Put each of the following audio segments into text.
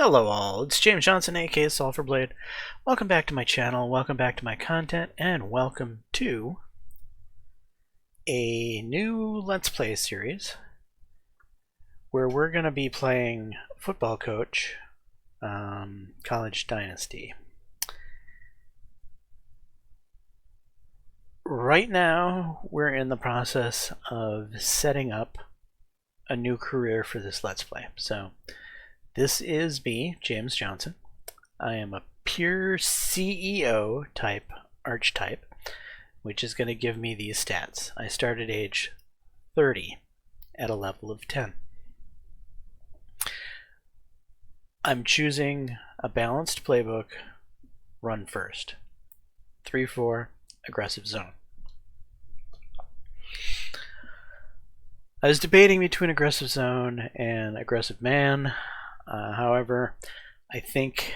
Hello all, it's James Johnson, aka Sulphurblade. Welcome back to my channel, welcome back to my content, and welcome to a new Let's Play series where we're going to be playing Football Coach, College Dynasty. Right now, we're in the process of setting up a new career for this Let's Play. So, this is me, James Johnson. I am a pure CEO type archetype, which is going to give me these stats. I start at age 30 at a level of 10. I'm choosing a balanced playbook, run first. 3-4, aggressive zone. I was debating between aggressive zone and aggressive man. However, I think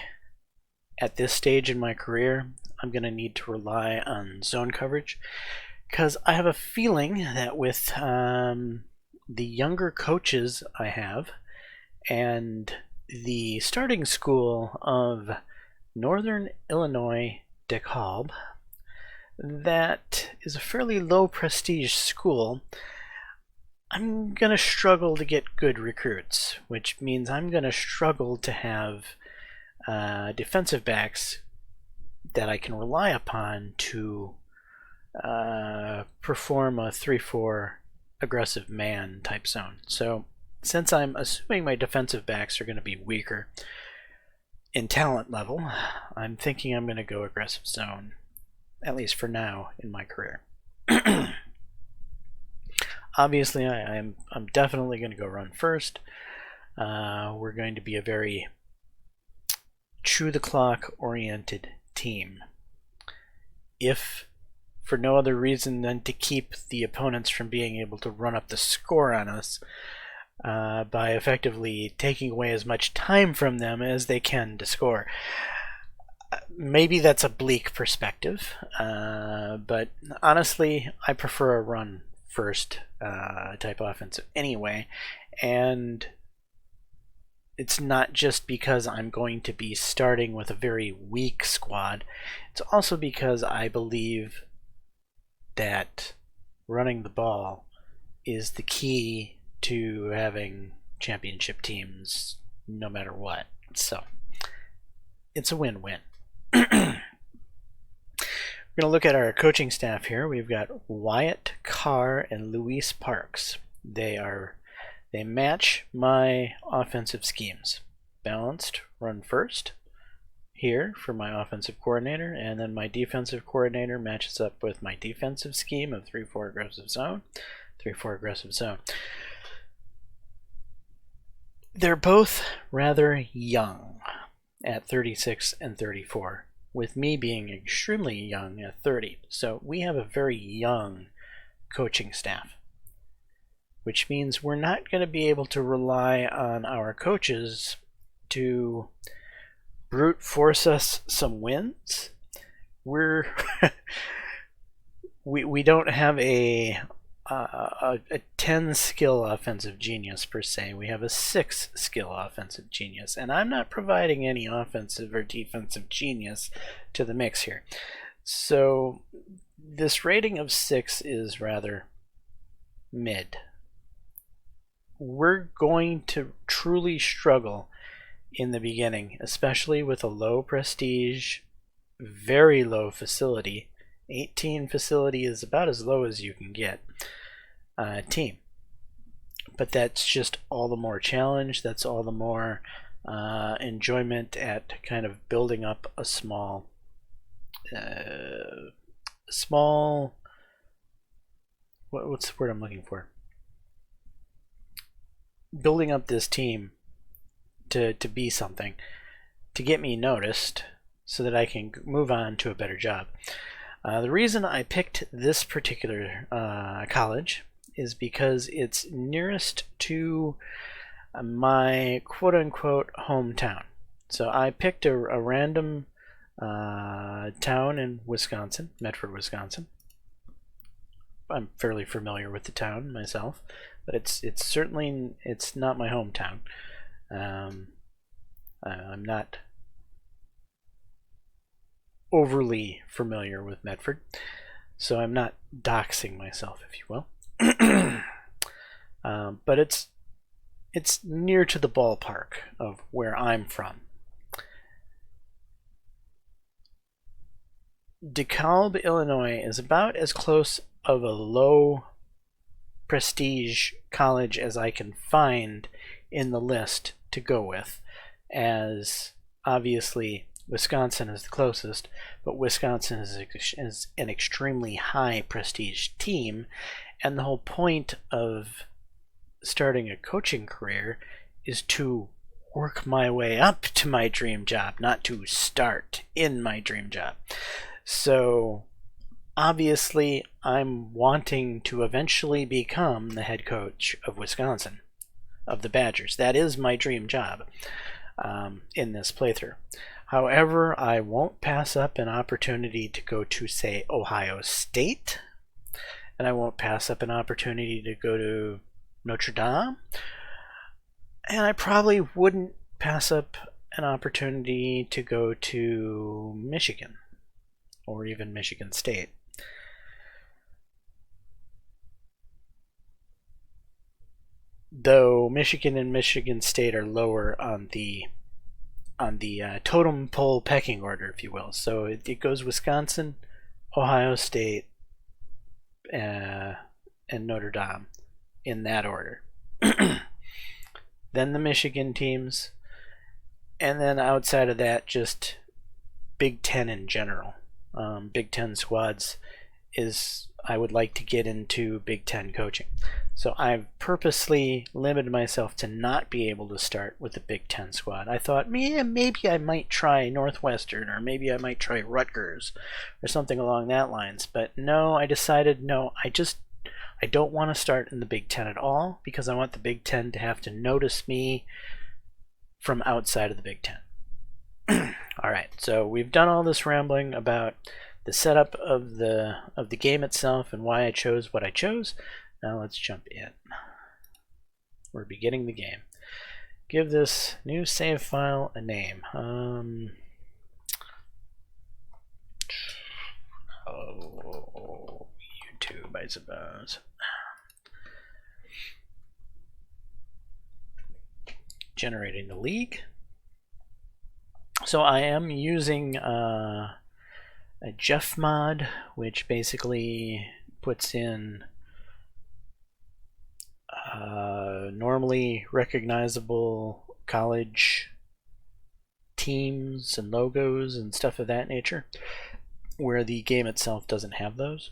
at this stage in my career, I'm going to need to rely on zone coverage because I have a feeling that with the younger coaches I have and the starting school of Northern Illinois DeKalb, that is a fairly low prestige school. I'm going to struggle to get good recruits, which means I'm going to struggle to have defensive backs that I can rely upon to perform a 3-4 aggressive man type zone. So since I'm assuming my defensive backs are going to be weaker in talent level, I'm thinking I'm going to go aggressive zone, at least for now in my career. Obviously, I'm definitely going to go run first. We're going to be a very chew the clock oriented team. If for no other reason than to keep the opponents from being able to run up the score on us by effectively taking away as much time from them as they can to score. Maybe that's a bleak perspective, but honestly, I prefer a run first type offensive anyway, and it's not just because I'm going to be starting with a very weak squad. It's also because I believe that running the ball is the key to having championship teams no matter what. So it's a win-win. We're going to look at our coaching staff here. We've got Wyatt Carr and Luis Parks. They match my offensive schemes. Balanced, run first here for my offensive coordinator, and then my defensive coordinator matches up with my defensive scheme of 3-4 aggressive zone, 3-4 aggressive zone. They're both rather young at 36 and 34. With me being extremely young at 30. So we have a very young coaching staff, which means we're not going to be able to rely on our coaches to brute force us some wins. We don't have a 10 skill offensive genius per se. We have a 6 skill offensive genius, and I'm not providing any offensive or defensive genius to the mix here. So this rating of 6 is rather mid. We're going to truly struggle in the beginning, especially with a low prestige, very low facility. 18 facility is about as low as you can get team, but that's just all the more challenge. That's all the more enjoyment at kind of building up a small what's the word I'm looking for, building up this team to be something, to get me noticed so that I can move on to a better job. The reason I picked this particular college is because it's nearest to my quote-unquote hometown. So I picked a random town in Wisconsin, Medford, Wisconsin. I'm fairly familiar with the town myself, but it's certainly not my hometown. I'm not overly familiar with Medford, so I'm not doxing myself, if you will. But it's near to the ballpark of where I'm from. DeKalb, Illinois is about as close of a low prestige college as I can find in the list to go with, as obviously Wisconsin is the closest, but Wisconsin is an extremely high prestige team, and the whole point of starting a coaching career is to work my way up to my dream job, not to start in my dream job. So obviously I'm wanting to eventually become the head coach of Wisconsin, of the Badgers. That is my dream job in this playthrough. However, I won't pass up an opportunity to go to, say, Ohio State, and I won't pass up an opportunity to go to Notre Dame, and I probably wouldn't pass up an opportunity to go to Michigan or even Michigan State. Though Michigan and Michigan State are lower on the totem pole pecking order, if you will. So it goes Wisconsin, Ohio State, and Notre Dame in that order. Then the Michigan teams, and then outside of that, just Big Ten in general. Big Ten squads is, I would like to get into Big Ten coaching. So I've purposely limited myself to not be able to start with the Big Ten squad. I thought, maybe I might try Northwestern, or maybe I might try Rutgers, or something along that lines. But no, I decided, no, I don't want to start in the Big Ten at all, because I want the Big Ten to have to notice me from outside of the Big Ten. Alright, so we've done all this rambling about the setup of the game itself and why I chose what I chose. Now let's jump in. We're beginning the game. Give this new save file a name. YouTube, I suppose. Generating the league. So I am using a Jeff mod, which basically puts in normally recognizable college teams and logos and stuff of that nature, where the game itself doesn't have those.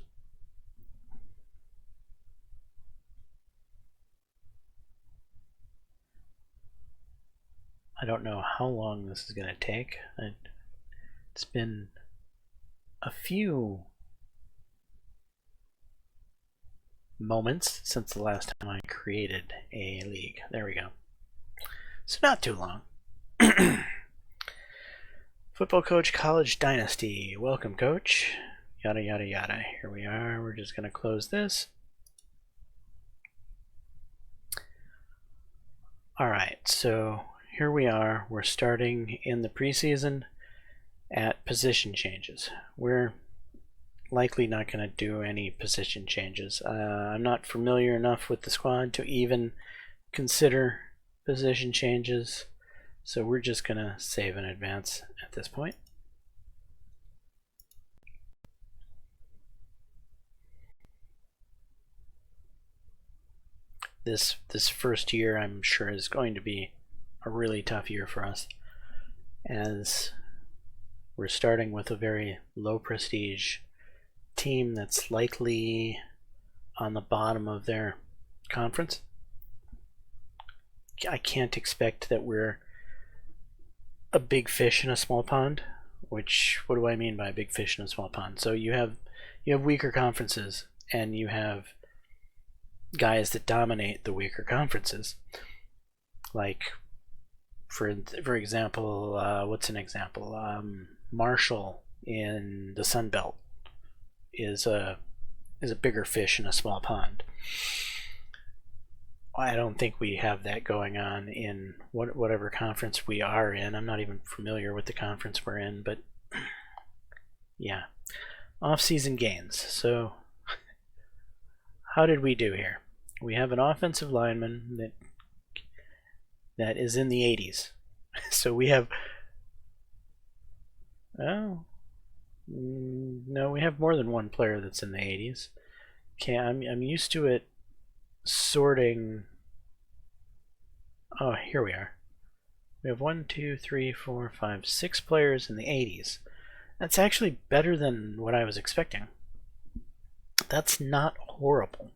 I don't know how long this is going to take. It's been a few moments since the last time I created a league. There we go. So not too long. Football coach, college dynasty. Welcome, coach. Yada, yada, yada. Here we are. We're just going to close this. Alright, so here we are. We're starting in the preseason at position changes. We're likely not going to do any position changes. I'm not familiar enough with the squad to even consider position changes, so we're just going to save in advance at this point. This first year, I'm sure, is going to be a really tough year for us, as we're starting with a very low prestige team that's likely on the bottom of their conference. I can't expect that we're a big fish in a small pond, which, what do I mean by a big fish in a small pond? So you have weaker conferences, and you have guys that dominate the weaker conferences. Like, for example, what's an example? Marshall in the Sun Belt is a bigger fish in a small pond. I don't think we have that going on in whatever conference we are in. I'm not even familiar with the conference we're in, but yeah. Off-season gains. So how did we do here? We have an offensive lineman that is in the 80s. So we have... Oh, no, we have more than one player that's in the 80s. Okay, I'm used to it sorting. Oh, here we are. We have 1, 2, 3, 4, 5, 6 players in the 80s. That's actually better than what I was expecting. That's not horrible.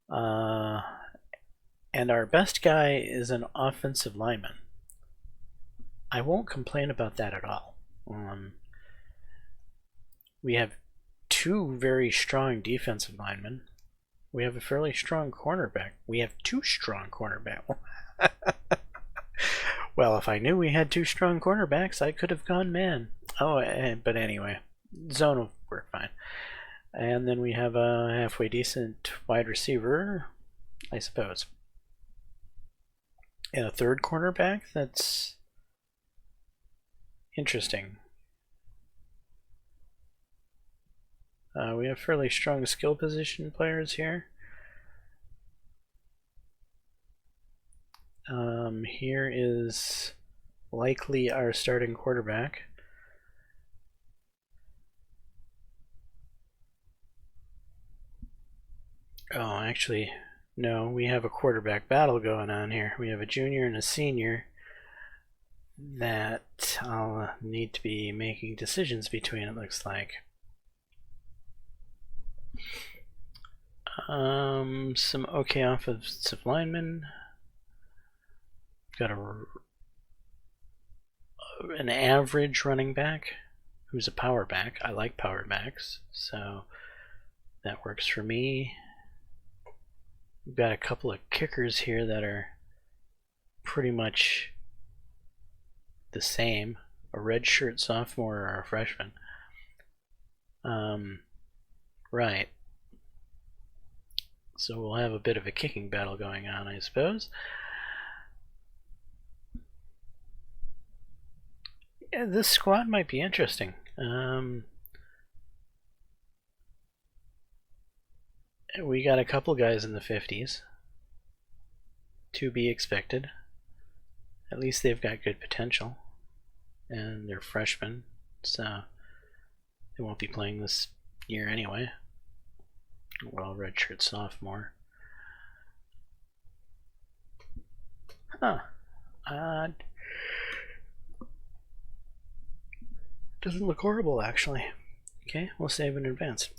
And our best guy is an offensive lineman. I won't complain about that at all. We have 2 very strong defensive linemen. We have a fairly strong cornerback. We have 2 strong cornerbacks. Well, if I knew we had 2 strong cornerbacks, I could have gone man. Oh, but anyway, zone will work fine. And then we have a halfway decent wide receiver, I suppose. And a 3rd cornerback? That's interesting. We have fairly strong skill position players here. Here is likely our starting quarterback. Oh, actually, no, we have a quarterback battle going on here. We have a junior and a senior that I'll need to be making decisions between, it looks like. Some okay offensive linemen. Got an average running back who's a power back. I like power backs, so that works for me. We've got a couple of kickers here that are pretty much the same. A redshirt sophomore or a freshman. Right. So we'll have a bit of a kicking battle going on, I suppose. Yeah, this squad might be interesting. We got a couple guys in the 50s. To be expected. At least they've got good potential. And they're freshmen, so they won't be playing this year anyway. Well, redshirt sophomore. Huh. Odd. Doesn't look horrible, actually. Okay, we'll save in advance.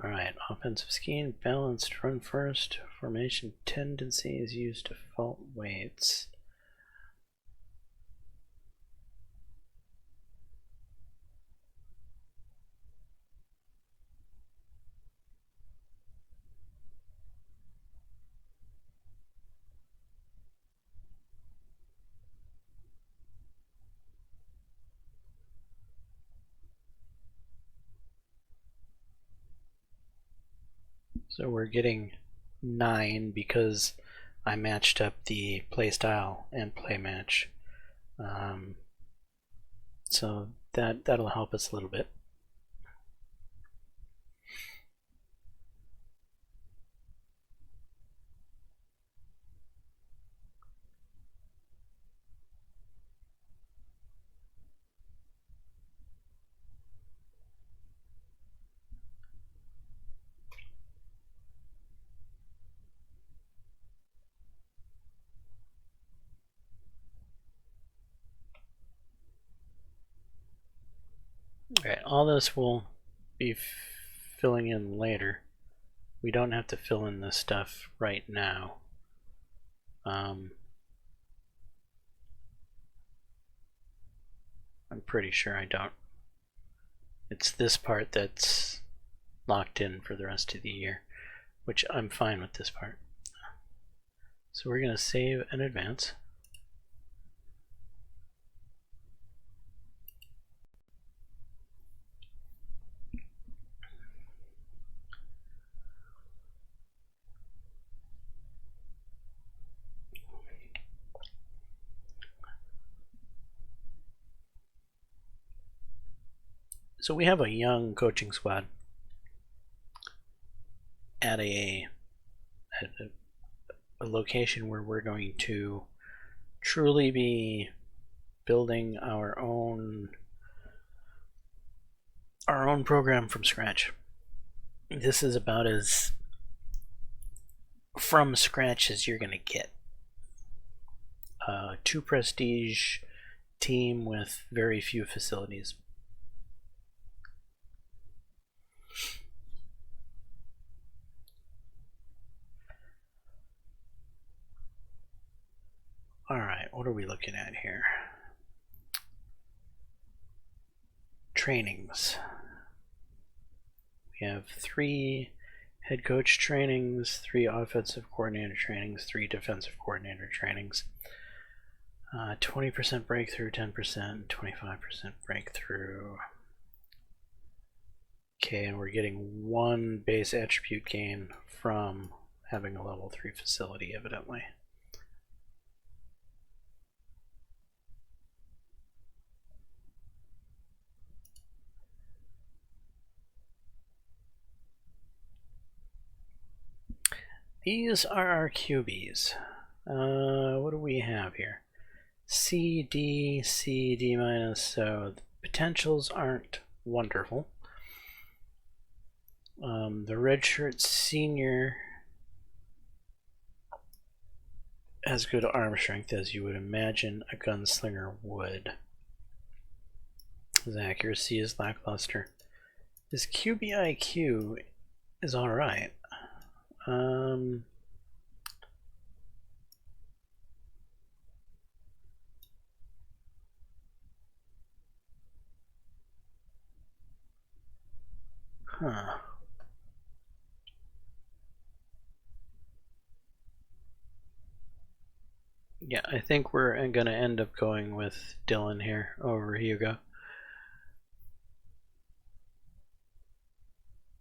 Alright, offensive scheme, balanced, run first, formation tendencies, use default weights. So we're getting 9 because I matched up the playstyle and play match. So that'll help us a little bit. Alright, all this will be filling in later. We don't have to fill in this stuff right now. I'm pretty sure I don't. It's this part that's locked in for the rest of the year, which I'm fine with this part. So we're going to save and advance. So we have a young coaching squad at a location where we're going to truly be building our own program from scratch. This is about as from scratch as you're going to get. 2 prestige team with very few facilities. Alright, what are we looking at here? Trainings. We have 3 head coach trainings, 3 offensive coordinator trainings, 3 defensive coordinator trainings. 20% breakthrough, 10%, 25% breakthrough. Okay, and we're getting 1 base attribute gain from having a level 3 facility, evidently. These are our QBs. What do we have here? C, D, C, D minus, so the potentials aren't wonderful. The redshirt senior has good arm strength, as you would imagine a gunslinger would. His accuracy is lackluster. His QB IQ is alright. Huh. Yeah, I think we're gonna end up going with Dylan here over Hugo.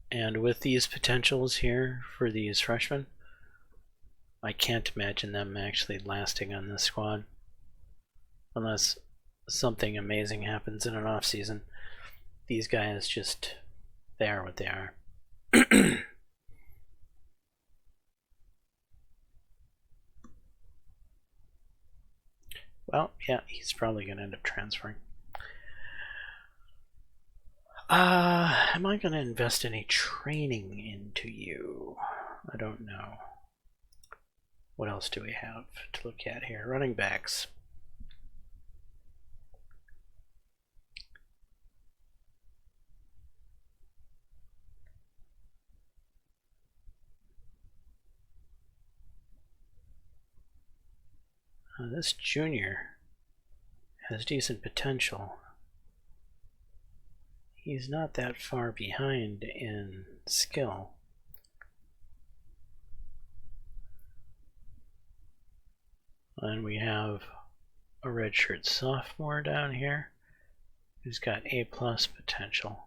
And with these potentials here for these freshmen, I can't imagine them actually lasting on this squad. Unless something amazing happens in an off season. These guys just, they are what they are. Well, yeah, he's probably going to end up transferring. Am I going to invest any training into you? I don't know. What else do we have to look at here? Running backs. This junior has decent potential. He's not that far behind in skill. And we have a redshirt sophomore down here who's got A+ potential.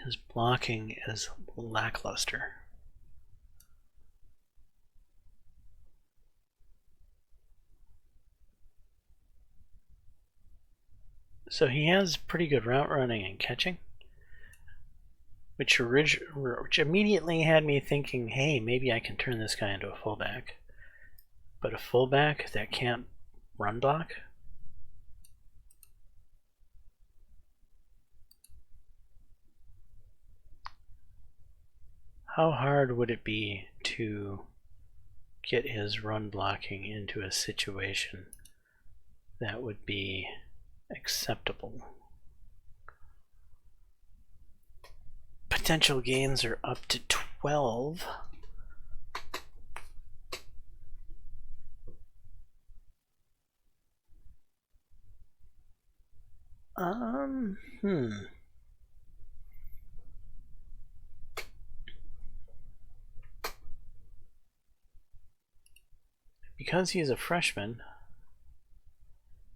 His blocking is lackluster. So he has pretty good route running and catching, which immediately had me thinking, hey, maybe I can turn this guy into a fullback. But a fullback that can't run block? How hard would it be to get his run blocking into a situation that would be acceptable? Potential gains are up to 12. because he's a freshman,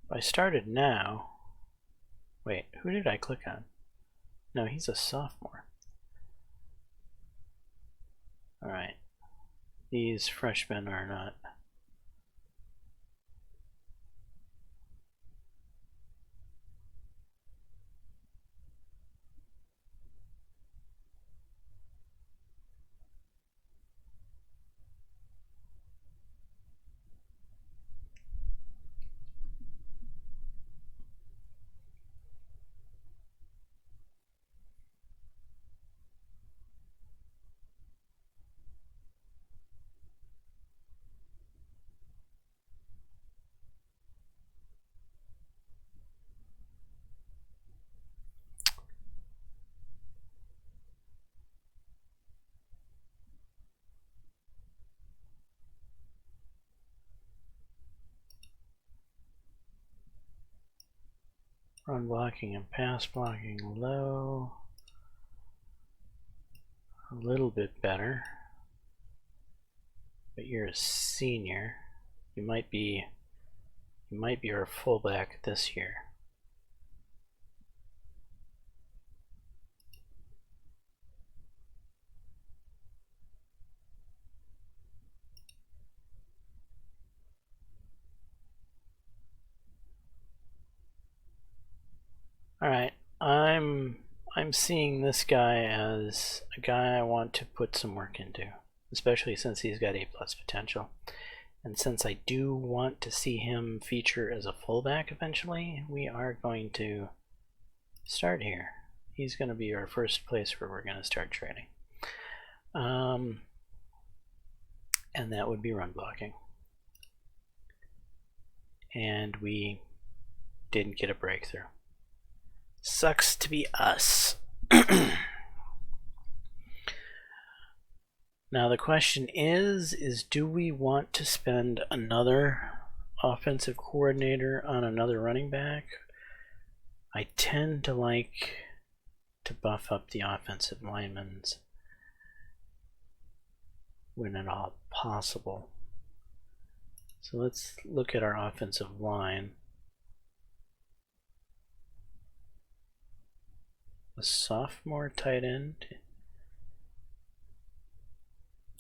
if I started now, wait, who did I click on? No, he's a sophomore. Alright, these freshmen are not. Run blocking and pass blocking low. A little bit better. But you're a senior. You might be our fullback this year. Alright, I'm seeing this guy as a guy I want to put some work into, especially since he's got A+ potential. And since I do want to see him feature as a fullback eventually, we are going to start here. He's going to be our first place where we're going to start training. And that would be run blocking. And we didn't get a breakthrough. Sucks to be us. Now the question is do we want to spend another offensive coordinator on another running back? I tend to like to buff up the offensive linemen when at all possible. So let's look at our offensive line. A sophomore tight end.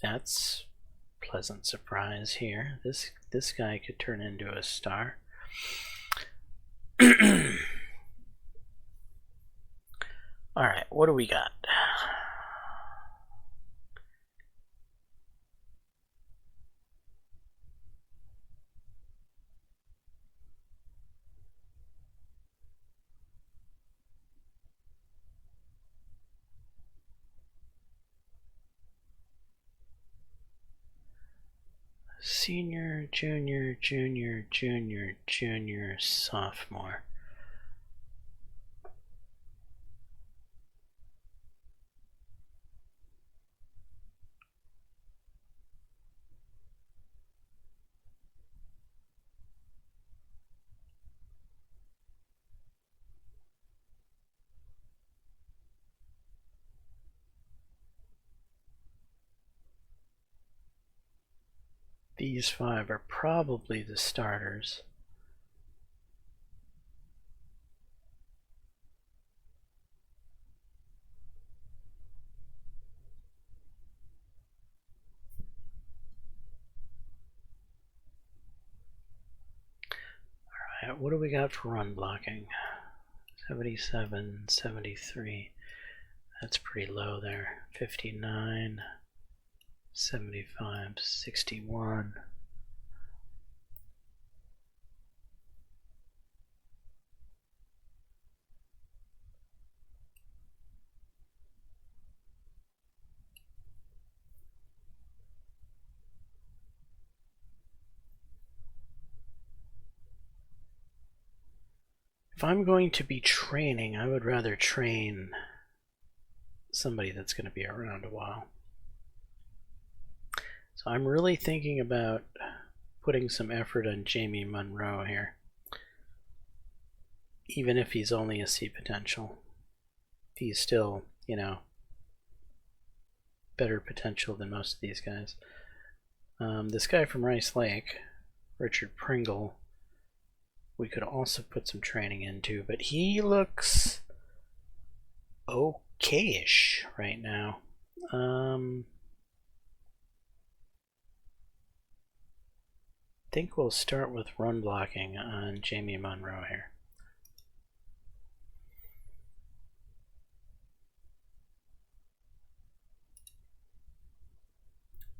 That's a pleasant surprise here. This guy could turn into a star. All right, what do we got? Senior, junior, junior, junior, junior, sophomore. These 5 are probably the starters. All right, what do we got for run blocking? 77, 73. That's pretty low there. 59. 75, 61. If I'm going to be training, I would rather train somebody that's going to be around a while. So I'm really thinking about putting some effort on Jamie Monroe here, even if he's only a C potential. He's still, you know, better potential than most of these guys. This guy from Rice Lake, Richard Pringle we could also put some training into, but he looks okay-ish right now. I think we'll start with run blocking on Jamie Monroe here.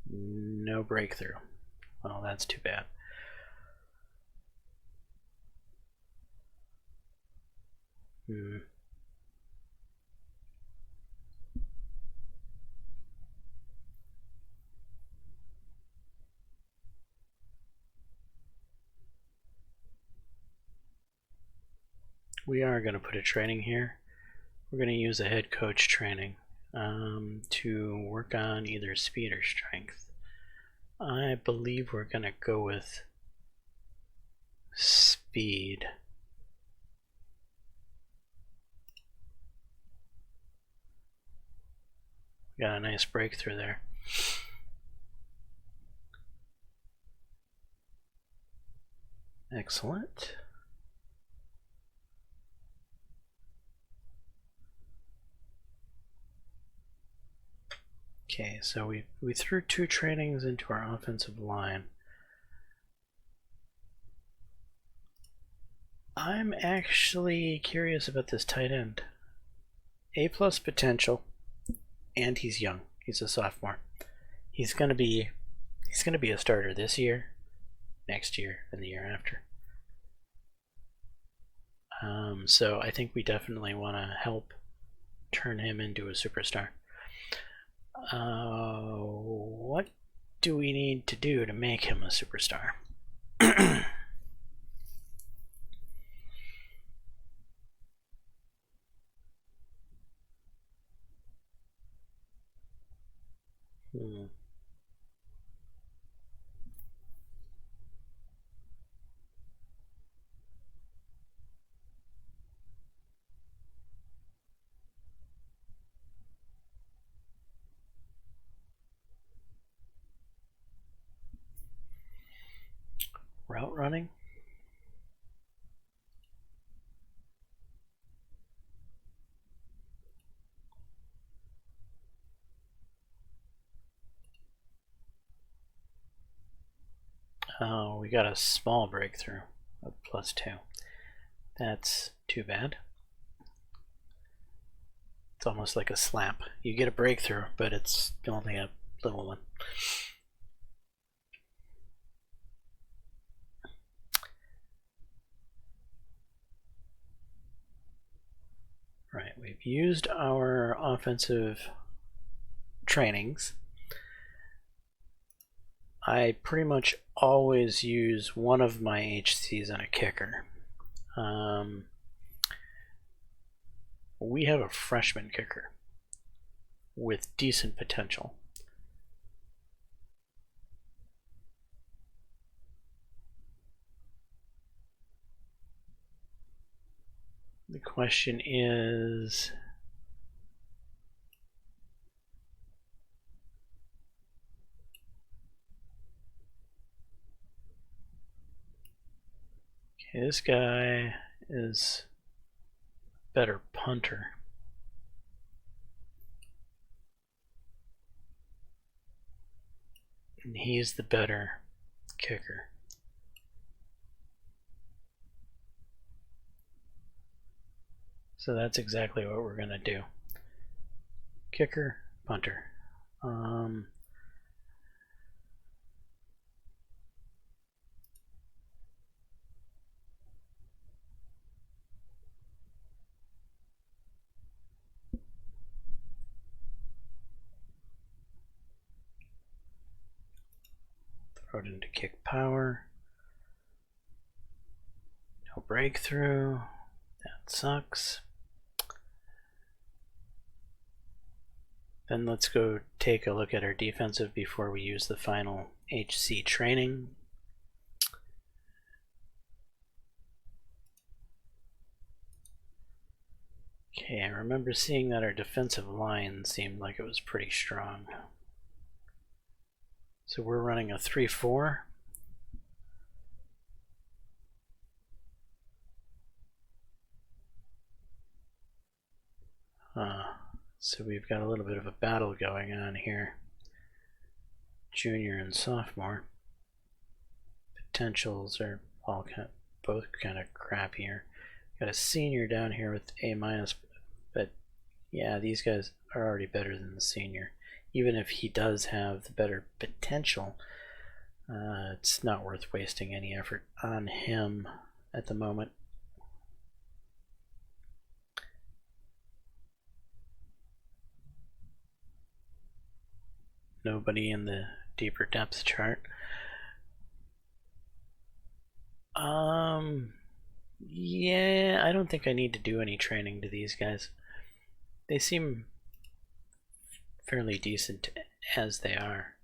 No breakthrough. Well, that's too bad. We are going to put a training here. We're going to use a head coach training to work on either speed or strength. I believe we're going to go with speed. Got a nice breakthrough there. Excellent. Okay, so we threw 2 trainings into our offensive line. I'm actually curious about this tight end. A+ potential, and he's young. He's a sophomore. He's gonna be a starter this year, next year, and the year after. So I think we definitely want to help turn him into a superstar. What do we need to do to make him a superstar? Route running? Oh, we got a small breakthrough of +2. That's too bad. It's almost like a slap. You get a breakthrough, but it's only a little one. Right, we've used our offensive trainings. I pretty much always use one of my HCs on a kicker. We have a freshman kicker with decent potential. The question is, okay, this guy is a better punter. And he's the better kicker. So that's exactly what we're going to do. Kicker, punter. Throw it into kick power. No breakthrough. That sucks. Then let's go take a look at our defensive before we use the final HC training. Okay, I remember seeing that our defensive line seemed like it was pretty strong. So we're running a 3-4. So we've got a little bit of a battle going on here. Junior and sophomore. Potentials are all both kind of crappier. Got a senior down here with A-, but yeah, these guys are already better than the senior. Even if he does have the better potential, it's not worth wasting any effort on him at the moment. Nobody in the deeper depth chart. Yeah, I don't think I need to do any training to these guys. They seem fairly decent as they are.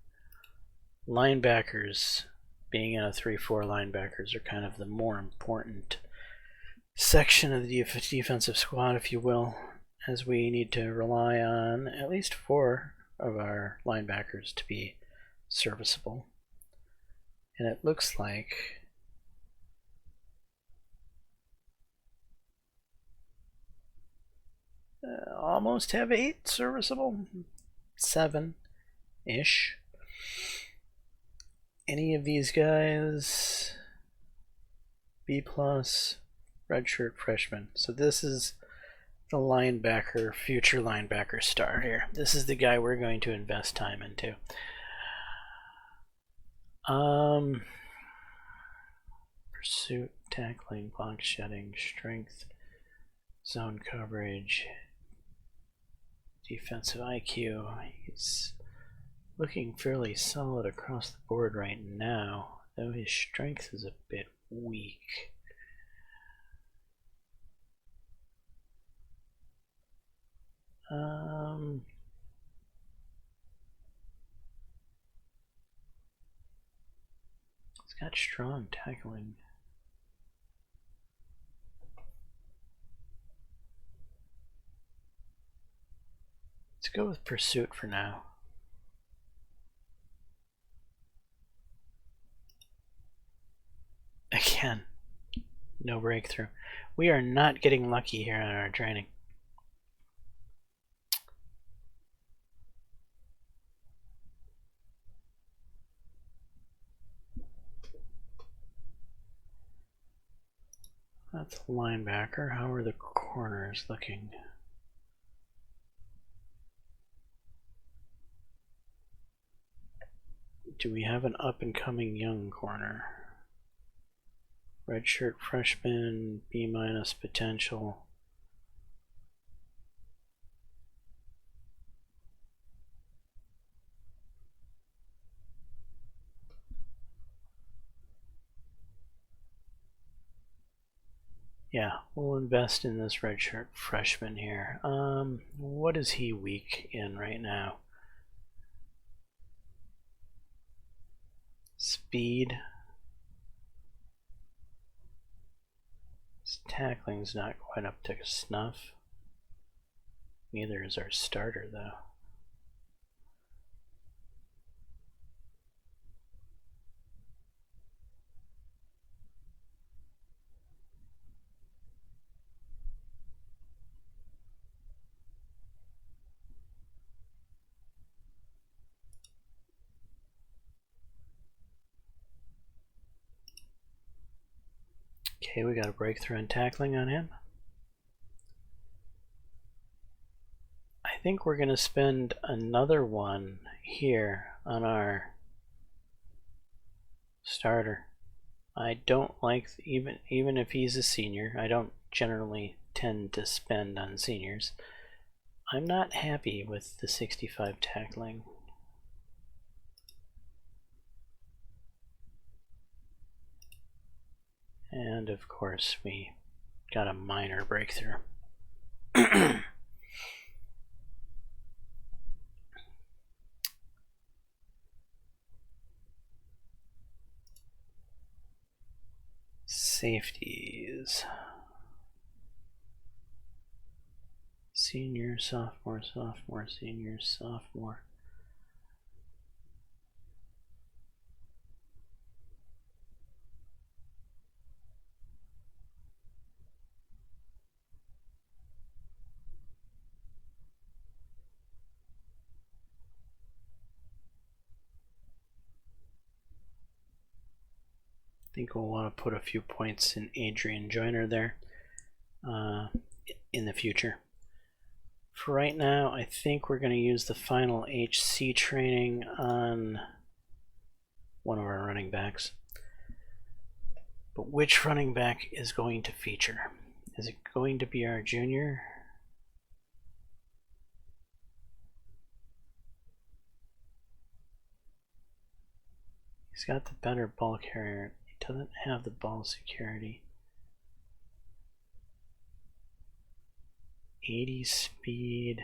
Linebackers, being in a 3-4 linebackers are kind of the more important section of the defensive squad, if you will, as we need to rely on at least 4 of our linebackers to be serviceable. And it looks like almost have 8 serviceable, 7-ish. Any of these guys, B+, redshirt freshman. So this is the linebacker, future linebacker star here. This is the guy we're going to invest time into. Pursuit, tackling, block shedding, strength, zone coverage, defensive IQ. He's looking fairly solid across the board right now, though his strength is a bit weak. He's got strong tackling. Let's go with pursuit for now. Again, no breakthrough. We are not getting lucky here in our training. That's a linebacker. How are the corners looking? Do we have an up-and-coming young corner? Redshirt freshman, B- potential. Yeah, we'll invest in this redshirt freshman here. What is he weak in right now? Speed. His tackling's not quite up to snuff. Neither is our starter, though. Okay, we got a breakthrough in tackling on him. I think we're going to spend another one here on our starter. I don't like, even if he's a senior, I don't generally tend to spend on seniors. I'm not happy with the 65 tackling. And of course we got a minor breakthrough. Safeties. Senior, sophomore, sophomore, senior, sophomore. think we'll want to put a few points in Adrian Joyner there in the future. For right now, I think we're going to use the final HC training on one of our running backs. But which running back is going to feature? Is it going to be our junior? He's got the better ball carrier. He doesn't have the ball security. 80 speed.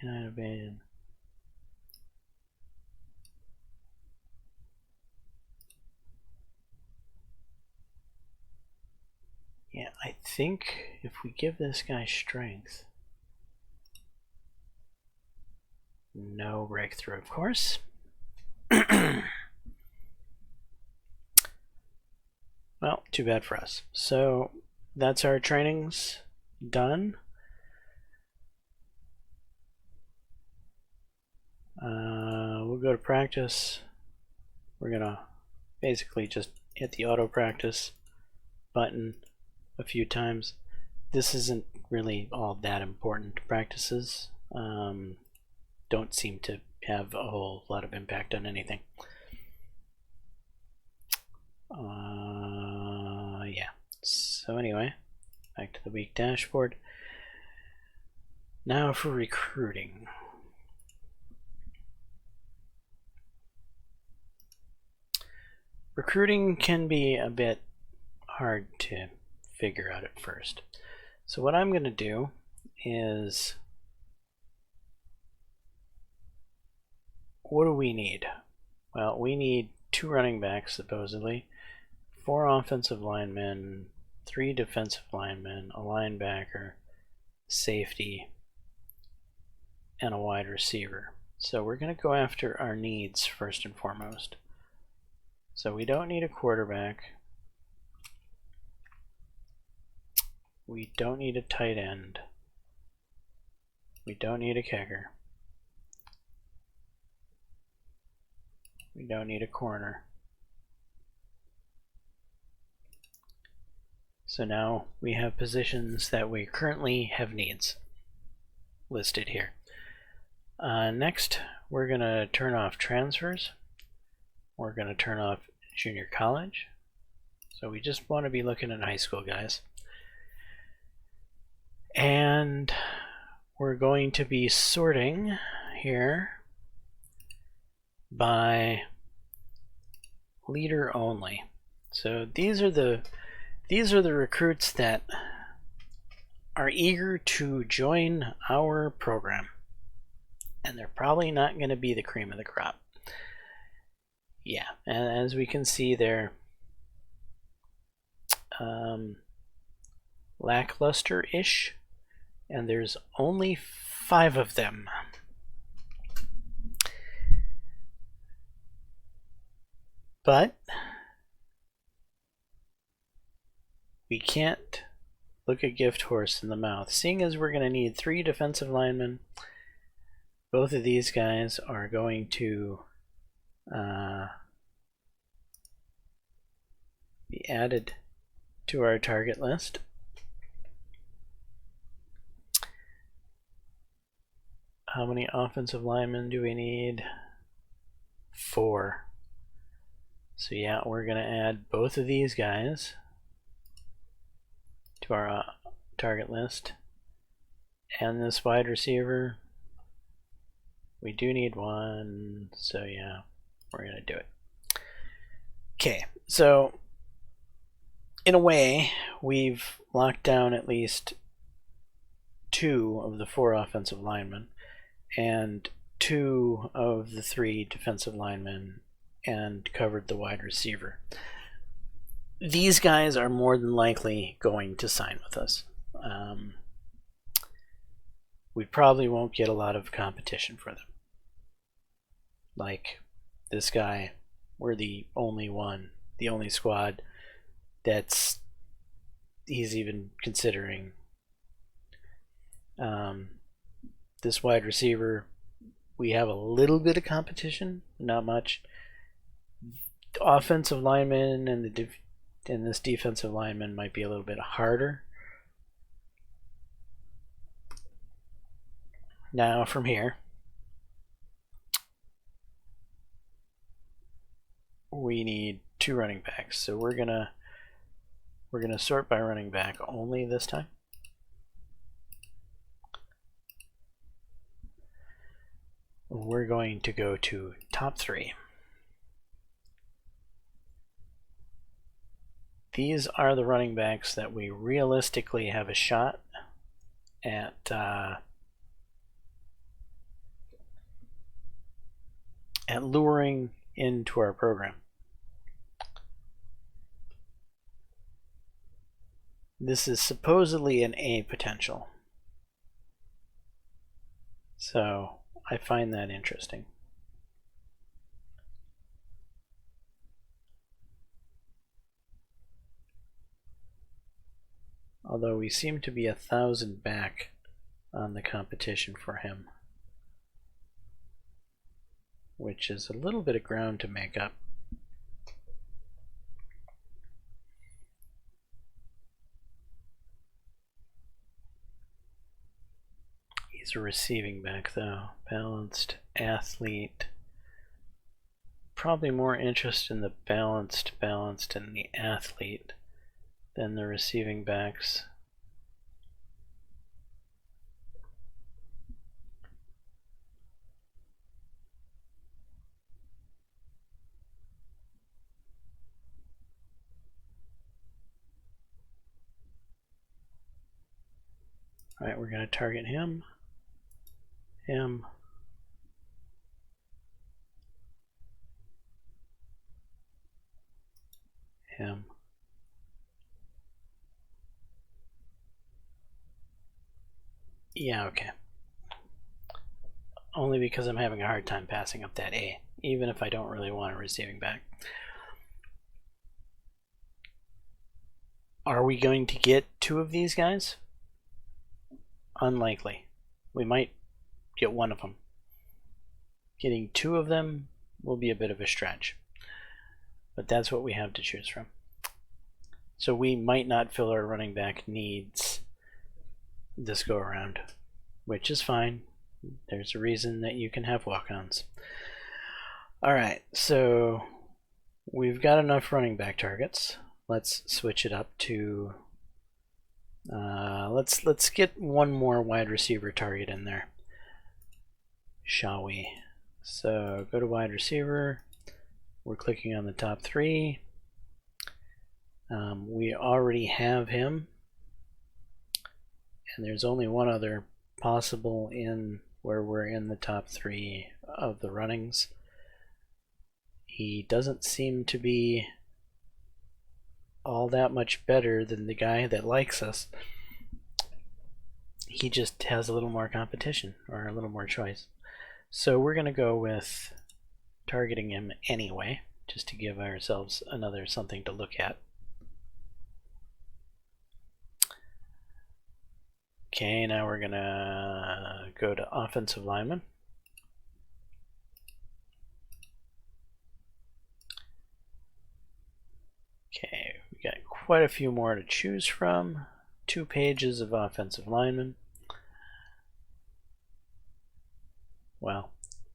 79 evasion. Yeah, I think if we give this guy strength, no breakthrough, of course. Well, too bad for us. So that's our trainings done. We'll go to practice. We're gonna basically just hit the auto practice button a few times. This isn't really all that important. Practices don't seem to have a whole lot of impact on anything. Yeah. So anyway, back to the week dashboard. Now for recruiting. Recruiting can be a bit hard to figure out at first. So what I'm going to do is, what do we need? Well, we need 2 running backs, supposedly, 4 offensive linemen, 3 defensive linemen, a linebacker, safety, and a wide receiver. So we're going to go after our needs first and foremost. So we don't need a quarterback. We don't need a tight end. We don't need a kicker. We don't need a corner. So now we have positions that we currently have needs listed here. Next, we're going to turn off transfers. We're going to turn off junior college. So we just want to be looking at high school guys. And we're going to be sorting here by leader only. So these are the recruits that are eager to join our program, and they're probably not going to be the cream of the crop. Yeah, and as we can see, they're lackluster-ish, and there's only 5 of them. But we can't look a gift horse in the mouth. Seeing as we're going to need 3 defensive linemen, both of these guys are going to be added to our target list. How many offensive linemen do we need? 4. So yeah, we're going to add both of these guys to our target list. And this wide receiver, we do need 1, so yeah, we're going to do it. Okay, so in a way, we've locked down at least 2 of the 4 offensive linemen and 2 of the 3 defensive linemen and covered the wide receiver. These guys are more than likely going to sign with us. We probably won't get a lot of competition for them. Like this guy, we're the only one, the only squad that's he's even considering. This wide receiver, we have a little bit of competition, not much. offensive lineman and this defensive lineman might be a little bit harder. Now from here, we need 2 running backs, so we're gonna sort by running back only this time. We're going to go to top 3. These are the running backs that we realistically have a shot at luring into our program. This is supposedly an A potential, so I find that interesting. Although we seem to be 1,000 back on the competition for him, which is a little bit of ground to make up. He's a receiving back though, balanced athlete. Probably more interest in the balanced and the athlete than the receiving backs. All right, we're going to target him, him, him. Yeah, okay. Only because I'm having a hard time passing up that A, even if I don't really want a receiving back. Are we going to get 2 of these guys? Unlikely. We might get 1 of them. Getting 2 of them will be a bit of a stretch, but that's what we have to choose from. So we might not fill our running back needs this go around, which is fine. There's a reason that you can have walk-ons. All right, so we've got enough running back targets. Let's switch it up to let's get 1 more wide receiver target in there, shall we? So go to wide receiver. We're clicking on the top 3. We already have him, and there's only 1 other possible in where we're in the top 3 of the runnings. He doesn't seem to be all that much better than the guy that likes us. He just has a little more competition, or a little more choice. So we're going to go with targeting him anyway, just to give ourselves another something to look at. Okay, now we're going to go to offensive lineman. Okay, we got quite a few more to choose from. 2 pages of offensive linemen. Well,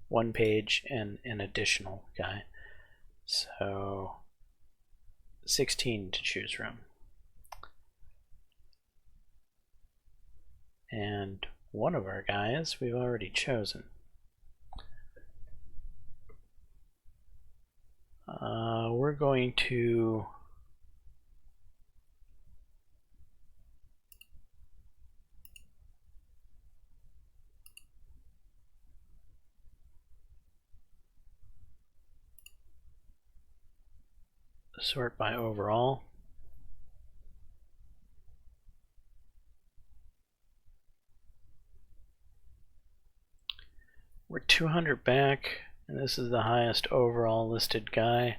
1 page and an additional guy. So 16 to choose from. And one of our guys we've already chosen. We're going to sort by overall. We're 200 back, and this is the highest overall listed guy.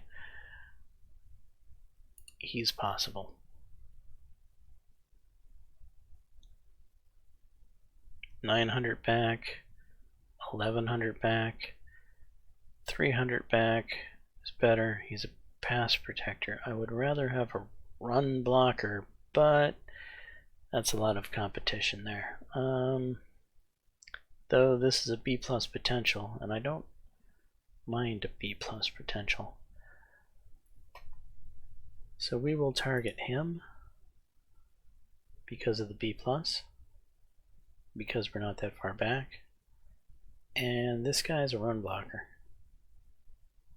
He's possible. $900 back, 1,100 back, 300 back is better. He's pass protector. I would rather have a run blocker, but that's a lot of competition there. Though this is a B+ potential, and I don't mind a B+ potential. So we will target him because of the B+, because we're not that far back. And this guy is a run blocker.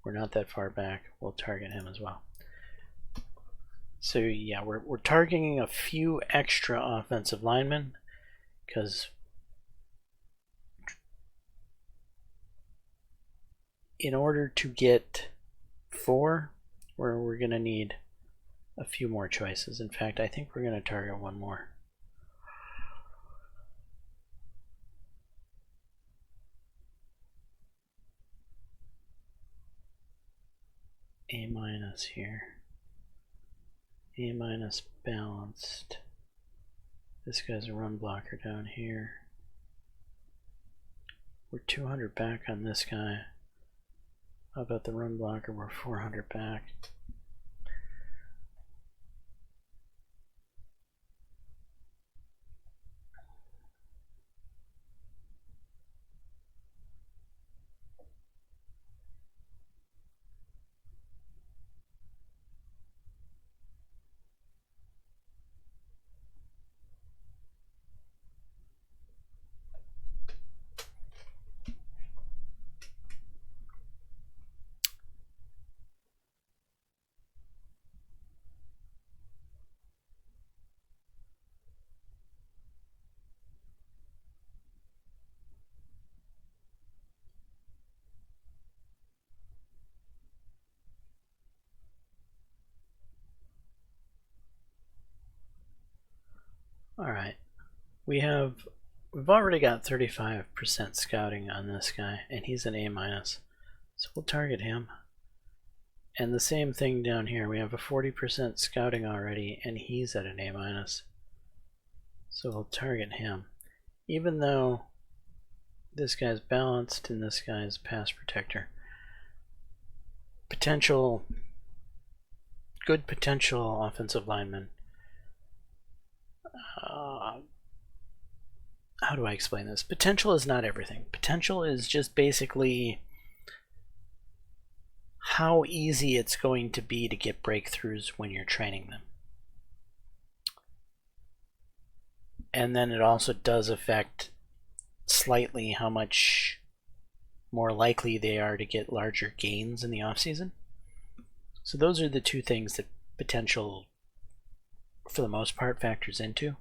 We're not that far back. We'll target him as well. So yeah, we're targeting a few extra offensive linemen because in order to get 4, we're going to need a few more choices. In fact, I think we're going to target one more. A- here. A- balanced. This guy's a run blocker down here. We're 200 back on this guy. How about the run blocker? We're 400 back. Alright, we've already got 35% scouting on this guy, and he's an A-, so we'll target him. And the same thing down here, we have a 40% scouting already, and he's at an A-, so we'll target him. Even though this guy's balanced and this guy's pass protector, good potential offensive lineman. How do I explain this? Potential is not everything. Potential is just basically how easy it's going to be to get breakthroughs when you're training them. And then it also does affect slightly how much more likely they are to get larger gains in the offseason. So those are the two things that potential, for the most part, factors into.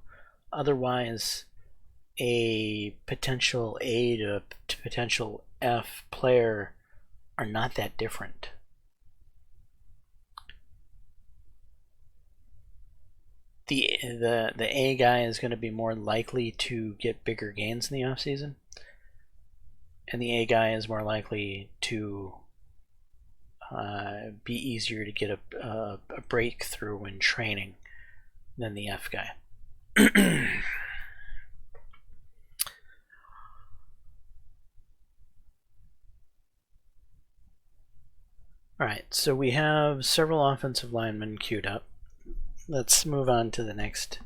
Otherwise, a potential A to potential F player are not that different. The A guy is going to be more likely to get bigger gains in the offseason, and the A guy is more likely to be easier to get a breakthrough when training than the F guy. Alright, so we have several offensive linemen queued up. Let's move on to the next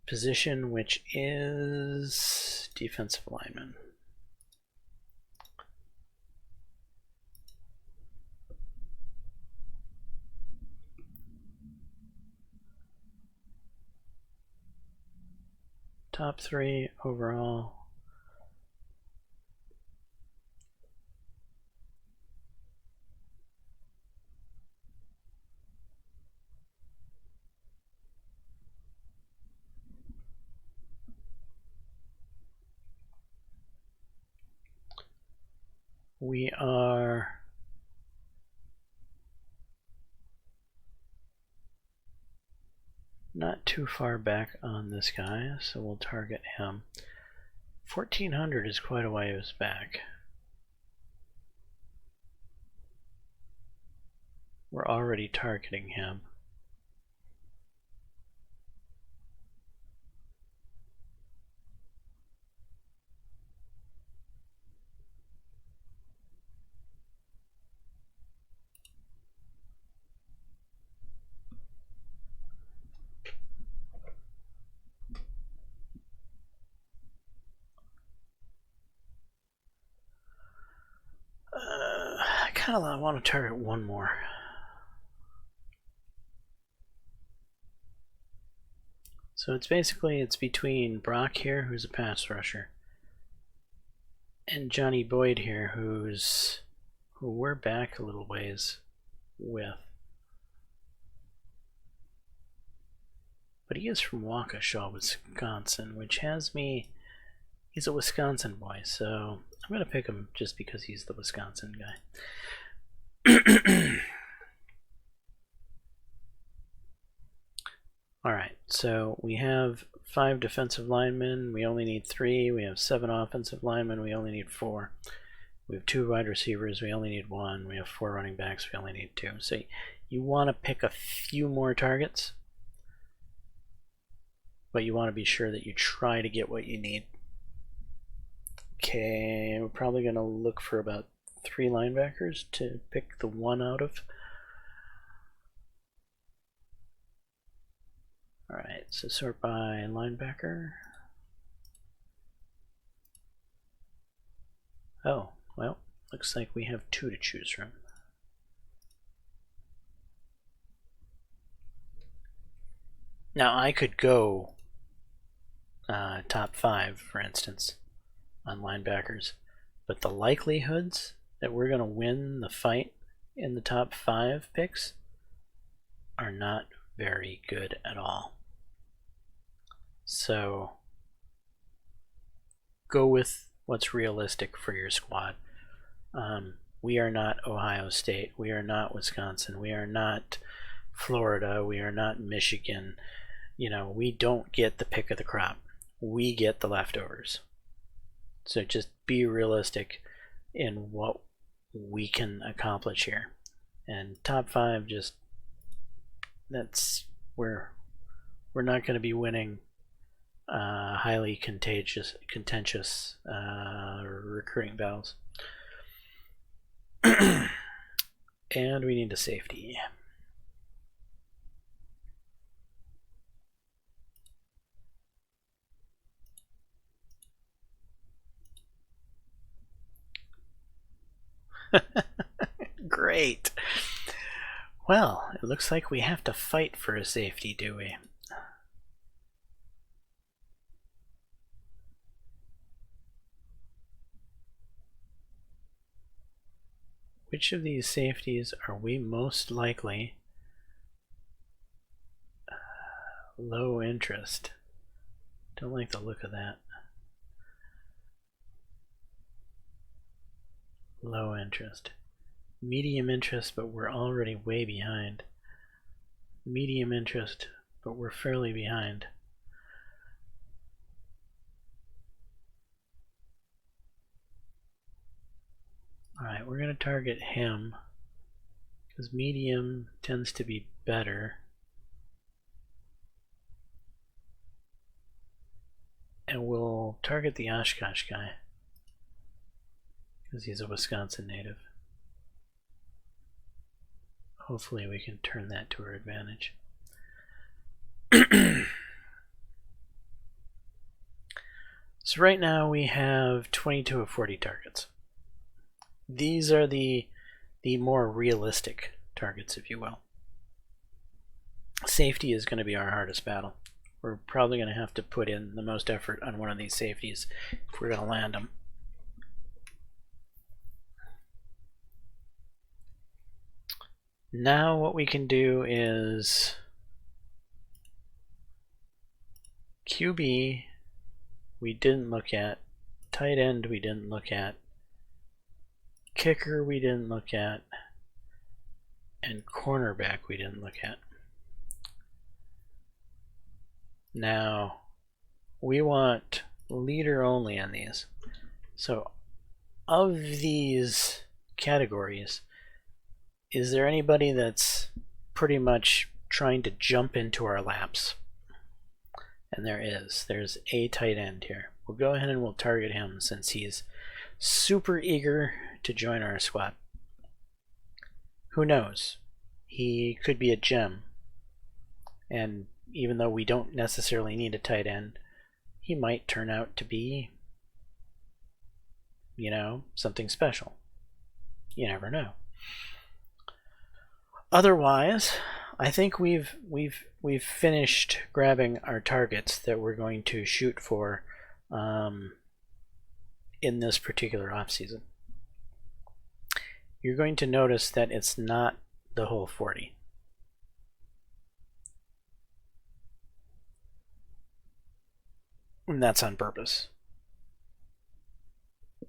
position, which is defensive lineman. Top 3 overall. We are not too far back on this guy, so we'll target him. 1400 is quite a ways back. We're already targeting him. kind of want to target one more. So it's between Brock here, who's a pass rusher, and Johnny Boyd here, who we're back a little ways with. But he is from Waukesha, Wisconsin, which has me... He's a Wisconsin boy, so I'm going to pick him just because he's the Wisconsin guy. Alright, so we have 5 defensive linemen, we only need 3. We have 7 offensive linemen, we only need 4. We have 2 wide receivers, we only need 1. We have 4 running backs, we only need 2. So you want to pick a few more targets, but you want to be sure that you try to get what you need. Okay, we're probably going to look for about 3 linebackers to pick the 1 out of. Alright, so sort by linebacker. Oh, well, looks like we have 2 to choose from. Now I could go top 5, for instance, on linebackers, but the likelihoods that we're going to win the fight in the top 5 picks are not very good at all. So go with what's realistic for your squad. We are not Ohio State, we are not Wisconsin, we are not Florida, we are not Michigan. You know, we don't get the pick of the crop, we get the leftovers. So just be realistic in what we can accomplish here. And top 5, just that's where we're not going to be winning highly contentious recruiting battles. And we need a safety. Great. Well, it looks like we have to fight for a safety, do we? Which of these safeties are we most likely low interest? Don't like the look of that. Low interest. Medium interest, but we're already way behind. Medium interest, but we're fairly behind. Alright, we're going to target him because medium tends to be better. And we'll target the Oshkosh guy because he's a Wisconsin native. Hopefully we can turn that to our advantage. So right now we have 22 of 40 targets. These are the more realistic targets, if you will. Safety is going to be our hardest battle. We're probably going to have to put in the most effort on one of these safeties if we're going to land them. Now what we can do is QB we didn't look at, tight end we didn't look at, kicker we didn't look at, and cornerback we didn't look at. Now we want leader only on these. So of these categories, is there anybody that's pretty much trying to jump into our laps? And there is. There's a tight end here. We'll go ahead and we'll target him since he's super eager to join our squad. Who knows? He could be a gem. And even though we don't necessarily need a tight end, he might turn out to be, you know, something special. You never know. Otherwise, I think we've finished grabbing our targets that we're going to shoot for in this particular off season. You're going to notice that it's not the whole 40. And that's on purpose.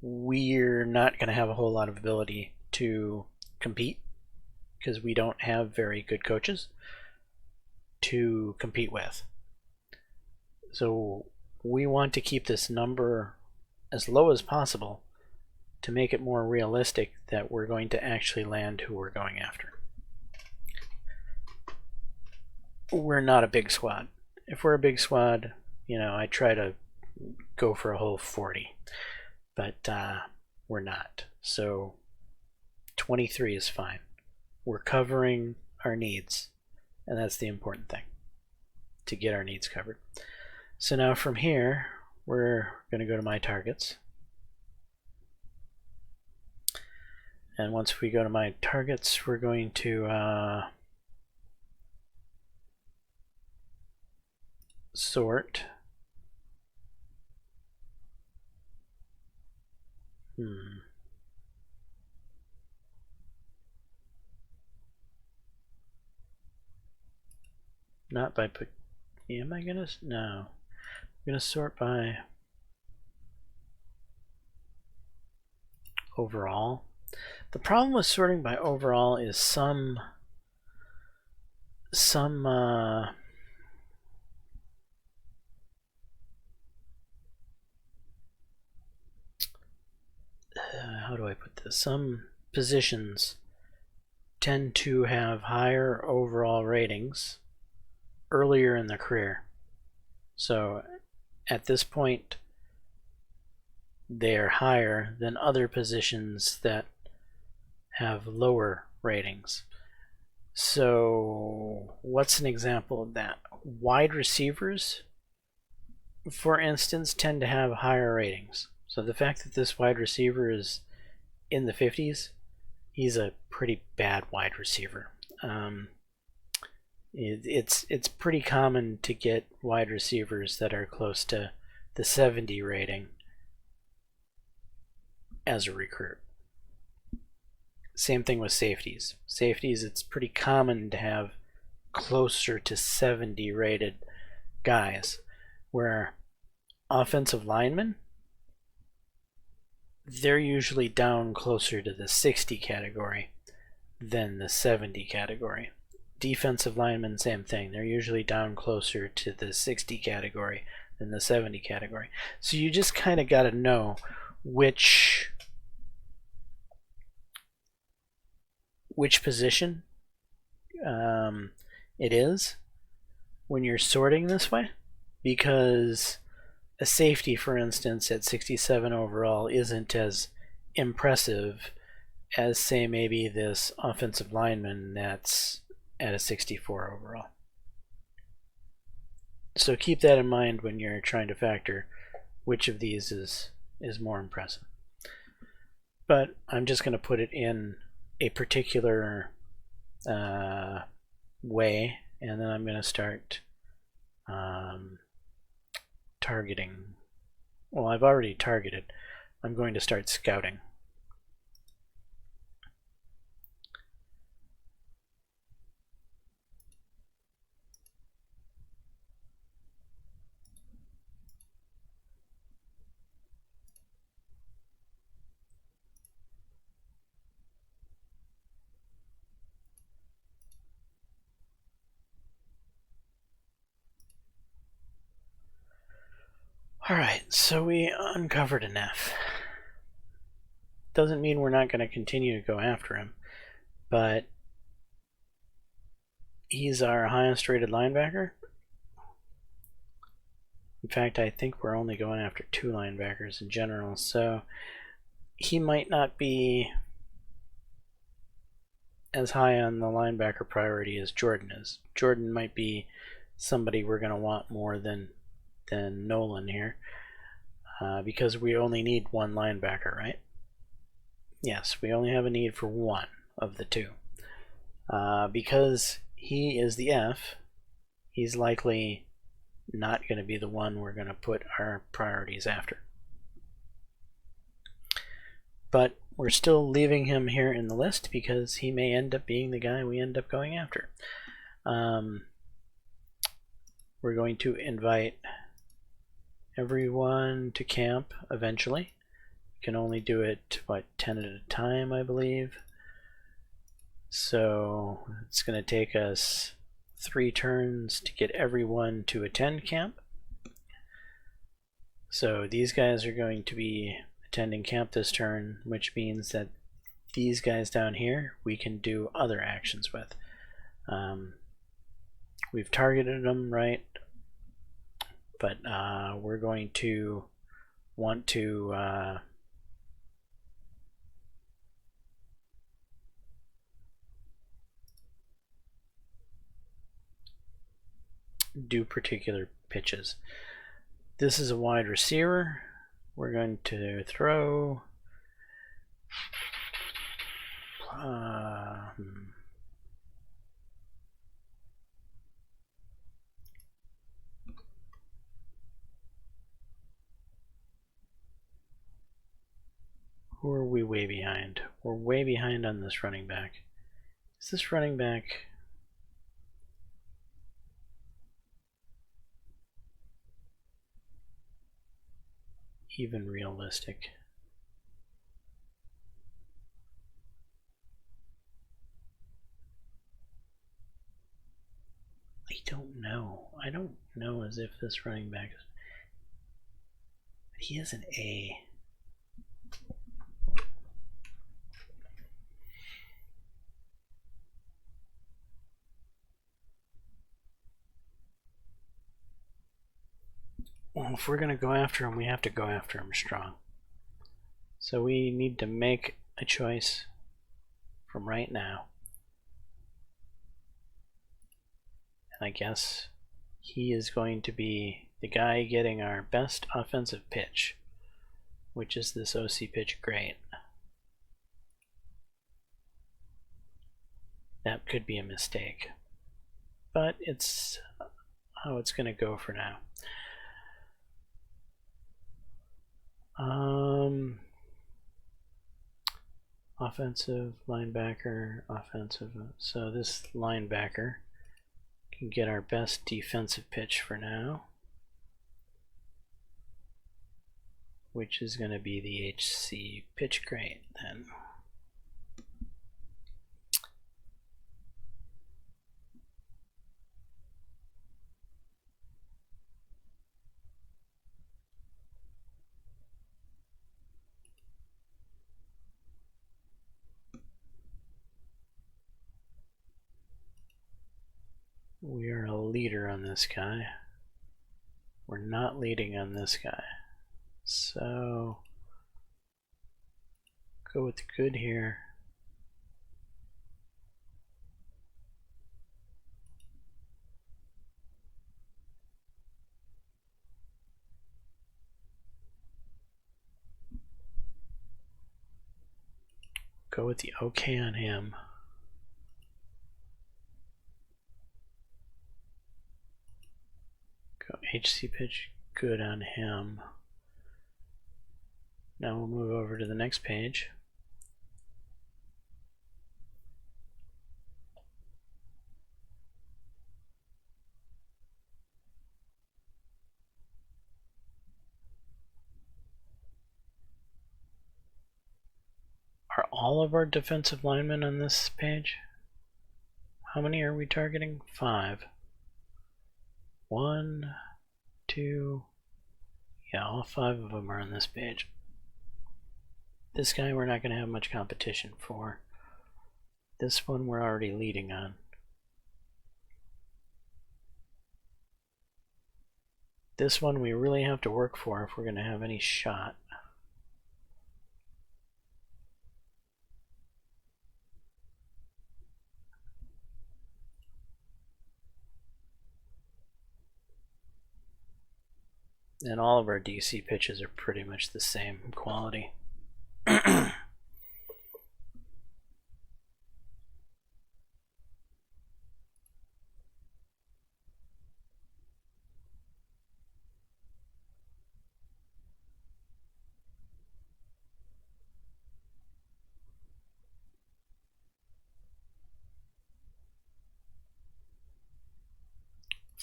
We're not going to have a whole lot of ability to compete because we don't have very good coaches to compete with. So we want to keep this number as low as possible to make it more realistic that we're going to actually land who we're going after. We're not a big squad. If we're a big squad, you know, I try to go for a whole 40, but we're not. So 23 is fine. We're covering our needs, and that's the important thing, to get our needs covered. So now from here, we're going to go to my targets. And once we go to my targets, we're going to sort. Not by put. Am I gonna? No. I'm gonna sort by overall. The problem with sorting by overall is some how do I put this? Some positions tend to have higher overall ratings earlier in the career. So at this point, they're higher than other positions that have lower ratings. So what's an example of that? Wide receivers, for instance, tend to have higher ratings. So the fact that this wide receiver is in the 50s, he's a pretty bad wide receiver. It's pretty common to get wide receivers that are close to the 70 rating as a recruit. Same thing with safeties. Safeties, it's pretty common to have closer to 70 rated guys, where offensive linemen, they're usually down closer to the 60 category than the 70 category. Defensive linemen, same thing. They're usually down closer to the 60 category than the 70 category. So you just kind of got to know which position it is when you're sorting this way, because a safety, for instance, at 67 overall isn't as impressive as, say, maybe this offensive lineman that's at a 64 overall. So keep that in mind when you're trying to factor which of these is more impressive. But I'm just going to put it in a particular way, and then I'm going to start targeting. Well, I've already targeted. I'm going to start scouting. Alright, so we uncovered an F. Doesn't mean we're not going to continue to go after him, but he's our highest rated linebacker. In fact, I think we're only going after 2 linebackers in general, so he might not be as high on the linebacker priority as Jordan is. Jordan might be somebody we're going to want more than Nolan here, because we only need 1 linebacker, right? Yes, we only have a need for 1. of the two. Because he is the F, he's likely not going to be the one we're going to put our priorities after. But we're still leaving him here in the list because he may end up being the guy we end up going after. We're going to invite everyone to camp eventually. You can only do it, 10 at a time, I believe. So it's going to take us 3 turns to get everyone to attend camp. So these guys are going to be attending camp this turn, which means that these guys down here we can do other actions with. We've targeted them, right? But we're going to want to do particular pitches. This is a wide receiver. We're going to throw who are we way behind? We're way behind on this running back. Is this running back even realistic? I don't know. I don't know as if this running back is... He is an A. Well, if we're going to go after him, we have to go after him strong. So we need to make a choice from right now. And I guess he is going to be the guy getting our best offensive pitch, which is this OC pitch great. That could be a mistake, but it's how it's going to go for now. Offensive linebacker, offensive. So this linebacker can get our best defensive pitch for now, which is going to be the HC pitch grade then. We are a leader on this guy. We're not leading on this guy. So go with the good here. Go with the okay on him. Go HC pitch good on him. Now we'll move over to the next page. Are all of our defensive linemen on this page? How many are we targeting? 5. 1, 2, yeah, all 5 of them are on this page. This guy we're not going to have much competition for. This one we're already leading on. This one we really have to work for if we're going to have any shot. And all of our DC pitches are pretty much the same quality.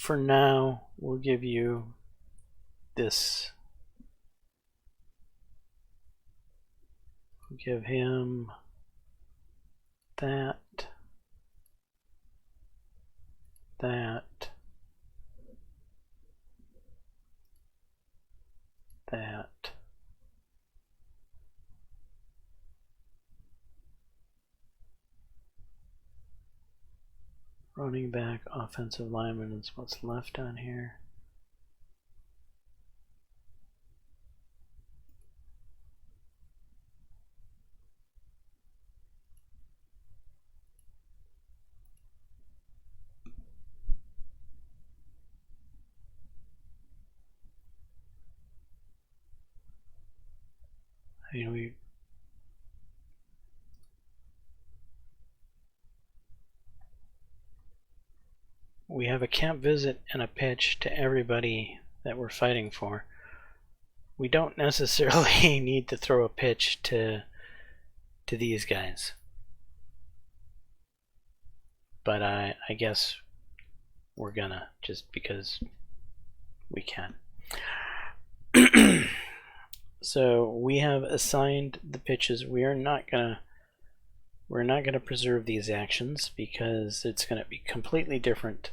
for now, we'll give you this. We'll give him that, that, that. Running back, offensive lineman is what's left on here. I mean, we have a camp visit and a pitch to everybody that we're fighting for. We don't necessarily need to throw a pitch to these guys, but I guess we're gonna, just because we can. So we have assigned the pitches. We're not gonna preserve these actions because it's gonna be completely different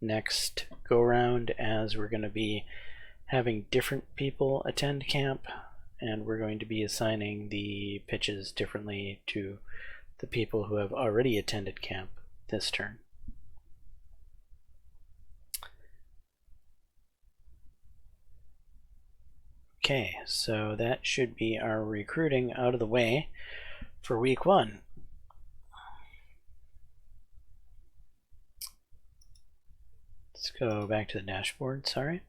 next go round, as we're going to be having different people attend camp, and we're going to be assigning the pitches differently to the people who have already attended camp this turn. Okay, so that should be our recruiting out of the way for week 1. Let's go back to the dashboard, sorry.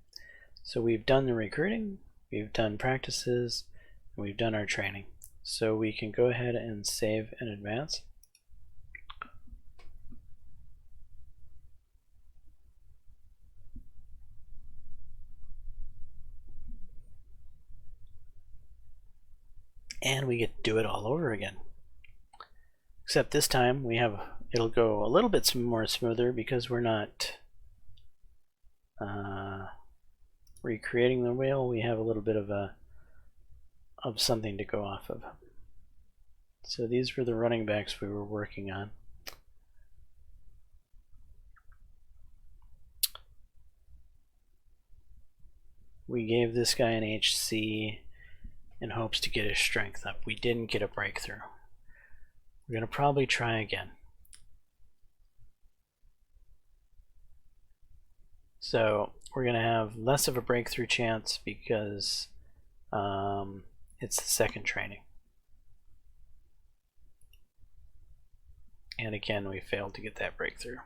So we've done the recruiting, we've done practices, and we've done our training. So we can go ahead and save and advance. And we get to do it all over again. Except this time it'll go a little bit more smoother because we're not recreating the wheel. We have a little bit of something to go off of. So these were the running backs we were working on. We gave this guy an HC in hopes to get his strength up. We didn't get a breakthrough. We're going to probably try again. So we're going to have less of a breakthrough chance because it's the second training. And again, we failed to get that breakthrough.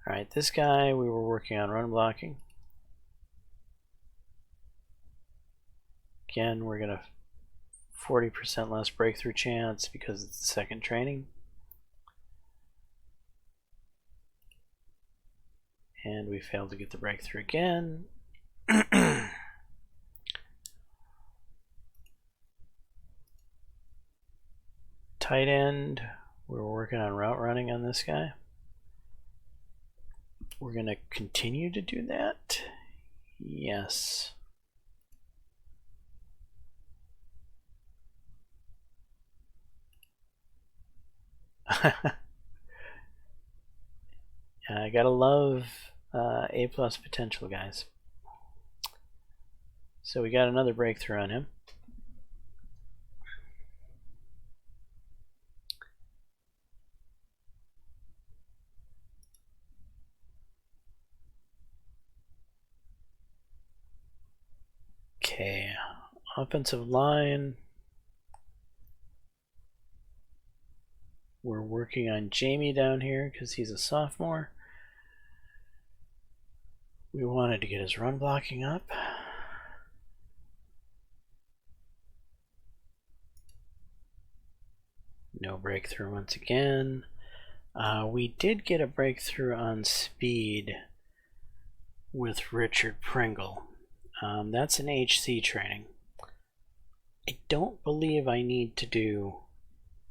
Alright, this guy we were working on run blocking. Again, we're going to 40% less breakthrough chance because it's the second training. And we failed to get the breakthrough again. Tight end, we're working on route running on this guy. We're going to continue to do that. Yes. I gotta love A+ potential guys. So we got another breakthrough on him. Okay, offensive line. We're working on Jamie down here because he's a sophomore. We wanted to get his run blocking up. No breakthrough once again. We did get a breakthrough on speed with Richard Pringle. That's an HC training. I don't believe I need to do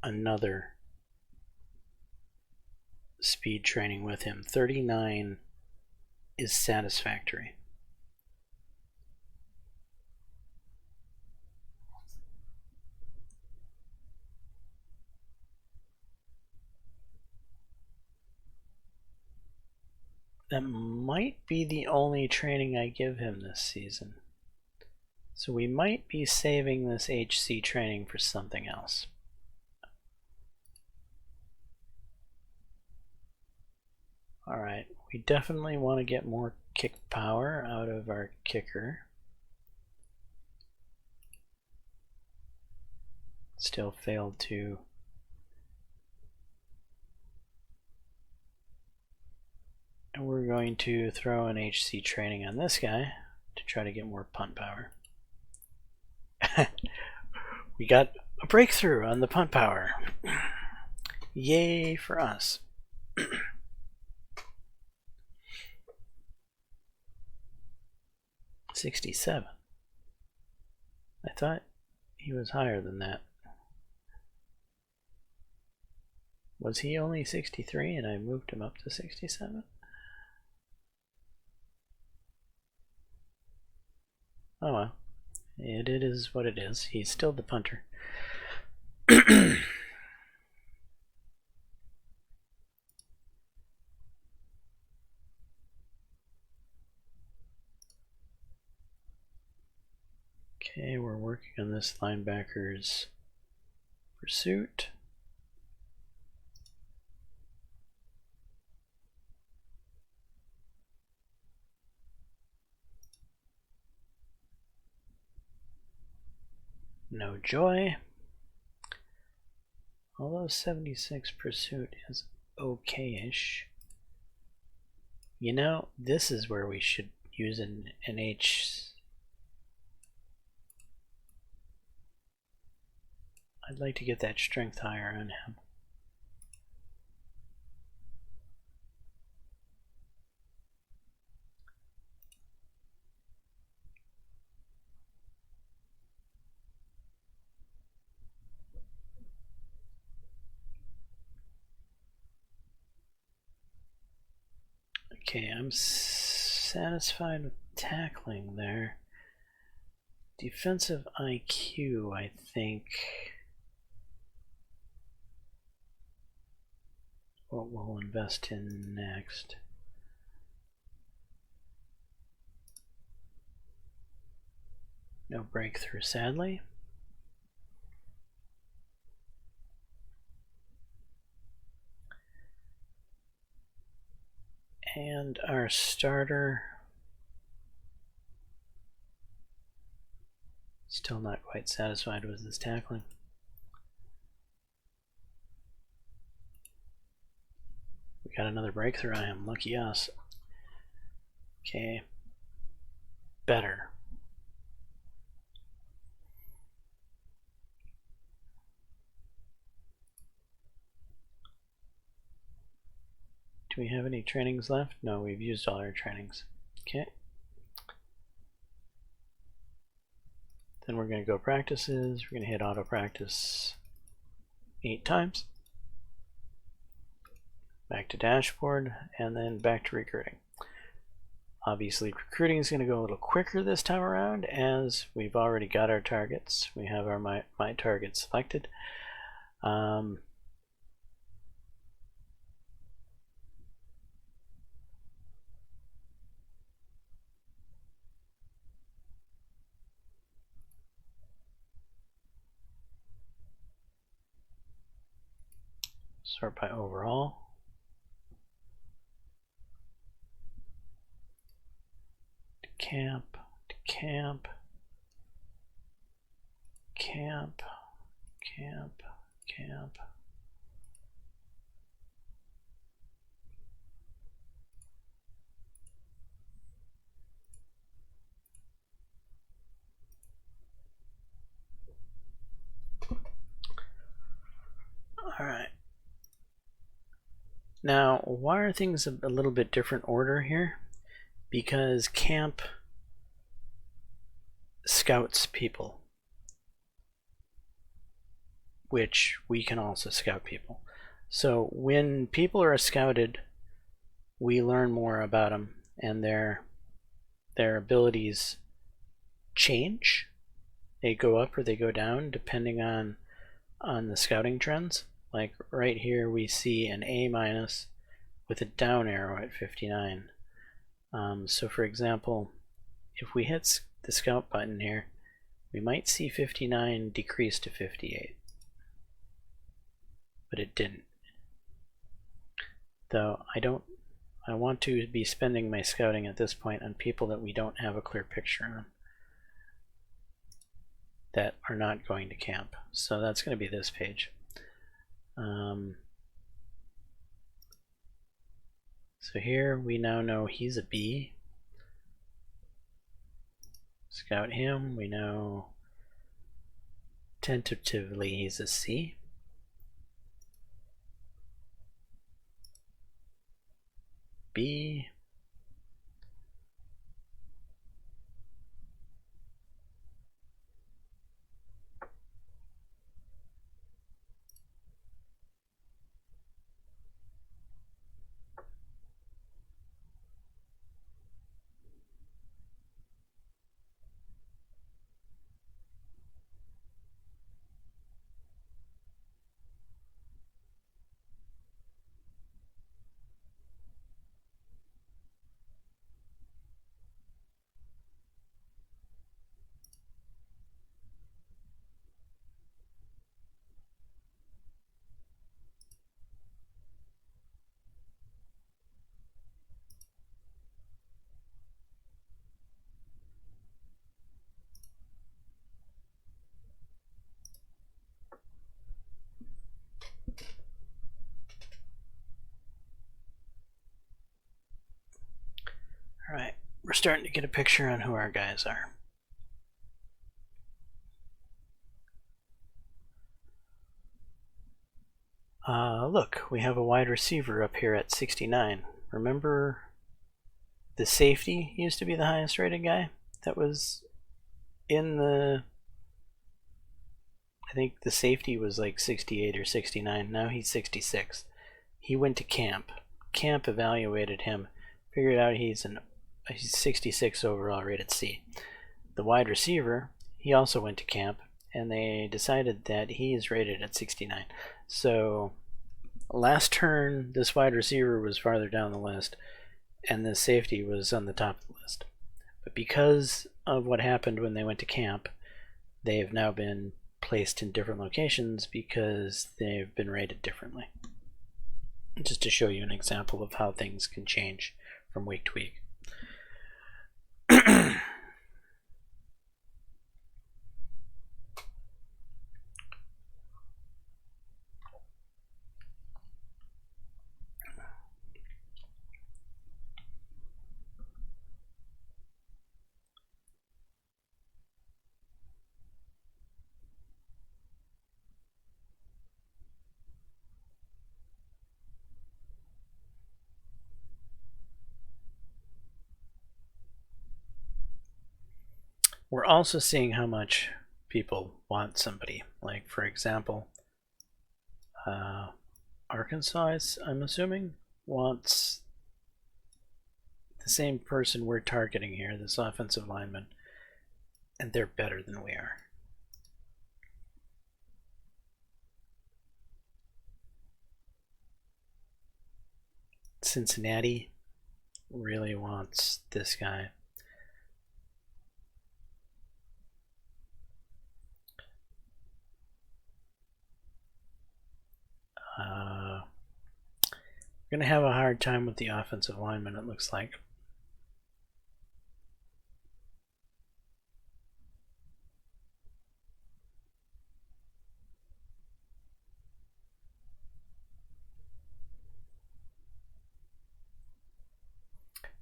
another speed training with him. 39 is satisfactory. That might be the only training I give him this season. So we might be saving this HC training for something else. Alright, we definitely want to get more kick power out of our kicker. Still failed to and we're going to throw an HC training on this guy to try to get more punt power. We got a breakthrough on the punt power. Yay for us. 67. I thought he was higher than that. Was he only 63 and I moved him up to 67? Oh well. It is what it is. He's still the punter. Okay, we're working on this linebacker's pursuit. No joy. Although 76 pursuit is okay-ish. You know, this is where we should use an H. I'd like to get that strength higher on him. Okay, I'm satisfied with tackling there. Defensive IQ, I think. What we'll invest in next. No breakthrough, sadly. And our starter, still not quite satisfied with his tackling. We got another breakthrough on him, lucky us. Okay, better. Do we have any trainings left? No, we've used all our trainings. Okay. Then we're going to go practices. We're going to hit auto practice 8 times. Back to dashboard, and then back to recruiting. Obviously, recruiting is going to go a little quicker this time around, as we've already got our targets. We have our my target selected. Sort by overall. To camp, to camp, camp, camp, camp. All right. Now, why are things a little bit different order here? Because camp scouts people, which we can also scout people. So when people are scouted, we learn more about them, and their abilities change. They go up or they go down depending on the scouting trends. Like right here we see an A- with a down arrow at 59. So for example, if we hit the scout button here, we might see 59 decrease to 58. But it didn't. Though I want to be spending my scouting at this point on people that we don't have a clear picture on, that are not going to camp. So that's going to be this page. So here we now know he's a B. Scout him. We know tentatively he's a C. B. Alright, we're starting to get a picture on who our guys are. Look, we have a wide receiver up here at 69. Remember the safety used to be the highest rated guy? That was in the... I think the safety was like 68 or 69. Now he's 66. He went to camp. Camp evaluated him, figured out he's 66 overall, rated C. The wide receiver, he also went to camp, and they decided that he is rated at 69. So last turn, this wide receiver was farther down the list, and the safety was on the top of the list. But because of what happened when they went to camp, they have now been placed in different locations because they've been rated differently. Just to show you an example of how things can change from week to week. We're also seeing how much people want somebody. Like, for example, Arkansas, I'm assuming, wants the same person we're targeting here, this offensive lineman, and they're better than we are. Cincinnati really wants this guy. We're going to have a hard time with the offensive lineman, it looks like.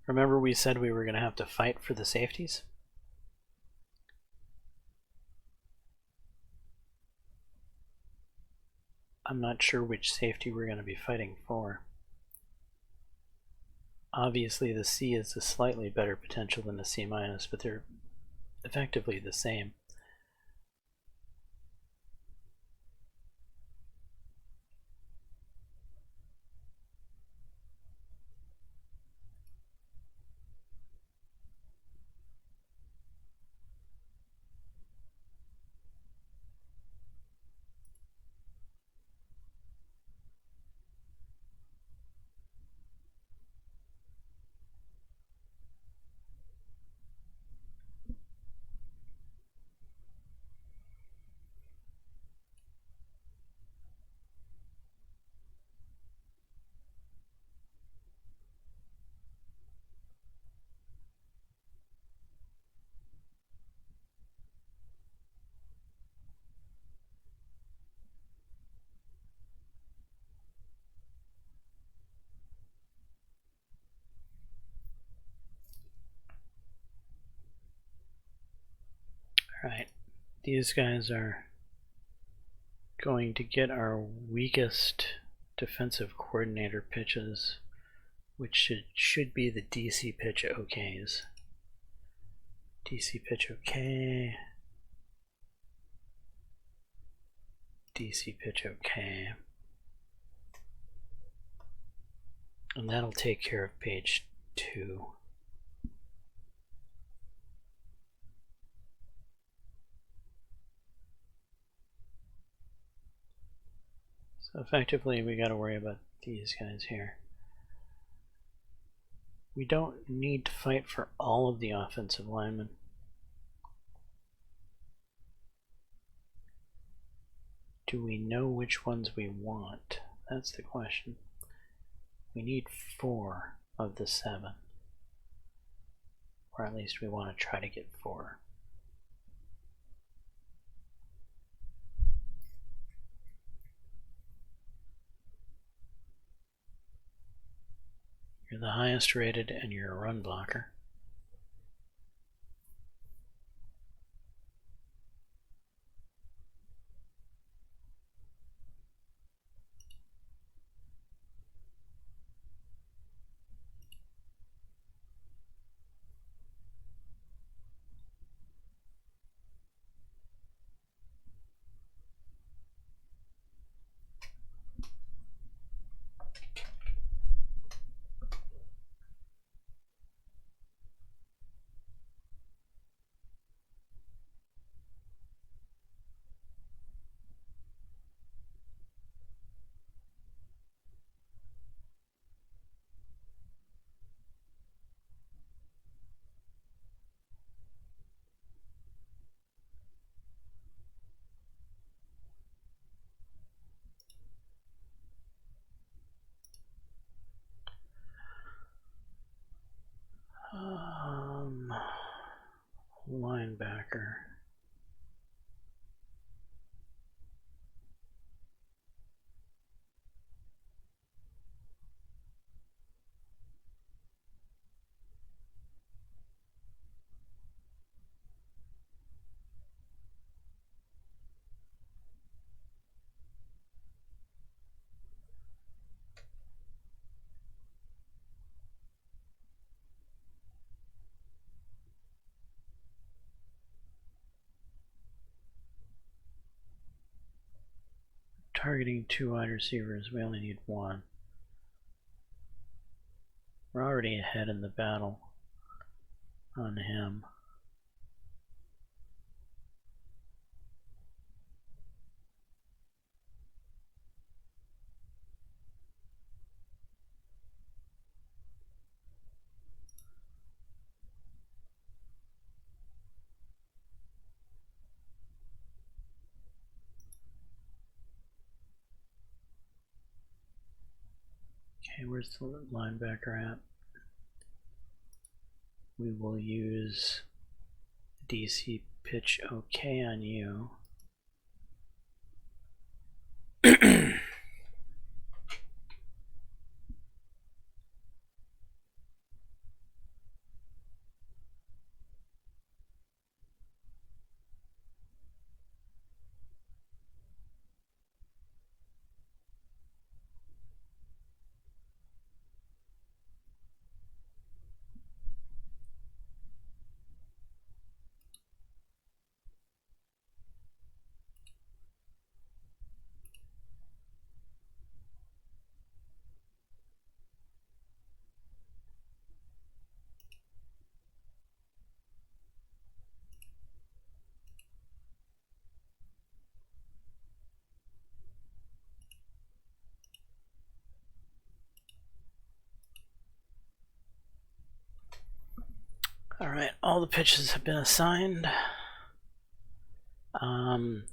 Remember we said we were going to have to fight for the safeties? I'm not sure which safety we're going to be fighting for. Obviously the C is a slightly better potential than the C-, but they're effectively the same. Alright, these guys are going to get our weakest defensive coordinator pitches, which should be the DC pitch OKs. DC pitch OK. DC pitch OK. And that'll take care of page 2. So effectively we got to worry about these guys here. We don't need to fight for all of the offensive linemen. Do we know which ones we want? That's the question. We need 4 of the 7. Or at least we want to try to get 4. You're the highest rated and you're a run blocker. Linebacker. Targeting 2 wide receivers, we only need 1. We're already ahead in the battle on him. Okay, where's the linebacker at? We will use DC pitch OK on you. Alright, all the pitches have been assigned.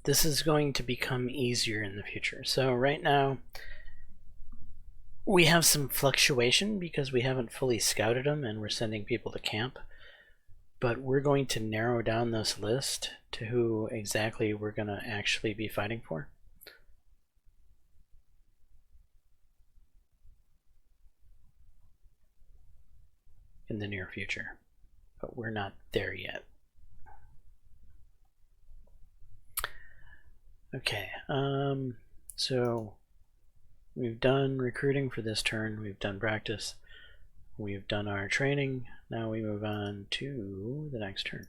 This is going to become easier in the future. So right now, we have some fluctuation because we haven't fully scouted them and we're sending people to camp. But we're going to narrow down this list to who exactly we're going to actually be fighting for. In the near future. But we're not there yet. Okay, so we've done recruiting for this turn, we've done practice, we've done our training, now we move on to the next turn.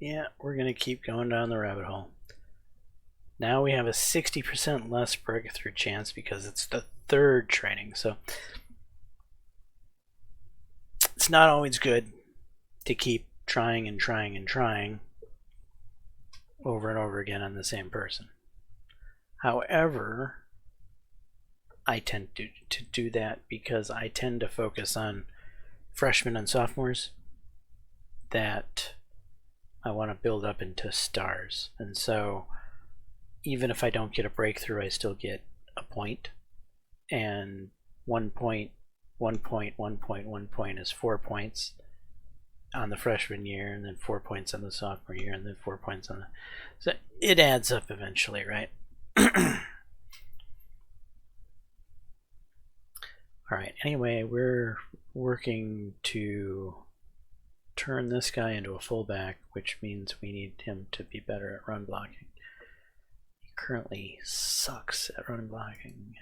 Yeah, we're going to keep going down the rabbit hole. Now we have a 60% less breakthrough chance because it's the third training, so it's not always good to keep trying and trying and trying over and over again on the same person. However, I tend to do that because I tend to focus on freshmen and sophomores that I want to build up into stars. And so even if I don't get a breakthrough, I still get a point. And 1 point, 1 point, 1 point, 1 point is 4 points on the freshman year, and then 4 points on the sophomore year, and then 4 points on the... So it adds up eventually, right? Alright, anyway, we're working to turn this guy into a fullback, which means we need him to be better at run blocking. He currently sucks at run blocking.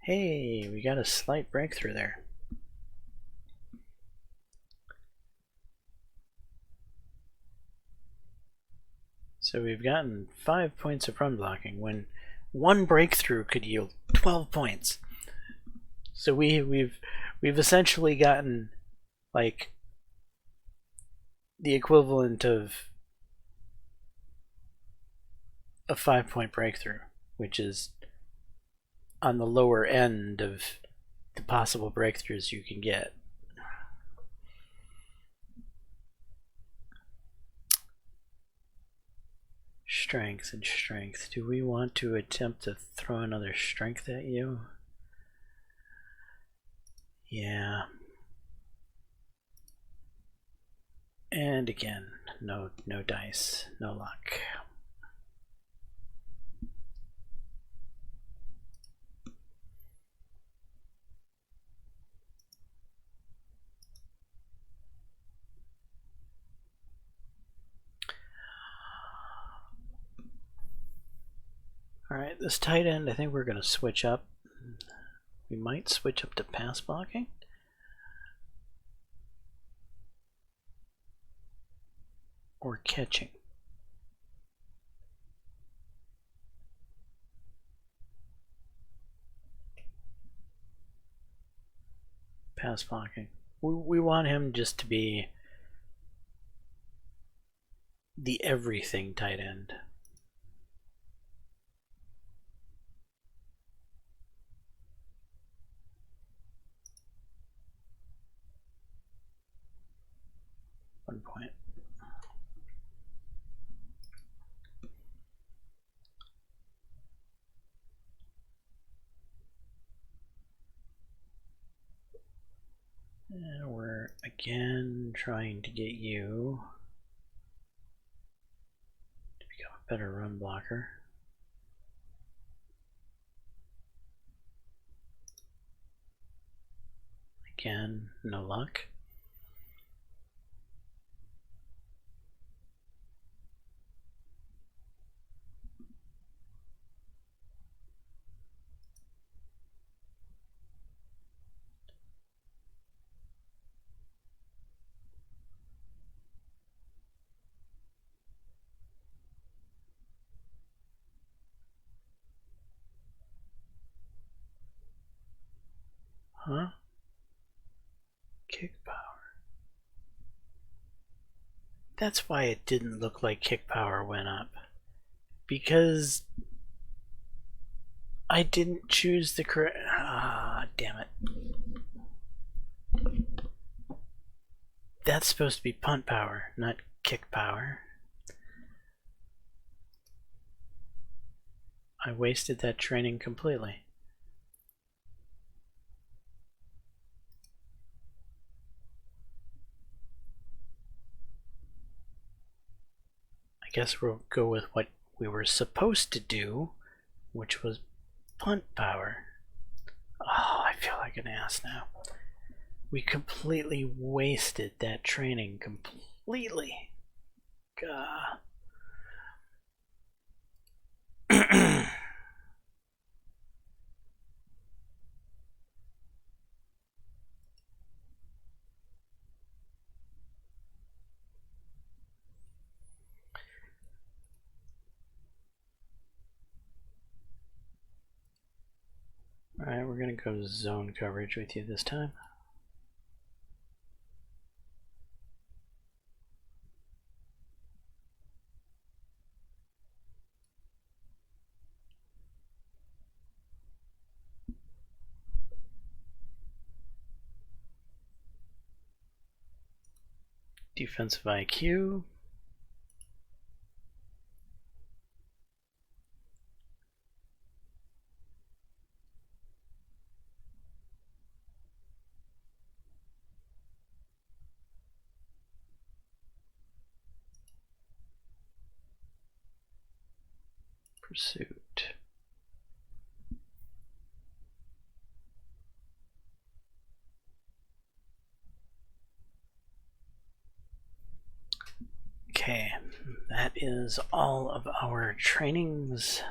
Hey, we got a slight breakthrough there. So we've gotten 5 points of run blocking when one breakthrough could yield 12 points. So we've essentially gotten like the equivalent of a 5-point breakthrough, which is on the lower end of the possible breakthroughs you can get. Strength and strength. Do we want to attempt to throw another strength at you? Yeah. And again, no dice, no luck. Alright, this tight end, I think we're going to switch up. We might switch up to pass blocking. Or catching. Pass blocking. We want him just to be the everything tight end. One point. And we're again trying to get you to become a better run blocker. Again, no luck. Huh? Kick power. That's why it didn't look like kick power went up. Because I didn't choose the correct... Ah, damn it. That's supposed to be punt power, not kick power. I wasted that training completely. I guess we'll go with what we were supposed to do, which was punt power. Oh, I feel like an ass now. We completely wasted that training completely. God. Alright, we're going to go zone coverage with you this time. Defensive IQ. Pursuit. Okay, that is all of our trainings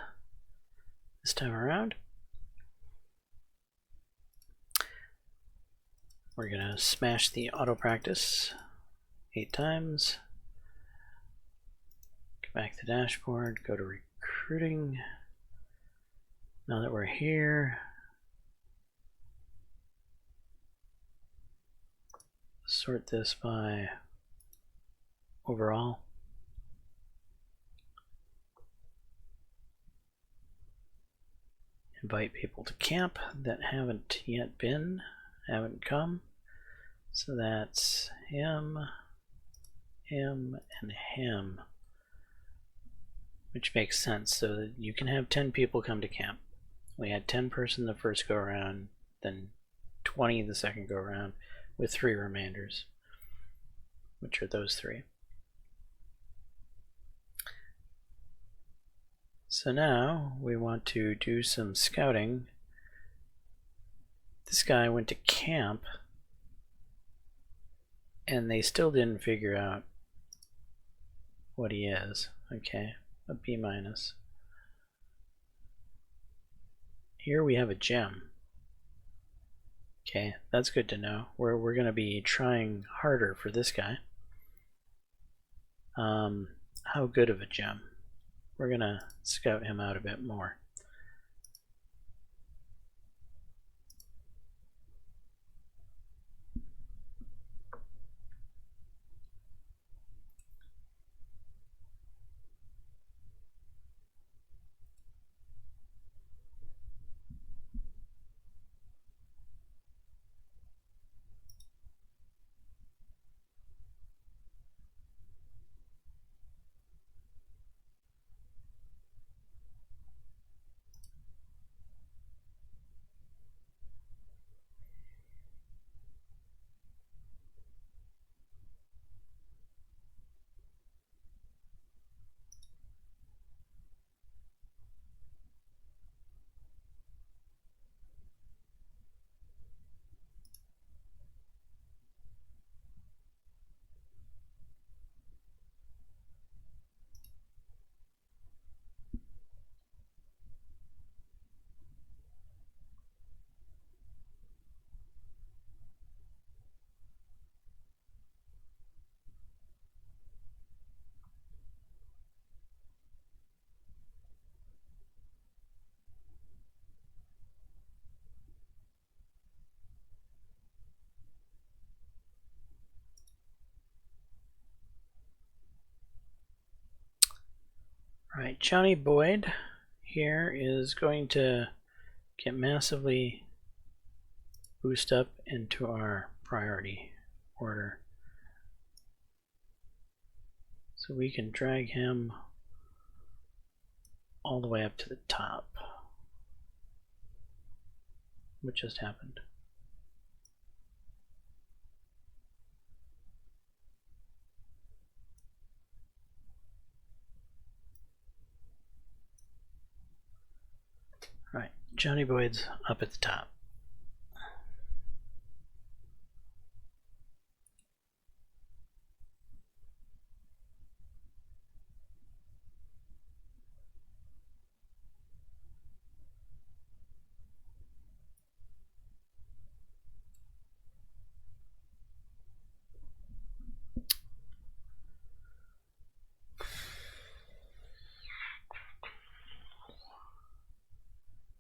this time around. We're going to smash the auto practice 8 times. Go back to dashboard, go to recruiting. Now that we're here, sort this by overall. Invite people to camp that haven't yet been, haven't come. So that's him, him, and him. Which makes sense, so that you can have 10 people come to camp. We had 10 person the first go around, then 20 the second go around, with 3 remainders, which are those 3. So now we want to do some scouting. This guy went to camp and they still didn't figure out what he is. Okay, a B-. Here we have a gem. Okay, that's good to know. We're going to be trying harder for this guy. How good of a gem? We're going to scout him out a bit more. Right, Johnny Boyd here is going to get massively boost up into our priority order. So we can drag him all the way up to the top. What just happened? All right, Johnny Boyd's up at the top.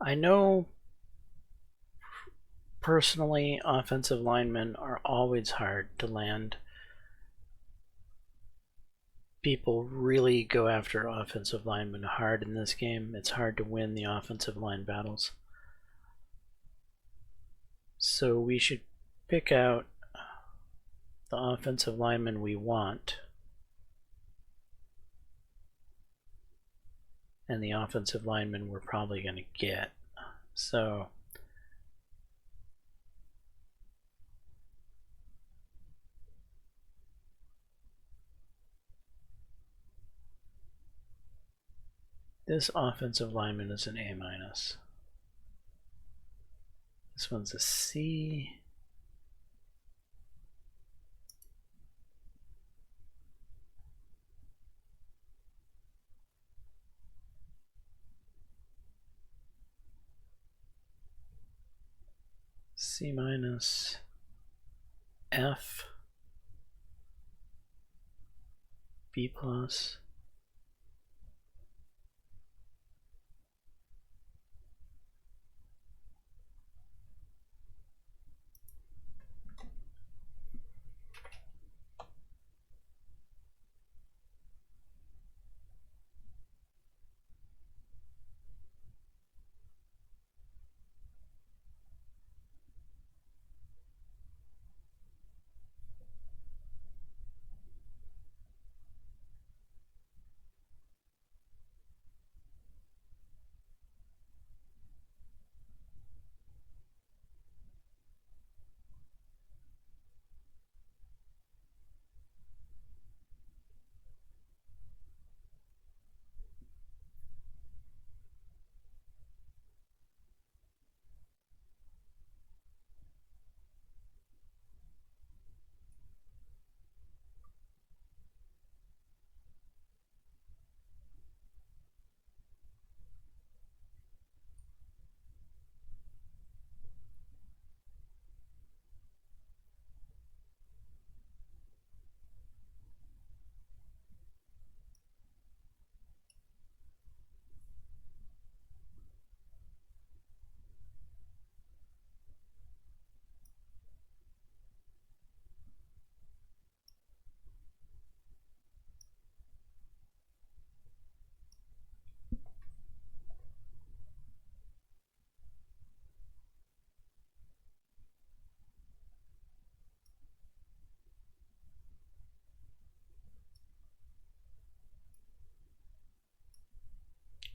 I know personally offensive linemen are always hard to land. People really go after offensive linemen hard in this game. It's hard to win the offensive line battles. So we should pick out the offensive lineman we want and the offensive lineman we're probably going to get. So this offensive lineman is an A-. This one's a C. C-, F, B+.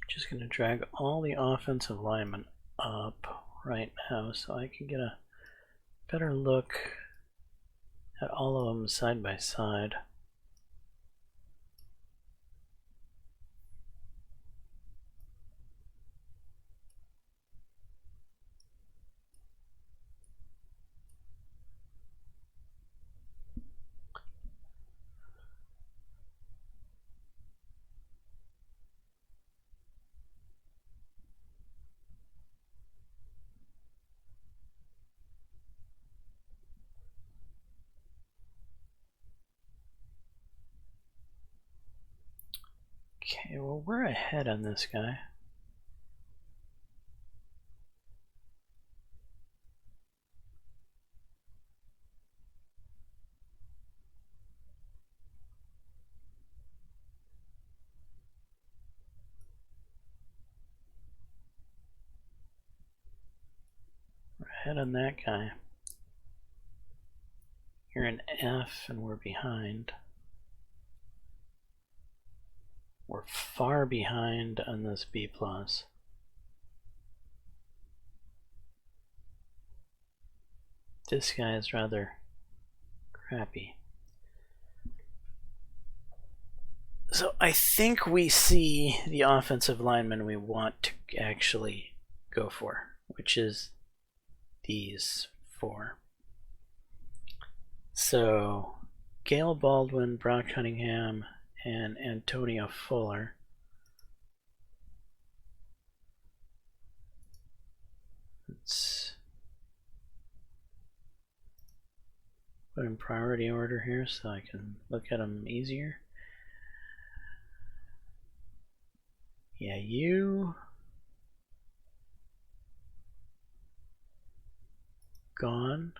Just going to drag all the offensive linemen up right now so I can get a better look at all of them side by side. Okay, well, we're ahead on this guy. We're ahead on that guy. You're an F and we're behind. We're far behind on this B+. This guy is rather crappy. So I think we see the offensive lineman we want to actually go for, which is these 4. So Gail Baldwin, Brock Cunningham, and Antonio Fuller. Let's put in priority order here so I can look at them easier. Yeah, you gone.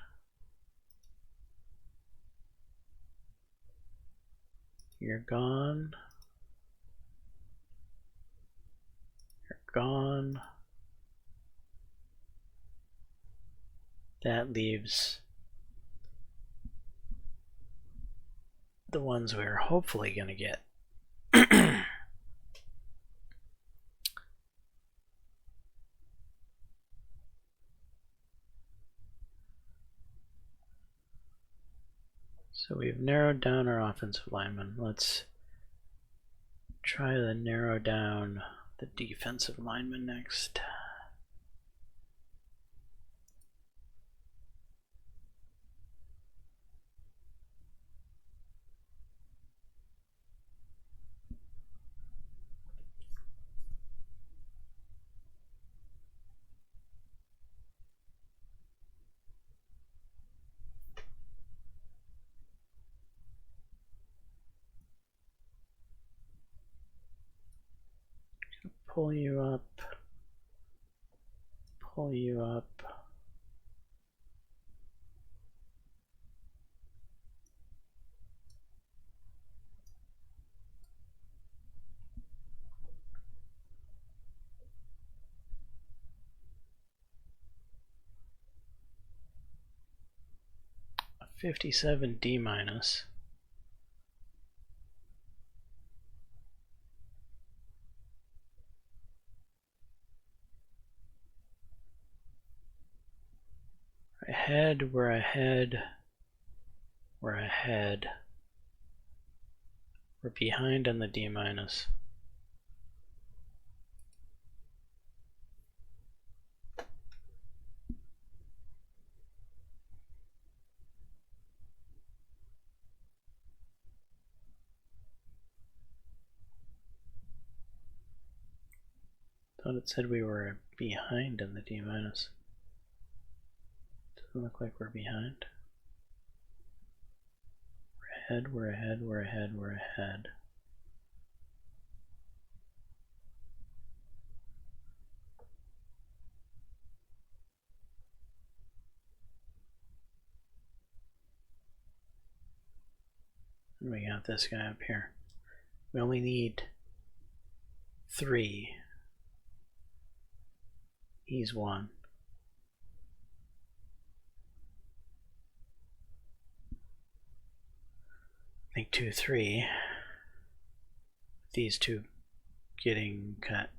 You're gone. You're gone. That leaves the ones we're hopefully going to get. So we've narrowed down our offensive linemen. Let's try to narrow down the defensive lineman next. Pull you up. Pull you up. A 57 D minus. Ahead, we're ahead. We're ahead. We're behind on the D minus. Thought it said we were behind on the D minus. Doesn't look like we're behind. We're ahead, we're ahead, we're ahead, we're ahead. And we got this guy up here. We only need 3. He's 1. I think 2, 3. These 2 getting cut.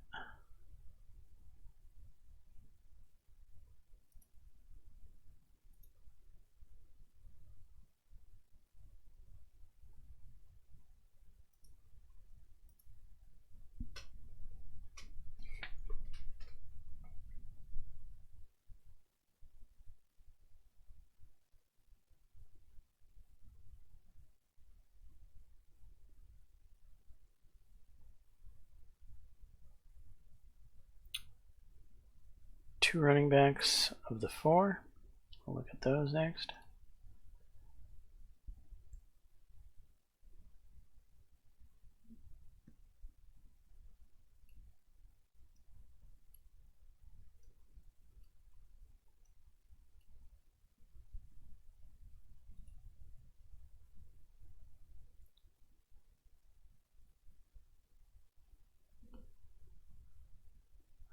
Two running backs of the 4. We'll look at those next.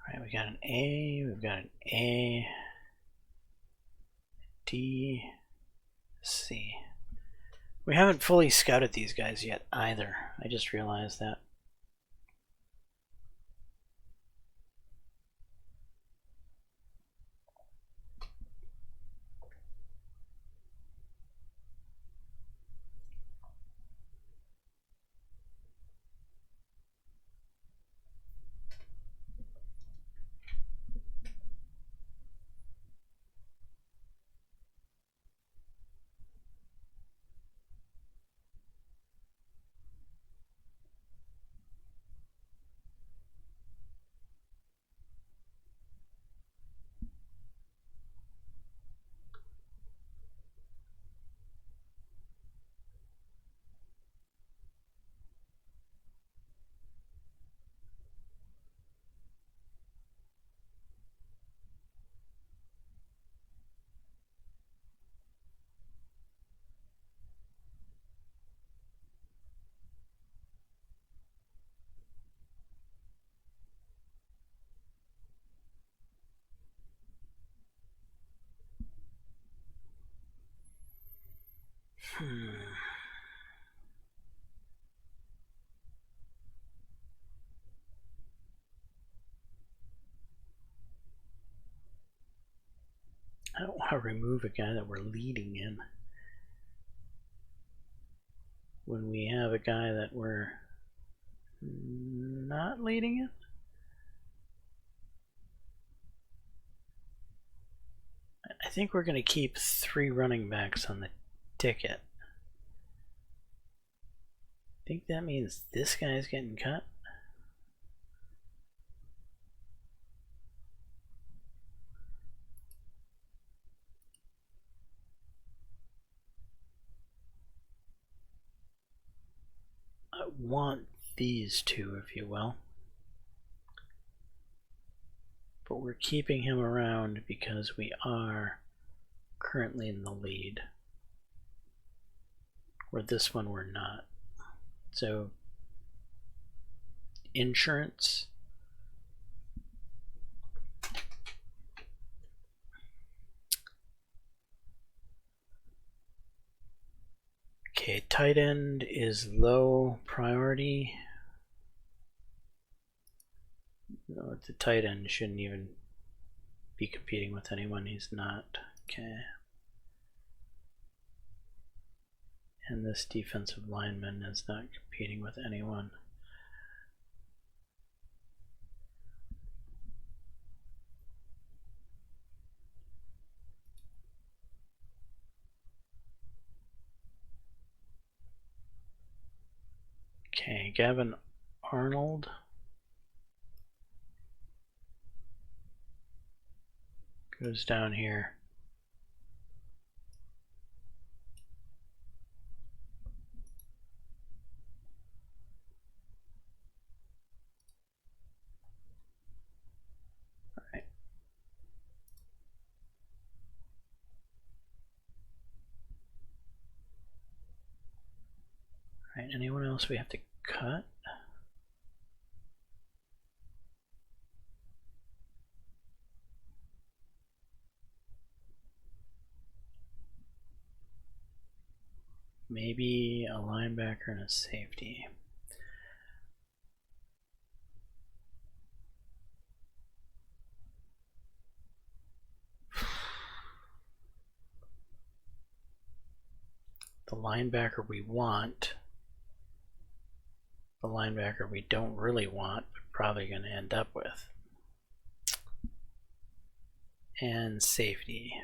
All right, we got an A, we've got an A, D, C. We haven't fully scouted these guys yet either. I just realized that. I don't want to remove a guy that we're leading in when we have a guy that we're not leading in. I think we're going to keep 3 running backs on the ticket. I think that means this guy's getting cut. I want these 2, if you will. But we're keeping him around because we are currently in the lead. Where this one we're not. So insurance. Okay, tight end is low priority. No, the tight end shouldn't even be competing with anyone. He's not. Okay. And this defensive lineman is not competing with anyone. Okay, Gavin Arnold. Goes down here. Alright. Alright, anyone else we have to cut? Maybe a linebacker and a safety. The linebacker we want. The linebacker we don't really want, but probably going to end up with. And safety.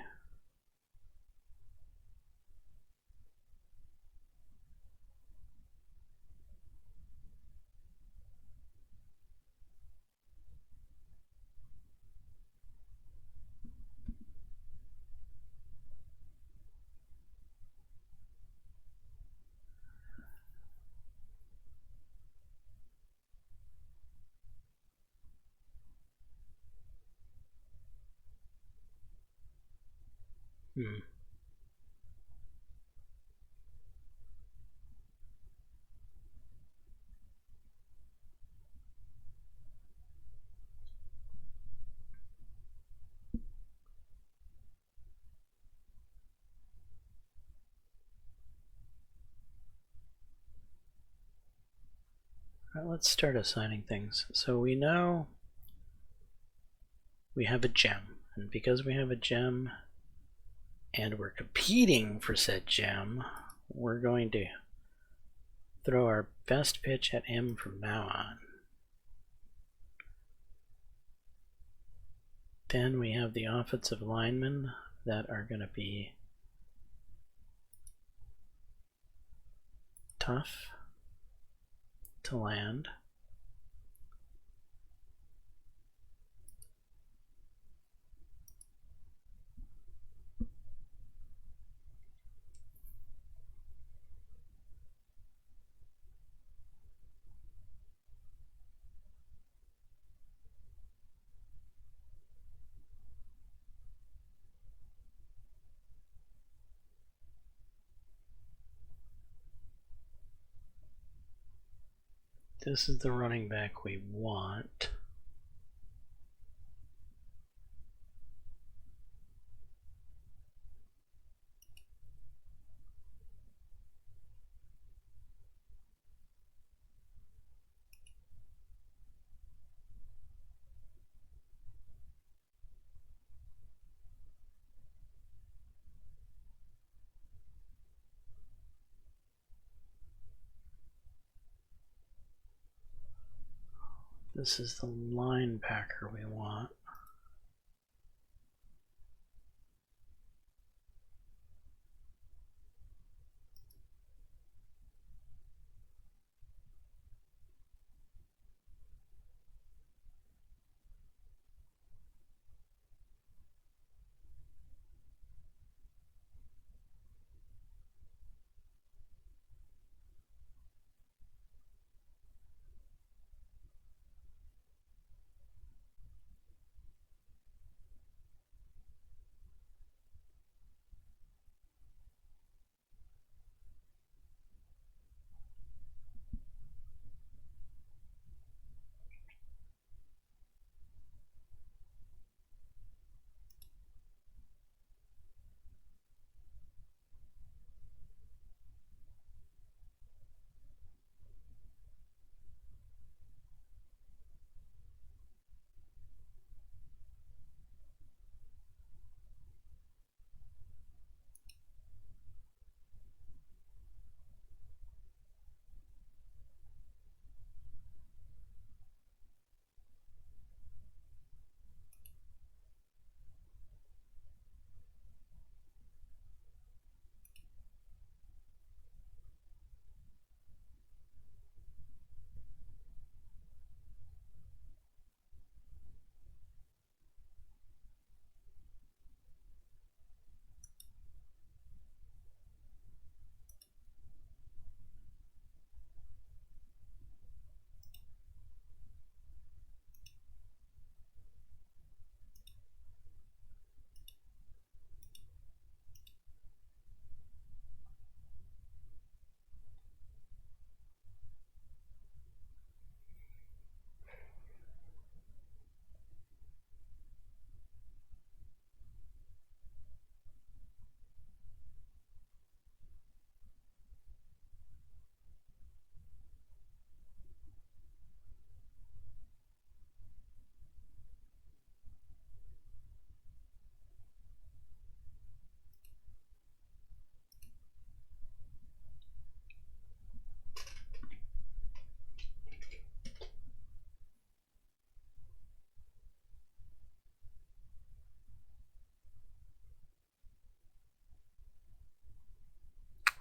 Alright, let's start assigning things. So we know we have a gem, and because we have a gem and we're competing for said gem, we're going to throw our best pitch at him from now on. Then we have the offensive linemen that are going to be tough to land. This is the running back we want. This is the linebacker we want.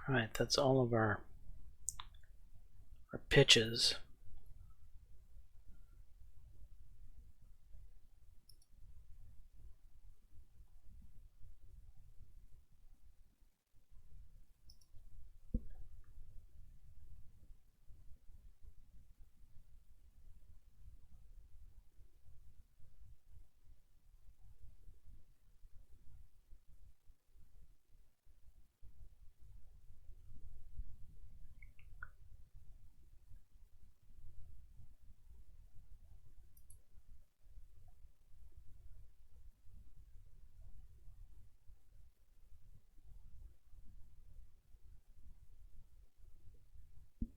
All right, that's all of our pitches.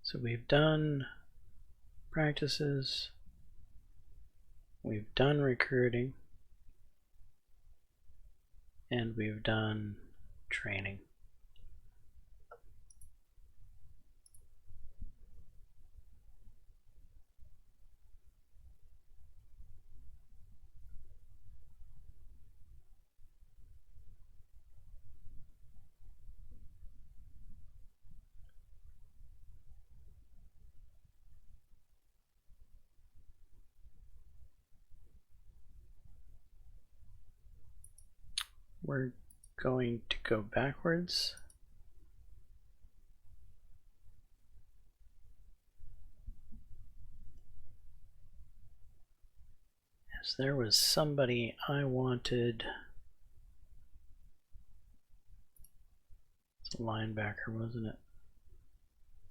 So we've done practices, we've done recruiting, and we've done training. We're going to go backwards. Yes, there was somebody I wanted. It's a linebacker, wasn't it?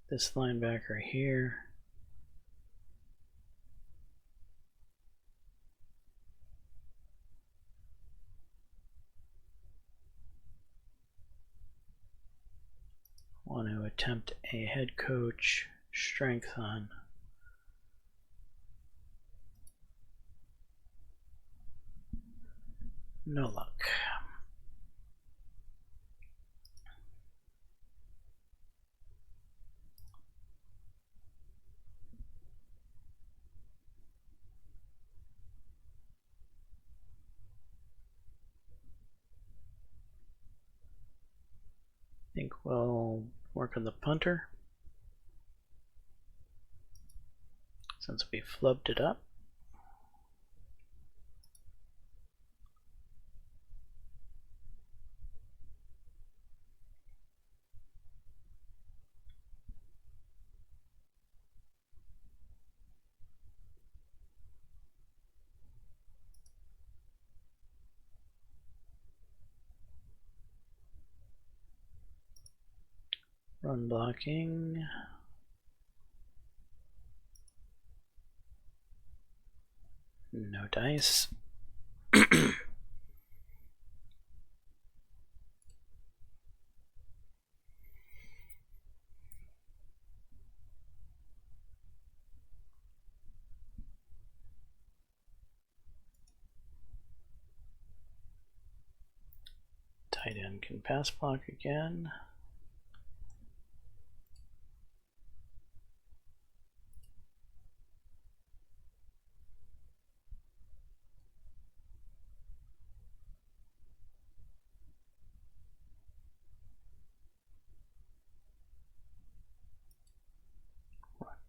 This linebacker here. Want to attempt a head coach strength on. No luck. think we'll work on the punter since we flubbed it up. Run blocking. No dice. Tight end can pass block again.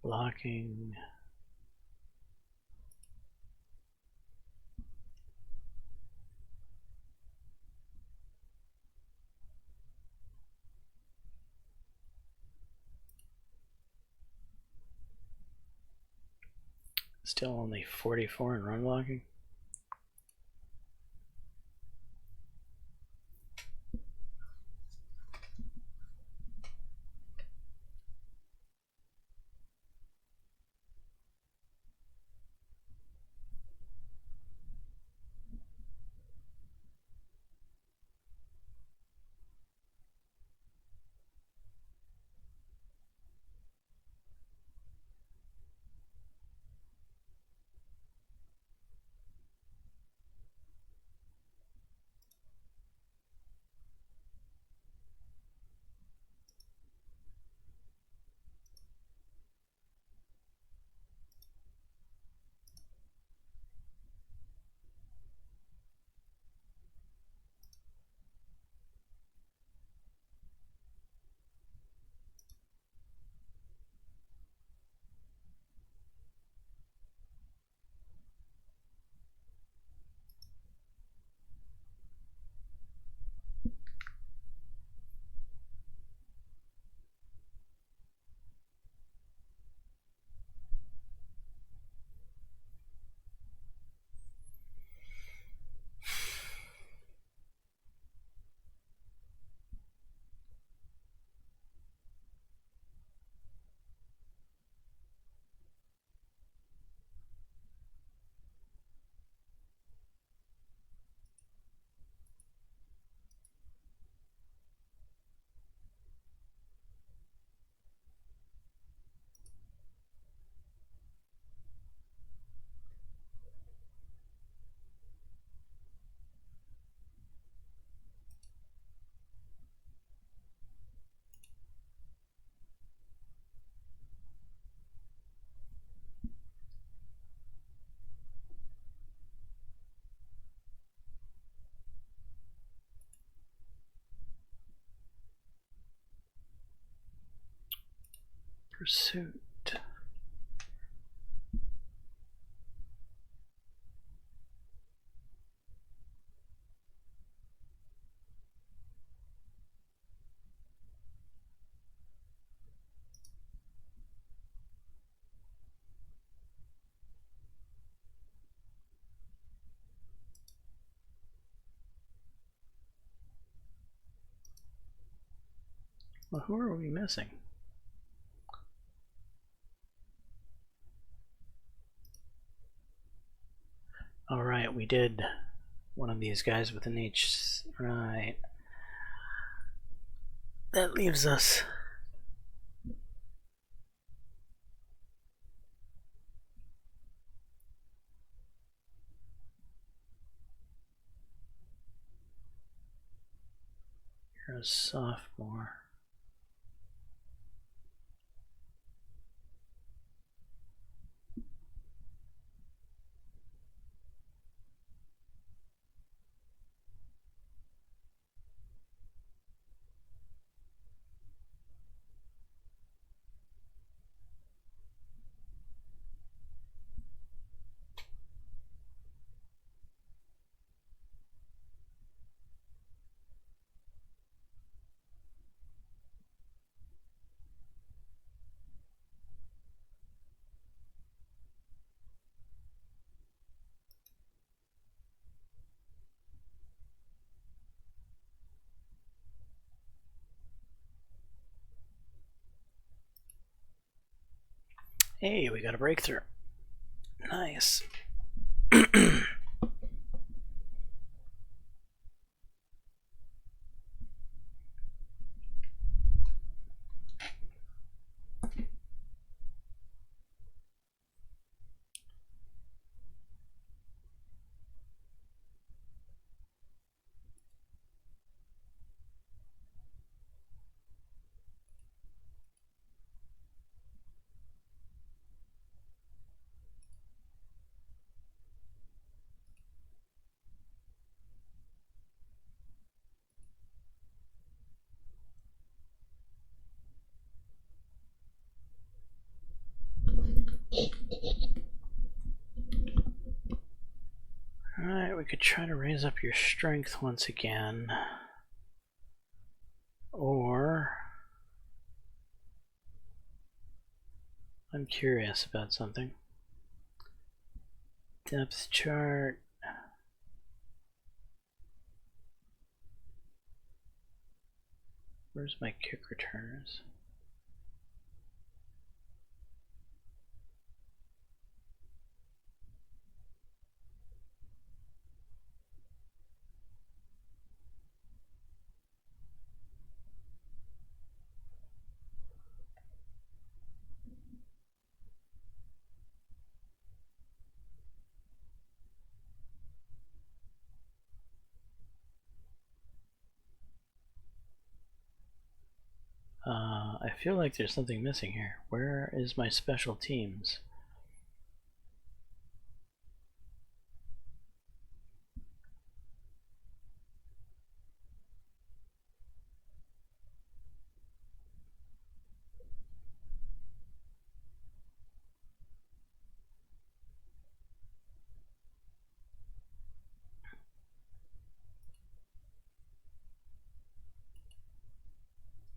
Blocking. Still only 44 in run blocking. Pursuit. Well, who are we missing? All right, we did one of these guys with an H. Right. That leaves us you're a sophomore. Hey, we got a breakthrough. Nice. Alright, we could try to raise up your strength once again. Or... I'm curious about something. Depth chart. Where's my kick returners? I feel like there's something missing here. Where is my special teams?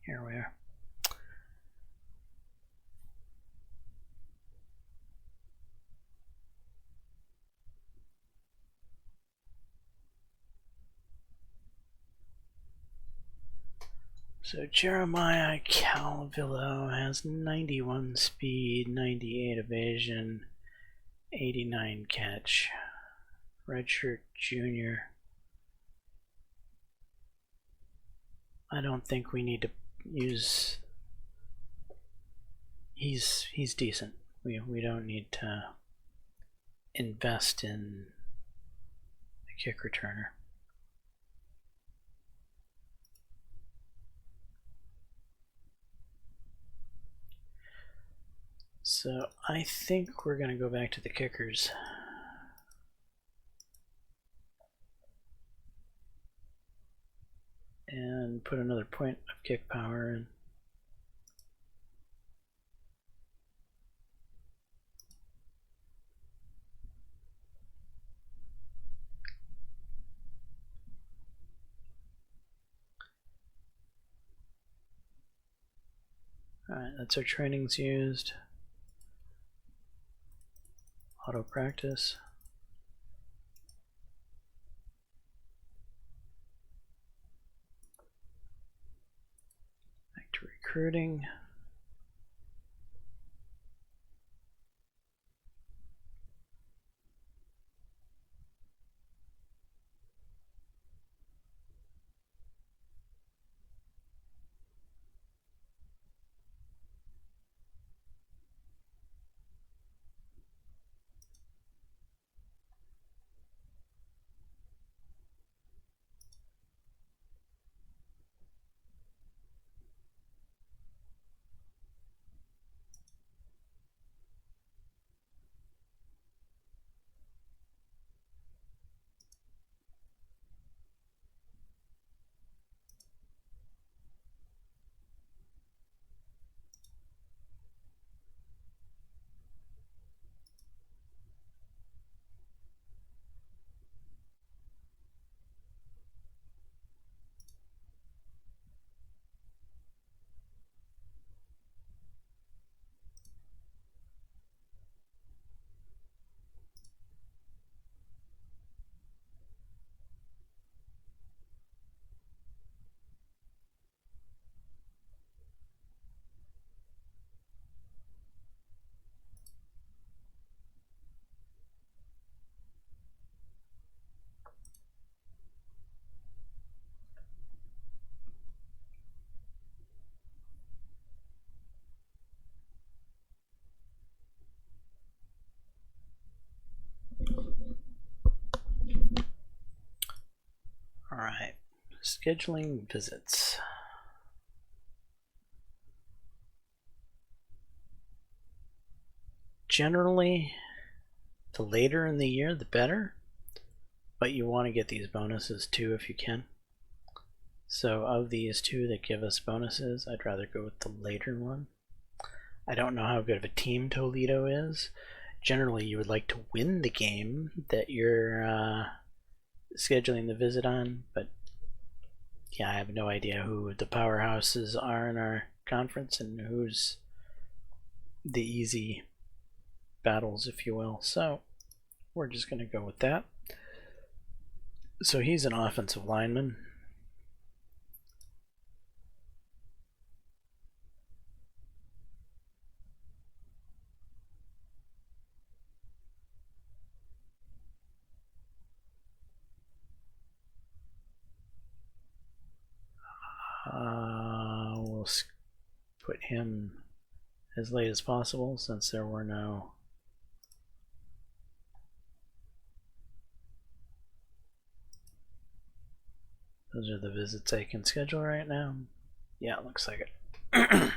Here we are. So Jeremiah Calvillo has 91 speed, 98 evasion, 89 catch. Redshirt Junior. I don't think we need to use... He's decent. We don't need to invest in a kick returner. So I think we're going to go back to the kickers. And put another point of kick power in. Alright, that's our trainings used. Auto practice. Back to recruiting. Scheduling visits. Generally, the later in the year, the better, but you want to get these bonuses too if you can. So of these two that give us bonuses, I'd rather go with the later one. I don't know how good of a team Toledo is. Generally, you would like to win the game that you're scheduling the visit on, but yeah, I have no idea who the powerhouses are in our conference and who's the easy battles, if you will. So we're just going to go with that. So he's an offensive lineman. We'll put him as late as possible since there were no those are the visits I can schedule right now. Yeah, it looks like it. Alright,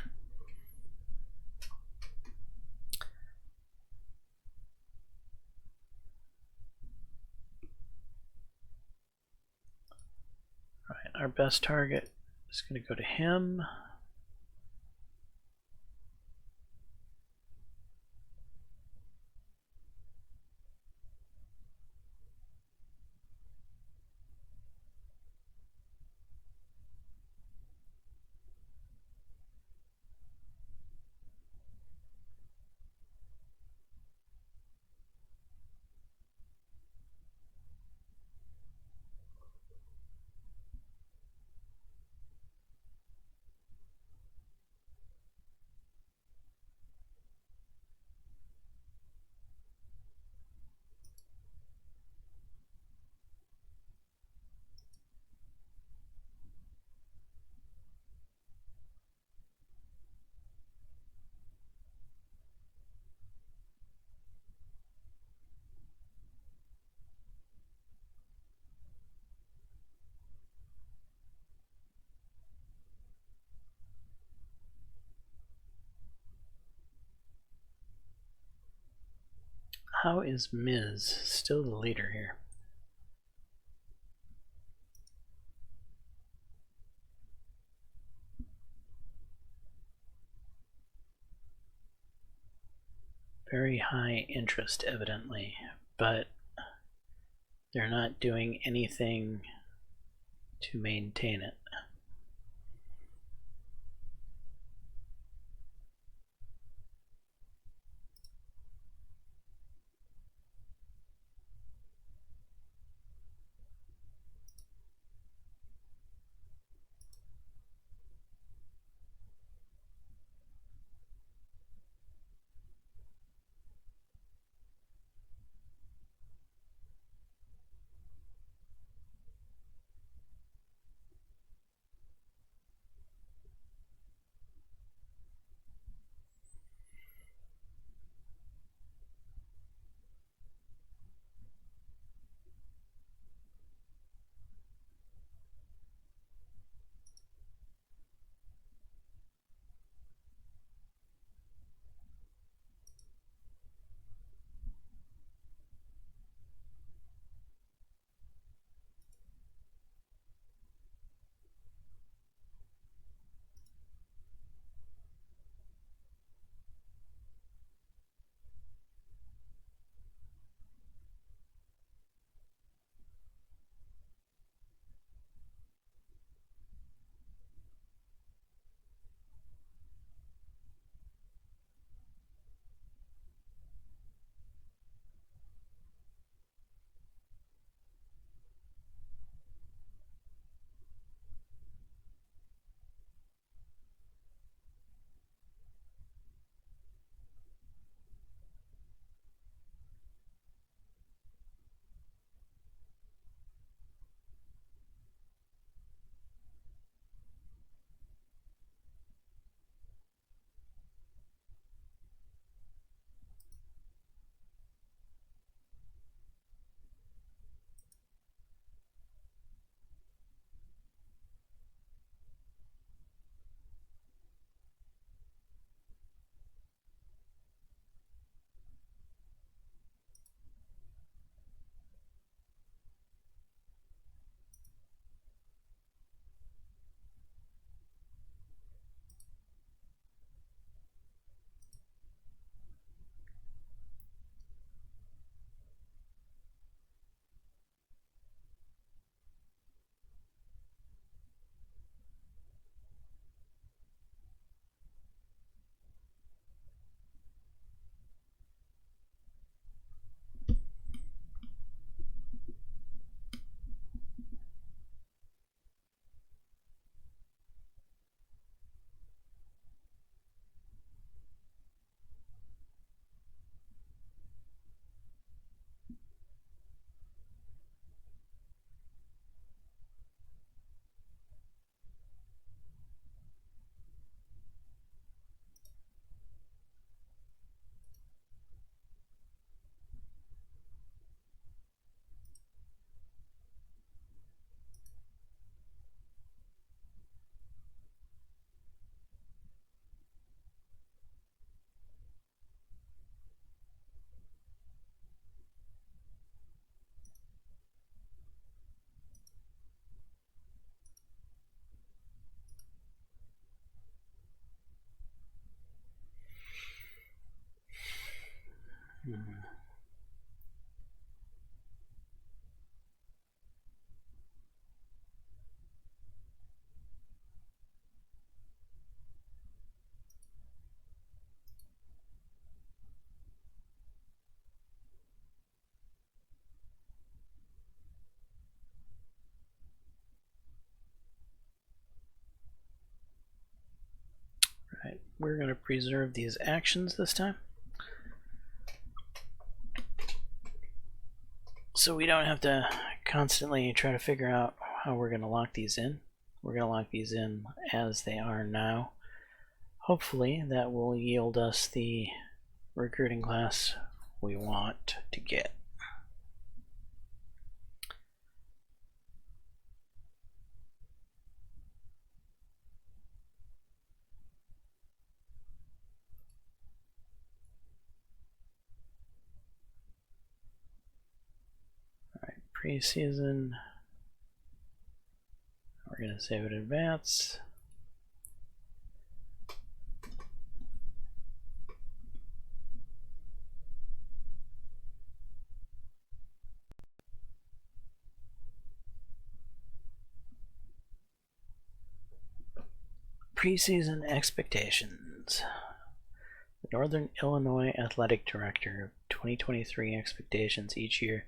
our best target is going to go to him. How is Miz still the leader here? Very high interest, evidently, but they're not doing anything to maintain it. Right, we're going to preserve these actions this time, so we don't have to constantly try to figure out how we're going to lock these in. We're going to lock these in as they are now. Hopefully that will yield us the recruiting class we want to get. Alright, preseason. We're going to save it in advance. Preseason expectations. The Northern Illinois Athletic Director, 2023 expectations each year.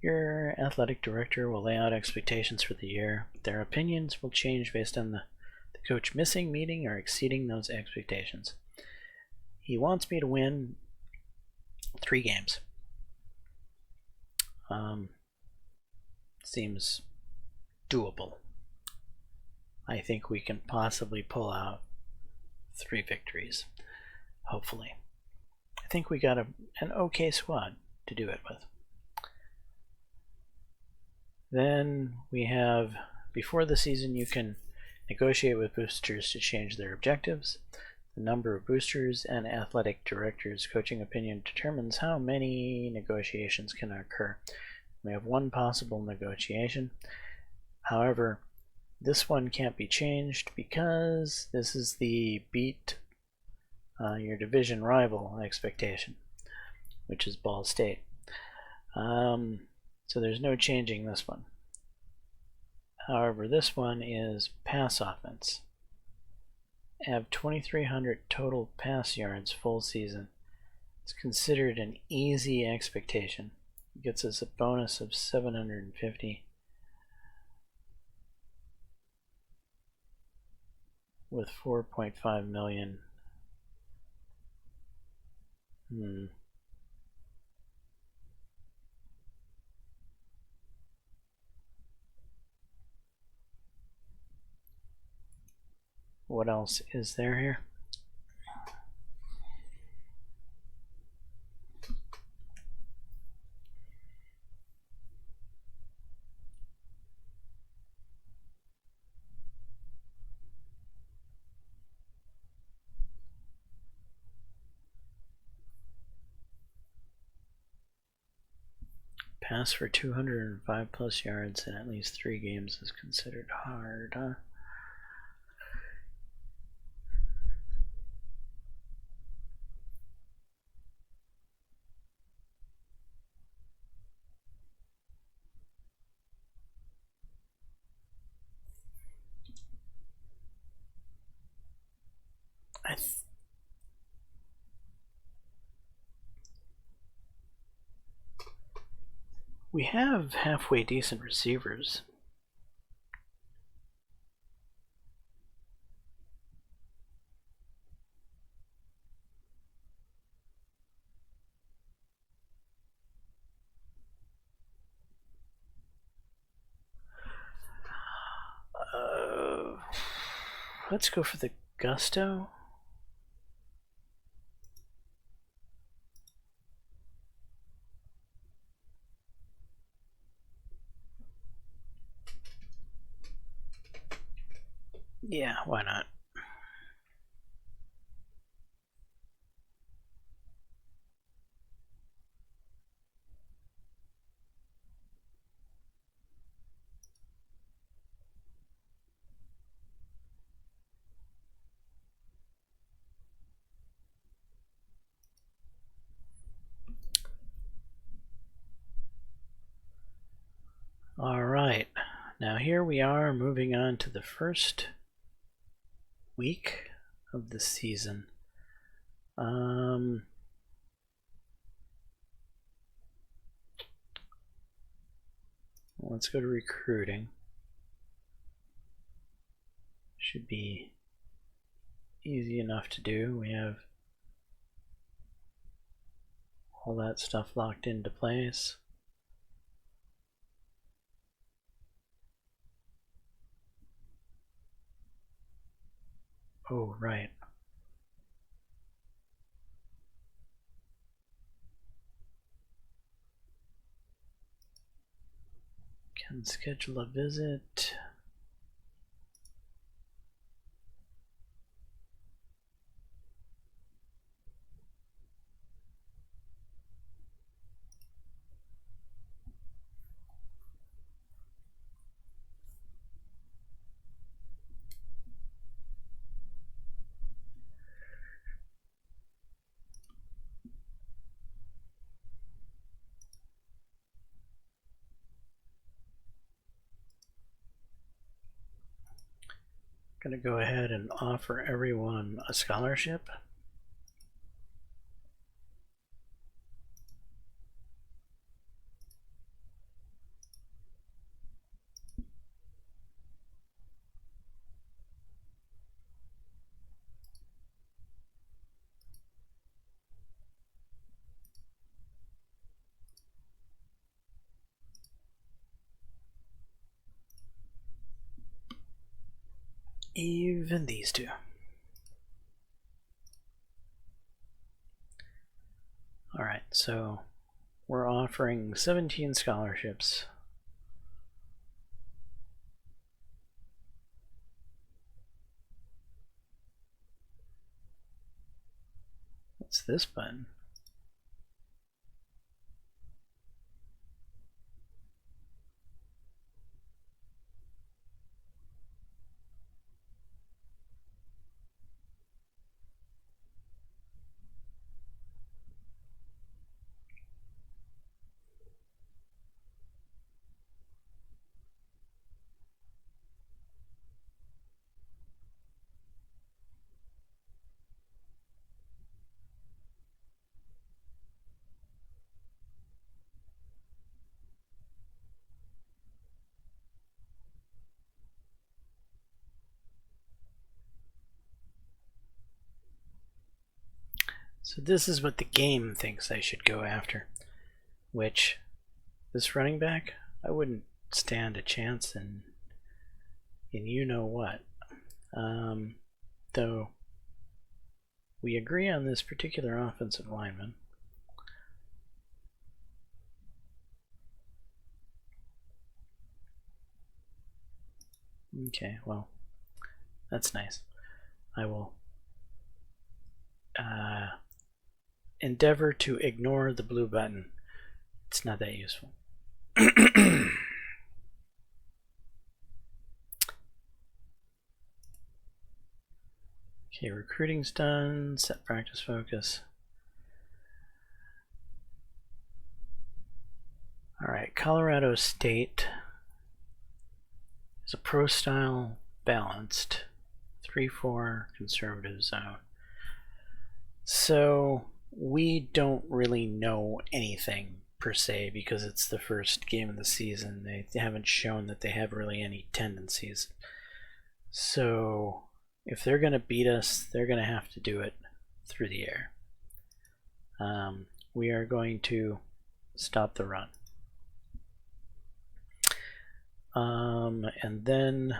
Your athletic director will lay out expectations for the year. Their opinions will change based on the coach missing, meeting, or exceeding those expectations. He wants me to win 3 games. Seems doable. I think we can possibly pull out 3 victories, hopefully. I think we got an okay squad to do it with. Then we have, before the season, you can negotiate with boosters to change their objectives. The number of boosters and athletic directors' coaching opinion determines how many negotiations can occur. We have 1 possible negotiation. However, this one can't be changed because this is the beat your division rival expectation, which is Ball State. So there's no changing this one. However, this one is pass offense. Have 2,300 total pass yards full season. It's considered an easy expectation. It gets us a bonus of 750 with 4.5 million. What else is there here? Pass for 205 plus yards in at least 3 games is considered hard, huh? We have halfway decent receivers. Let's go for the Gusto. Yeah, why not? Now here we are moving on to the first week of the season. Let's go to recruiting. Should be easy enough to do. We have all that stuff locked into place. Oh, right. Can schedule a visit. Going to go ahead and offer everyone a scholarship. Even these two. All right, so we're offering 17 scholarships. What's this button? So this is what the game thinks I should go after, which this running back, I wouldn't stand a chance in you know what. Though we agree on this particular offensive lineman. Okay, well, that's nice. I will endeavor to ignore the blue button. It's not that useful. Okay, recruiting's done. Set practice focus. All right, Colorado State is a pro style balanced 3-4 conservative zone. So we don't really know anything per se because it's the first game of the season. They haven't shown that they have really any tendencies. So if they're going to beat us, they're going to have to do it through the air. We are going to stop the run. And then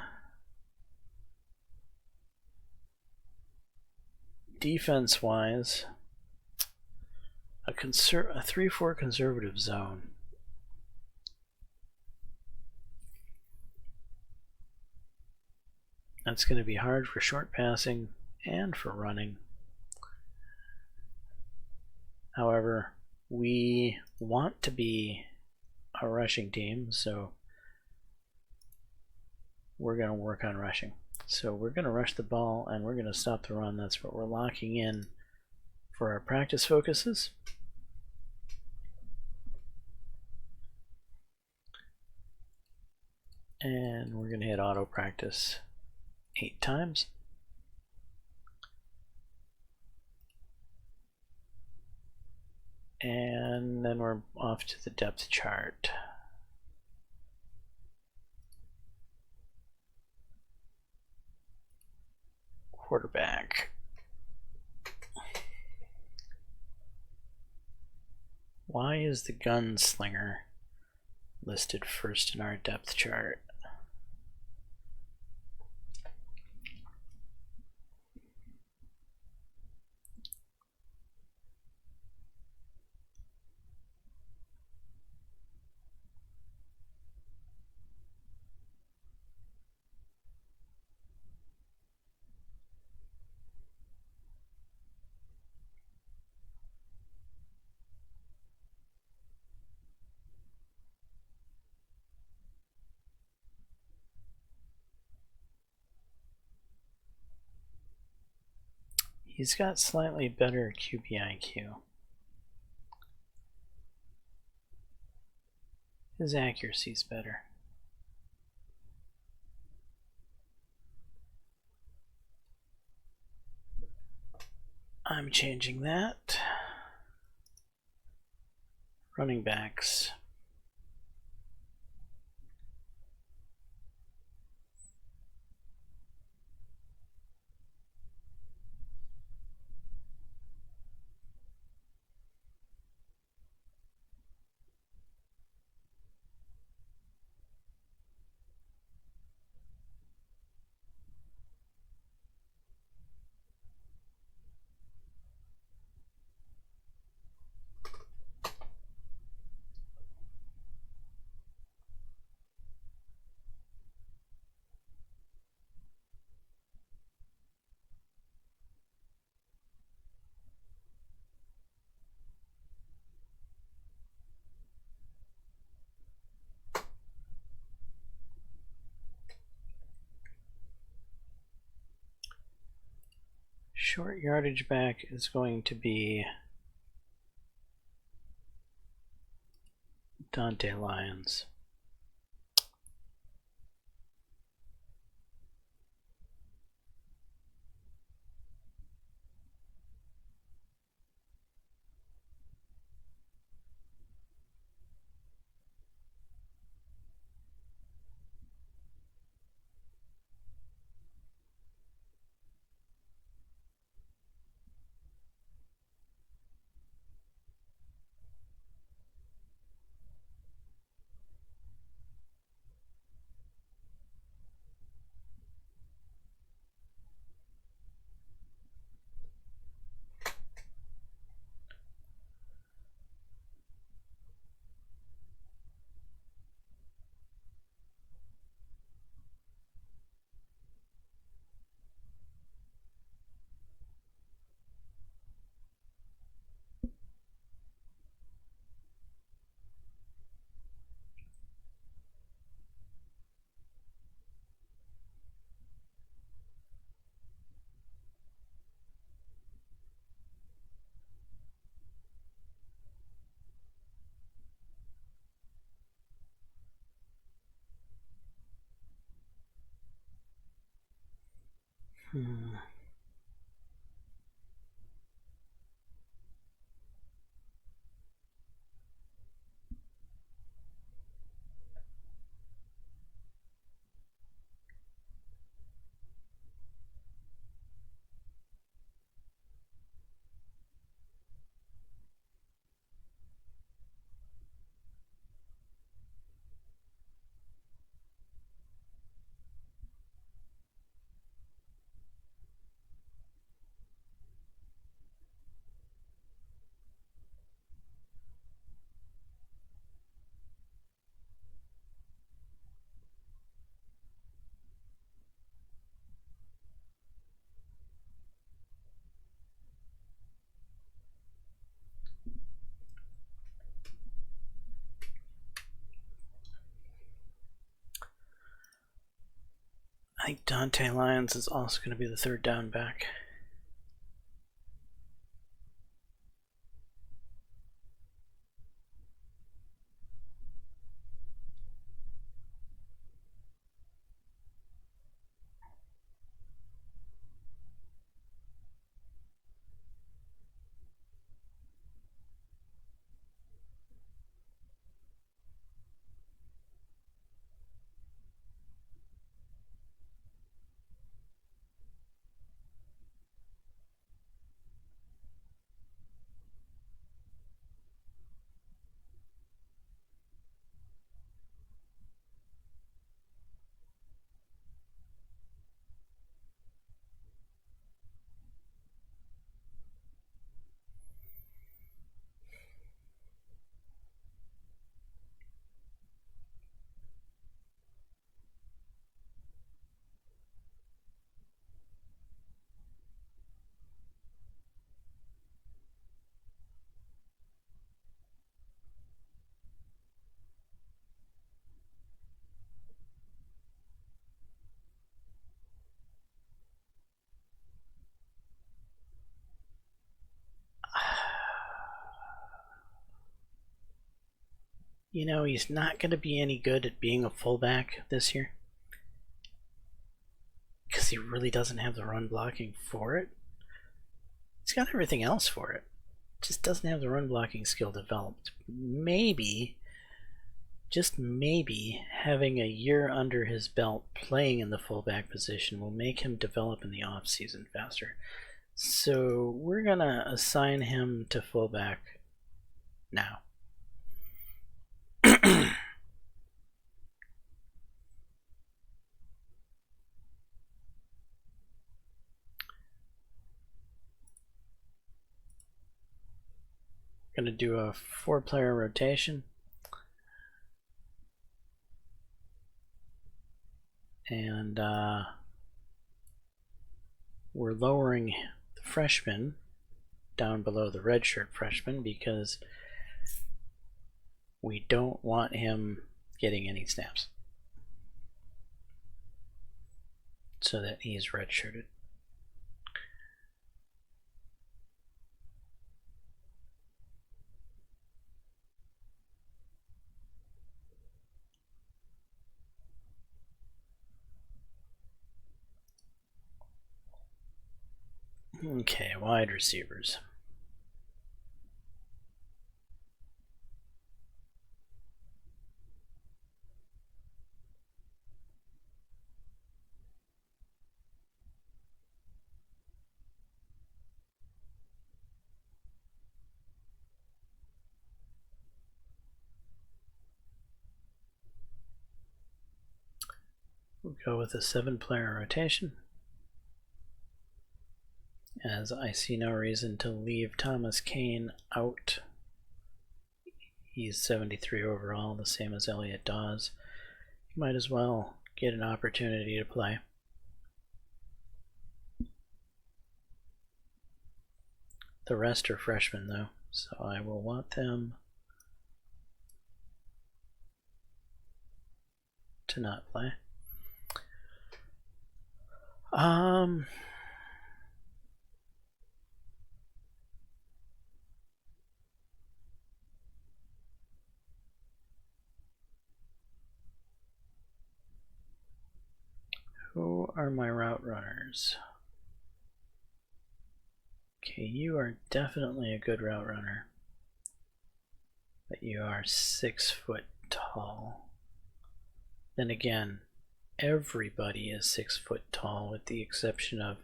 defense-wise, a 3-4 conservative zone. That's going to be hard for short passing and for running. However, we want to be a rushing team, so we're going to work on rushing. So we're going to rush the ball and we're going to stop the run. That's what we're locking in for our practice focuses. And we're going to hit auto practice 8 times. And then we're off to the depth chart. Quarterback. Why is the gunslinger listed first in our depth chart? He's got slightly better QBIQ. His accuracy's better. I'm changing that. Running backs. Short yardage back is going to be Dante Lyons. I think Dante Lyons is also going to be the third down back. you know, he's not going to be any good at being a fullback this year because he really doesn't have the run blocking for it. He's got everything else for it, just doesn't have the run blocking skill developed. Maybe, just maybe, having a year under his belt playing in the fullback position will make him develop in the off season faster. So we're gonna assign him to fullback now. Gonna do a 4-player rotation. And we're lowering the freshman down below the redshirt freshman because we don't want him getting any snaps, so that he's redshirted. Okay, wide receivers. We'll go with a 7-player rotation, as I see no reason to leave Thomas Kane out. He's 73 overall, the same as Elliot Dawes. You might as well get an opportunity to play. The rest are freshmen though, so I will want them to not play. Who are my route runners? Okay, you are definitely a good route runner, but you are 6 foot tall. Then again, everybody is 6 foot tall with the exception of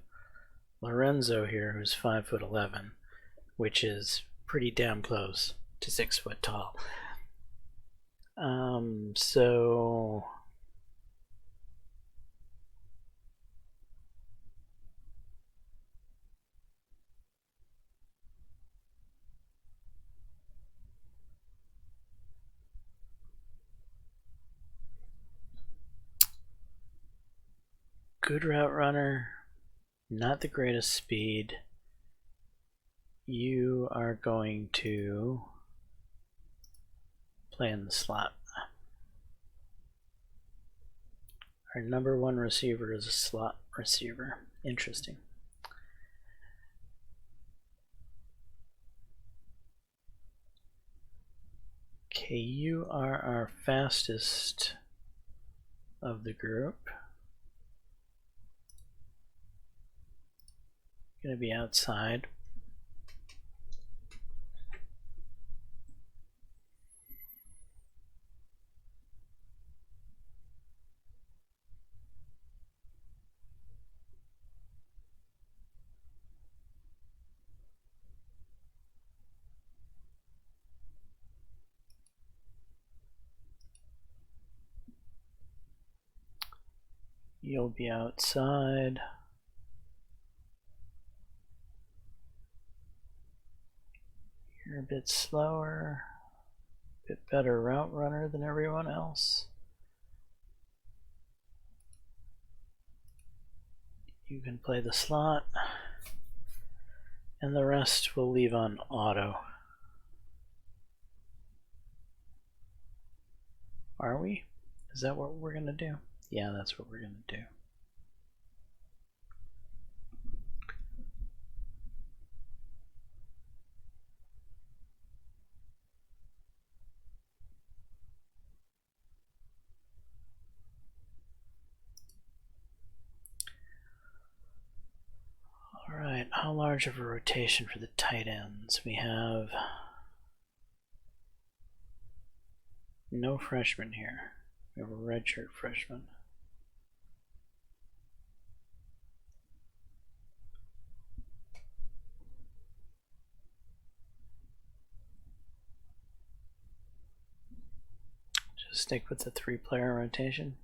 Lorenzo here, who's 5'11", which is pretty damn close to 6 foot tall. So good route runner, not the greatest speed. You are going to play in the slot. Our number 1 receiver is a slot receiver. Interesting. Okay, you are our fastest of the group. Going to be outside. You'll be outside. You're a bit slower, a bit better route runner than everyone else. You can play the slot, and the rest we'll leave on auto. Are we? Is that what we're going to do? Yeah, that's what we're going to do. large of a rotation for the tight ends? We have no freshmen here. We have a redshirt freshman. Just stick with the 3-player rotation.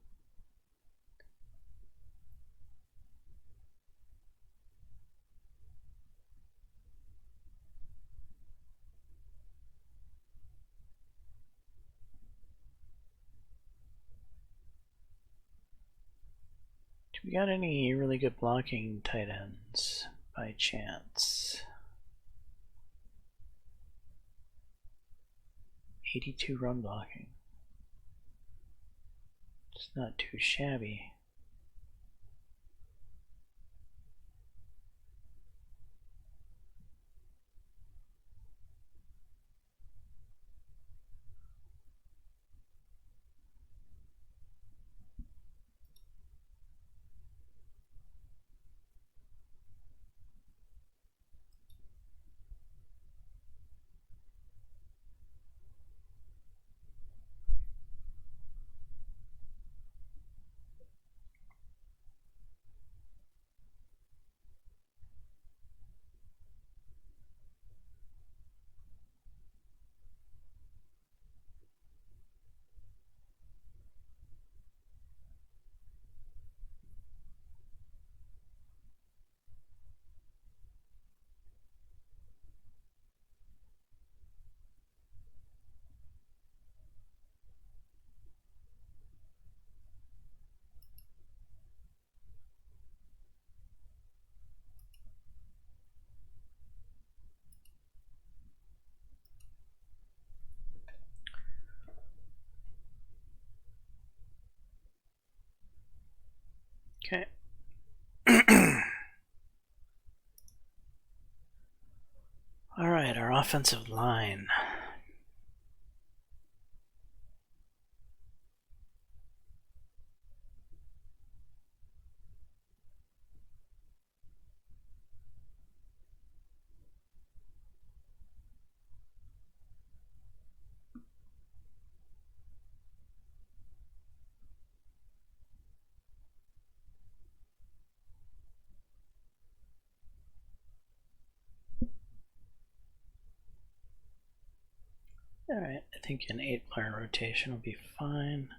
Do we got any really good blocking tight ends by chance? 82 run blocking. It's not too shabby. Okay. All right, our offensive line. Alright, I think an 8-player rotation will be fine.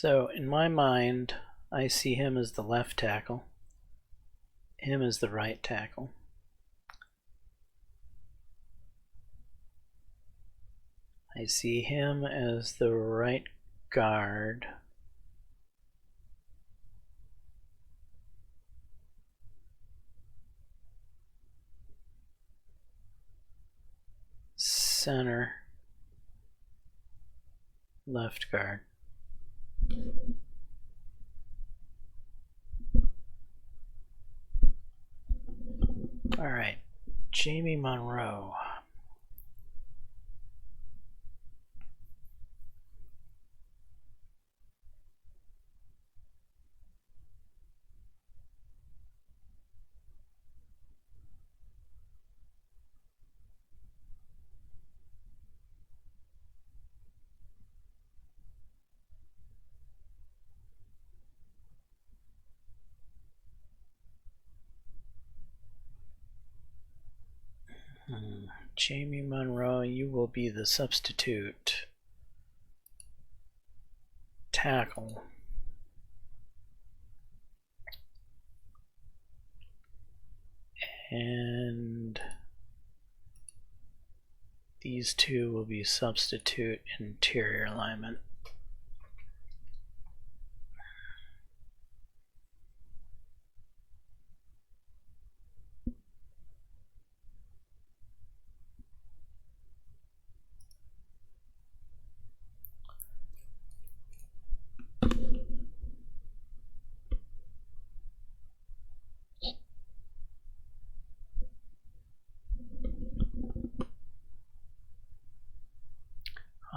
So in my mind, I see him as the left tackle, him as the right tackle. I see him as the right guard. Center, left guard. All right, Jamie Monroe. Jamie Monroe, you will be the substitute tackle. And these two will be substitute interior linemen.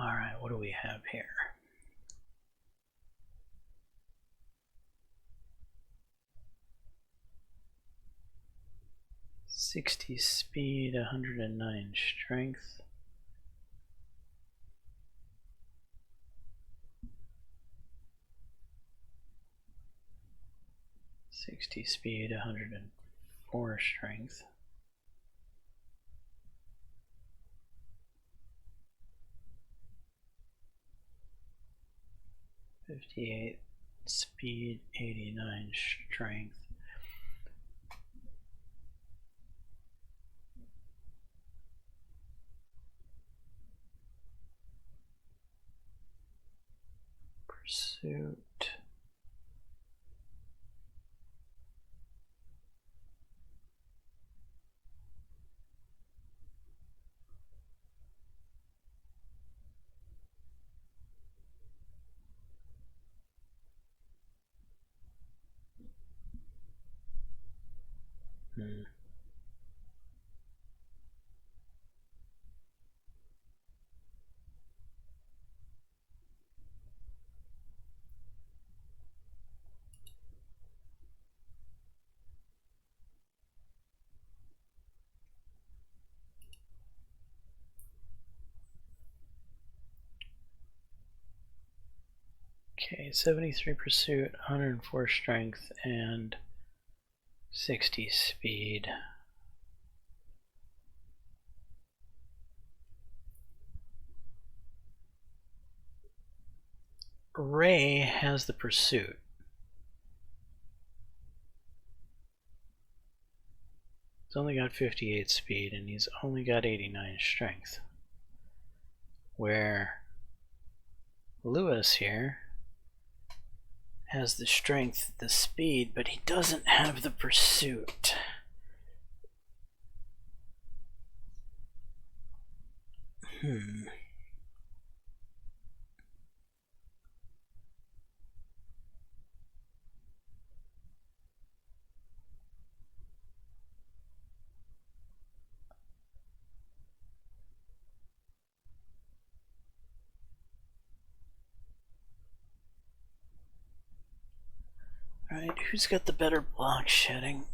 All right, what do we have here? .60 speed, 109 strength. .60 speed, 104 strength. .58 speed, 89 strength. Pursuit. Okay, 73 pursuit, 104 strength, and 60 speed. Ray has the pursuit. He's only got 58 speed and he's only got 89 strength. Where Lewis here has the strength, the speed, but he doesn't have the pursuit. Alright, who's got the better block shedding?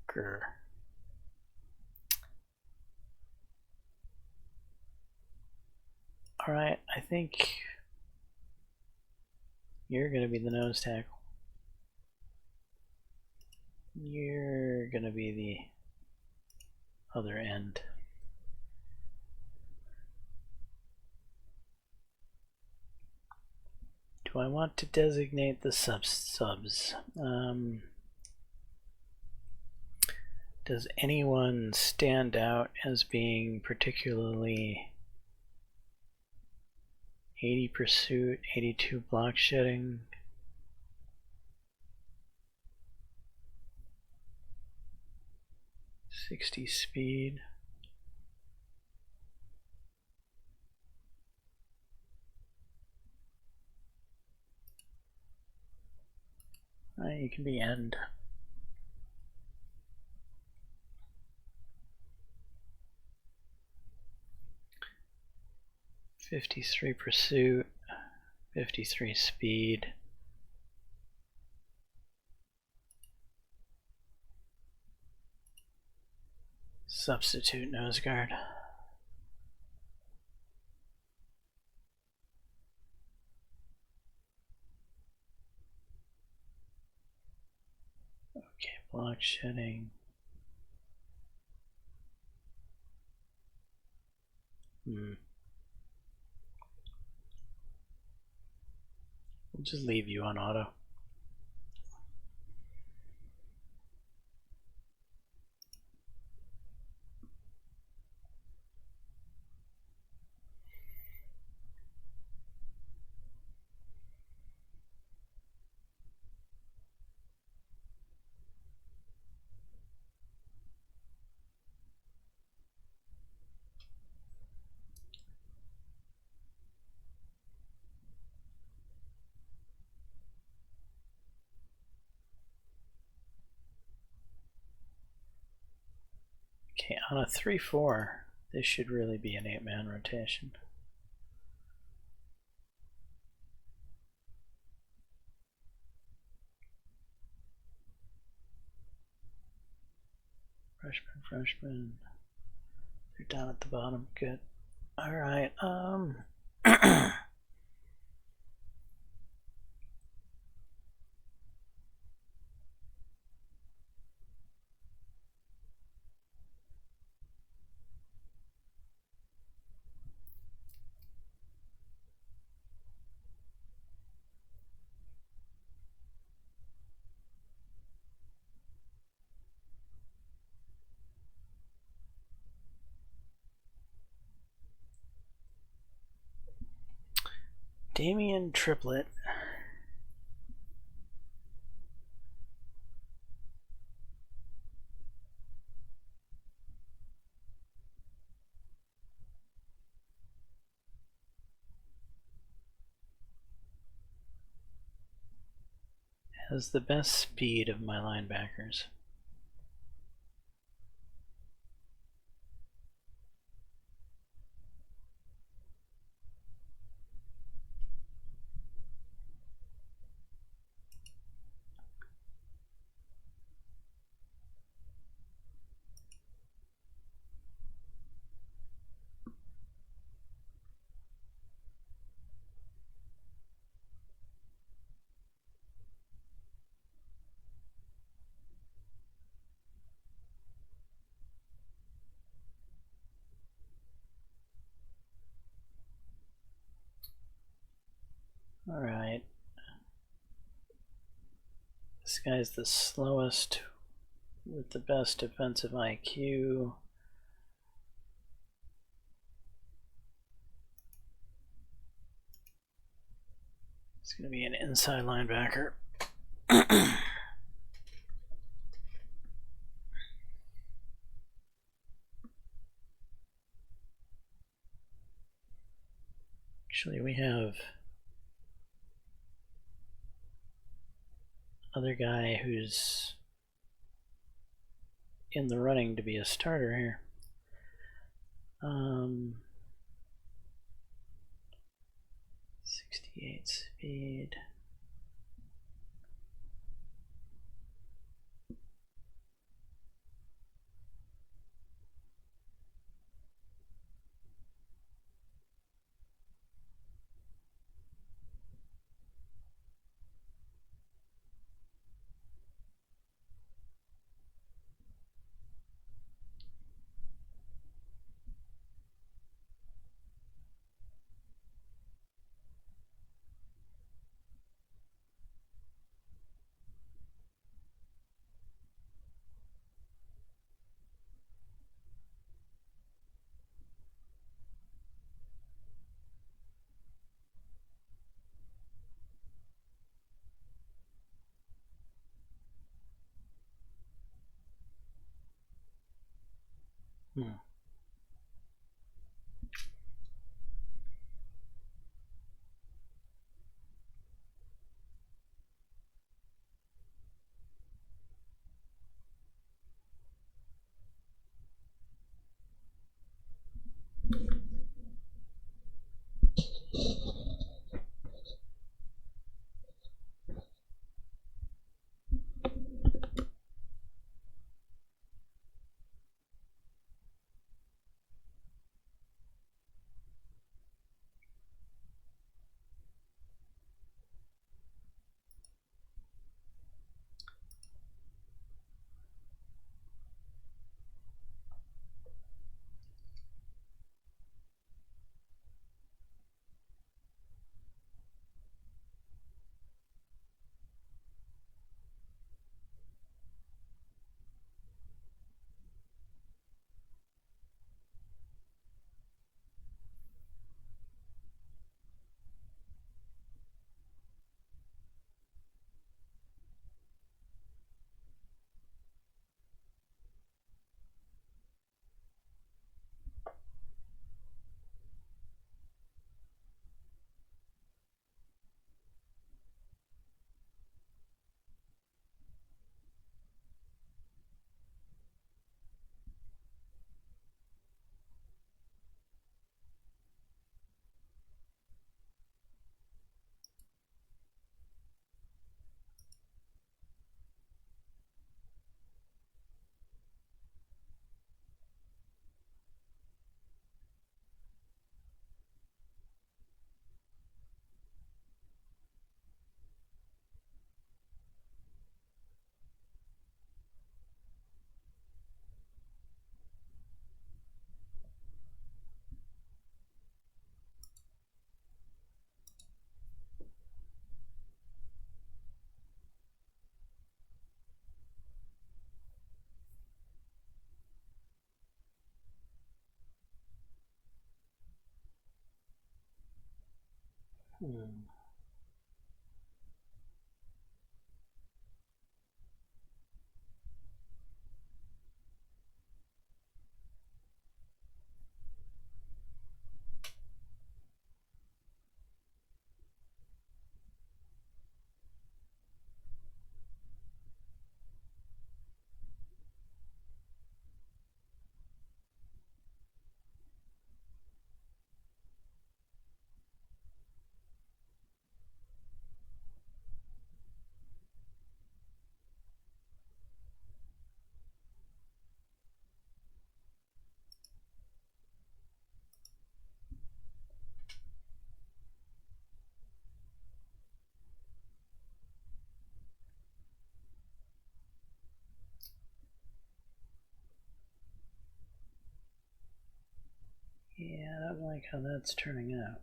Grr. Alright, I think you're going to be the nose tackle. You're going to be other end. Do I want to designate the subs? Does anyone stand out as being particularly 80 pursuit, 82 block shedding? '60 speed. You can be end. '53 pursuit, 53 speed. Substitute nose guard. Okay, block shedding. We'll just leave you on auto. Okay, on a 3-4, this should really be an 8-man rotation. Freshman. They're down at the bottom. Good. All right. Damian Triplett. Has the best speed of my linebackers. All right. This guy's the slowest with the best defensive IQ. It's going to be an inside linebacker. Actually, we have another guy who's in the running to be a starter here. 68 speed. Hmm. Hmm. Yeah, I don't like how that's turning out.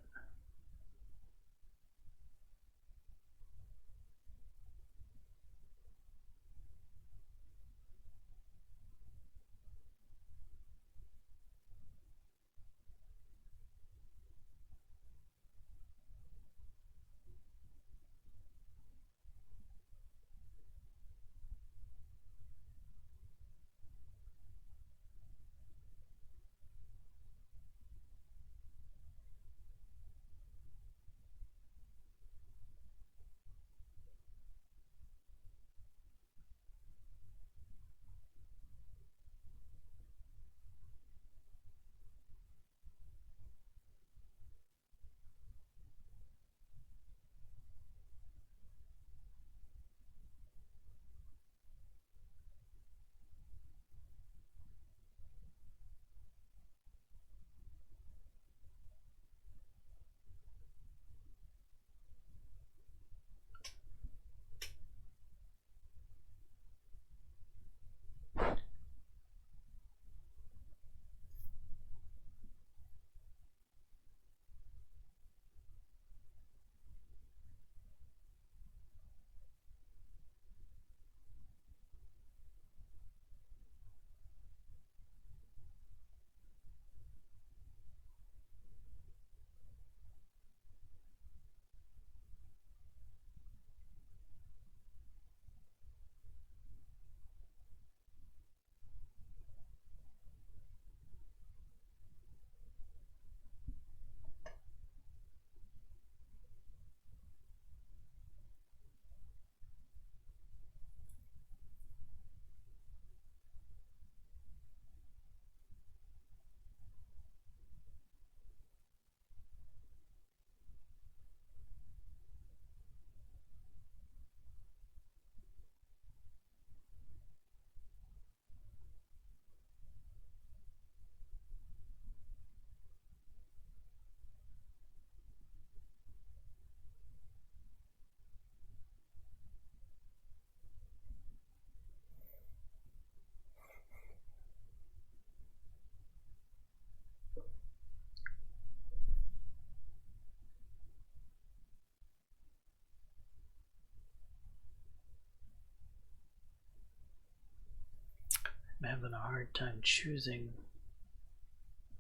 I'm having a hard time choosing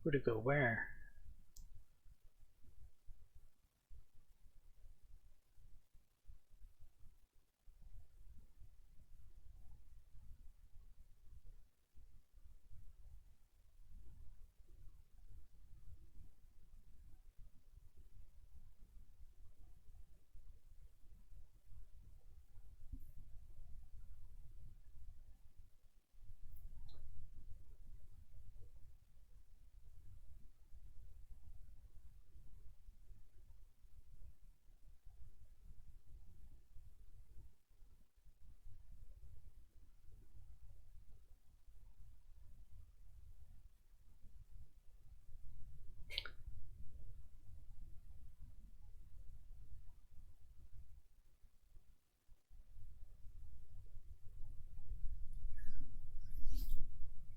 who to go where.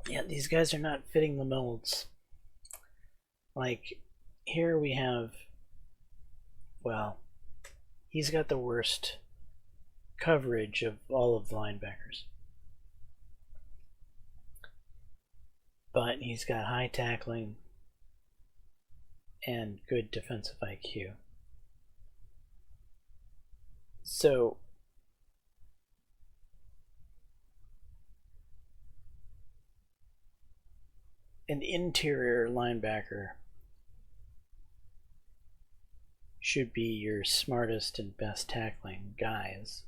Yeah, these guys are not fitting the molds. Like, here we have, well, he's got the worst coverage of all of the linebackers. But he's got high tackling and good defensive IQ. So, an interior linebacker should be your smartest and best tackling guys.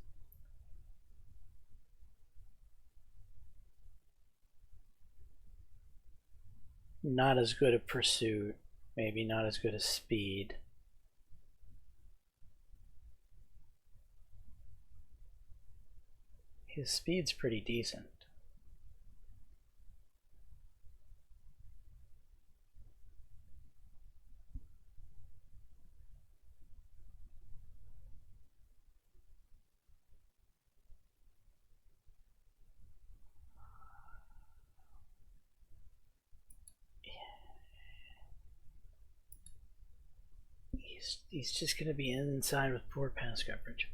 Not as good at pursuit, maybe not as good as speed. His speed's pretty decent. He's just going to be inside with poor pass coverage.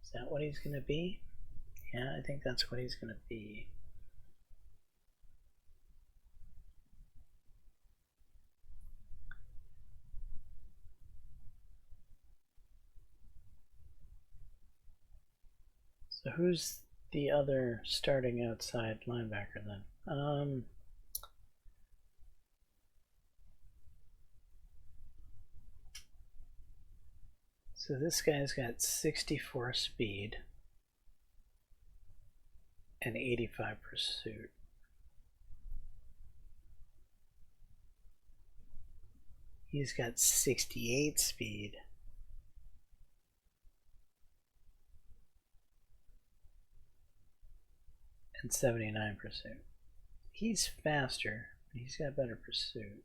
Is that what he's going to be? Yeah, I think that's what he's going to be. So who's the other starting outside linebacker then? So this guy's got 64 speed and 85 pursuit. He's got 68 speed and 79 pursuit. He's faster, but he's got better pursuit.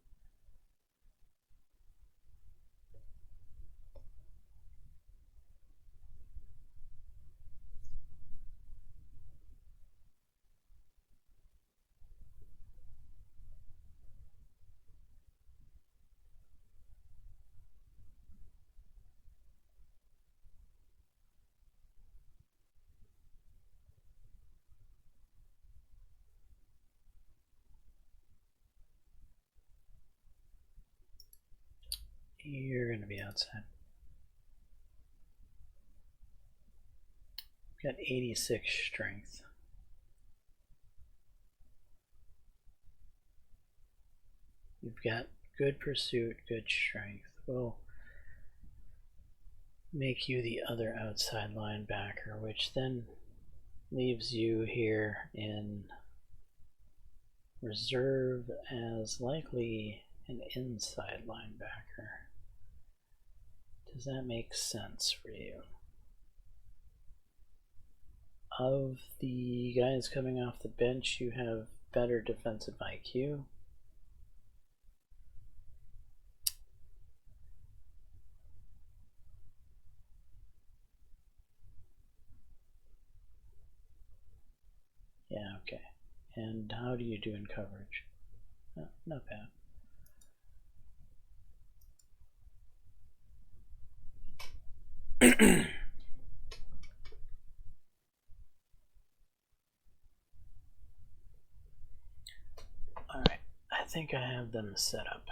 You're going to be outside. Got 86 strength. You've got good pursuit, good strength. We'll make you the other outside linebacker, which then leaves you here in reserve as likely an inside linebacker. Does that make sense for you? Of the guys coming off the bench, you have better defensive IQ. Yeah, okay. And how do you do in coverage? Not bad. think I have them set up.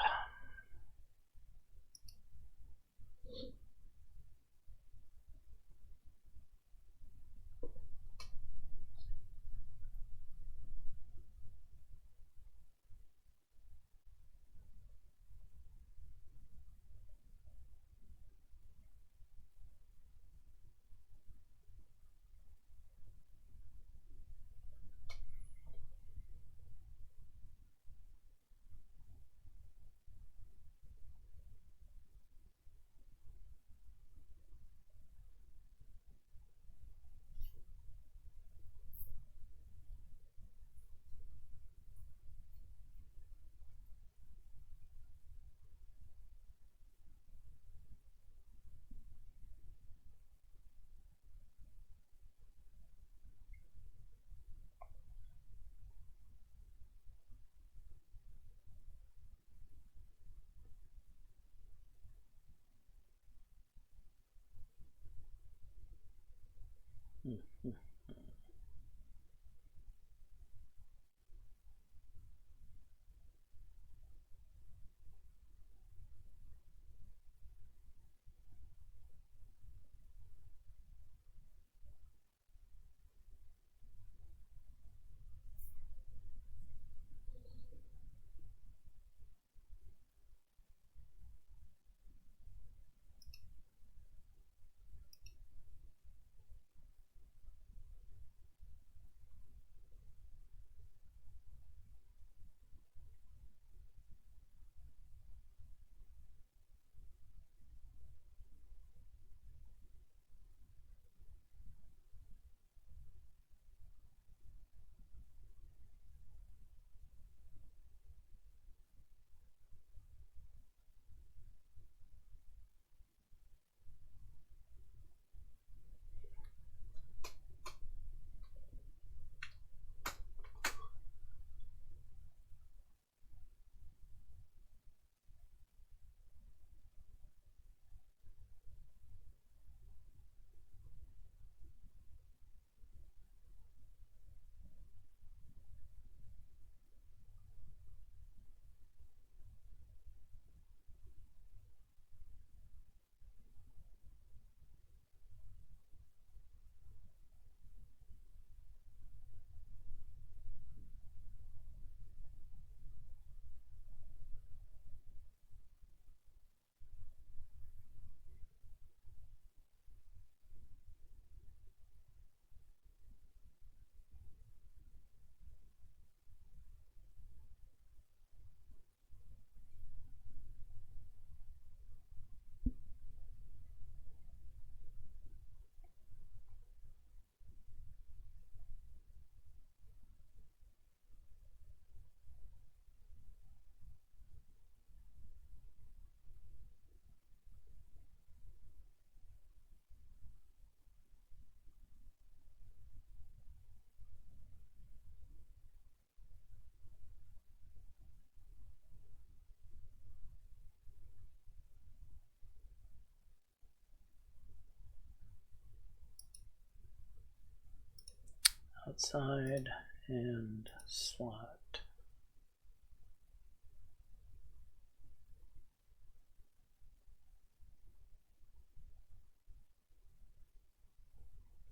Outside and slot.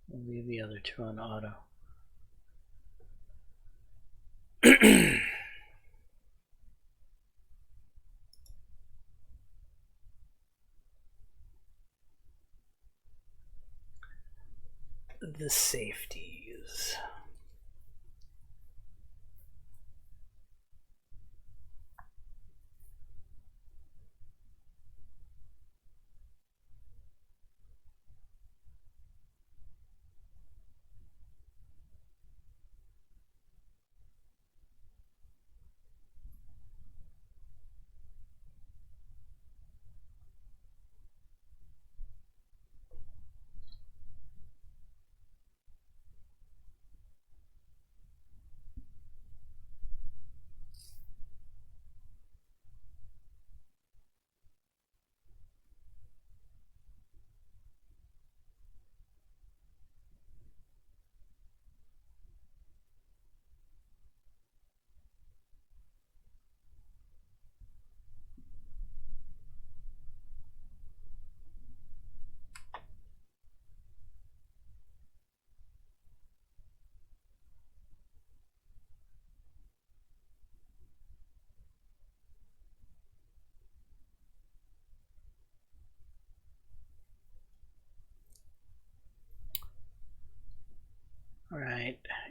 We'll leave the other two on auto. The safeties.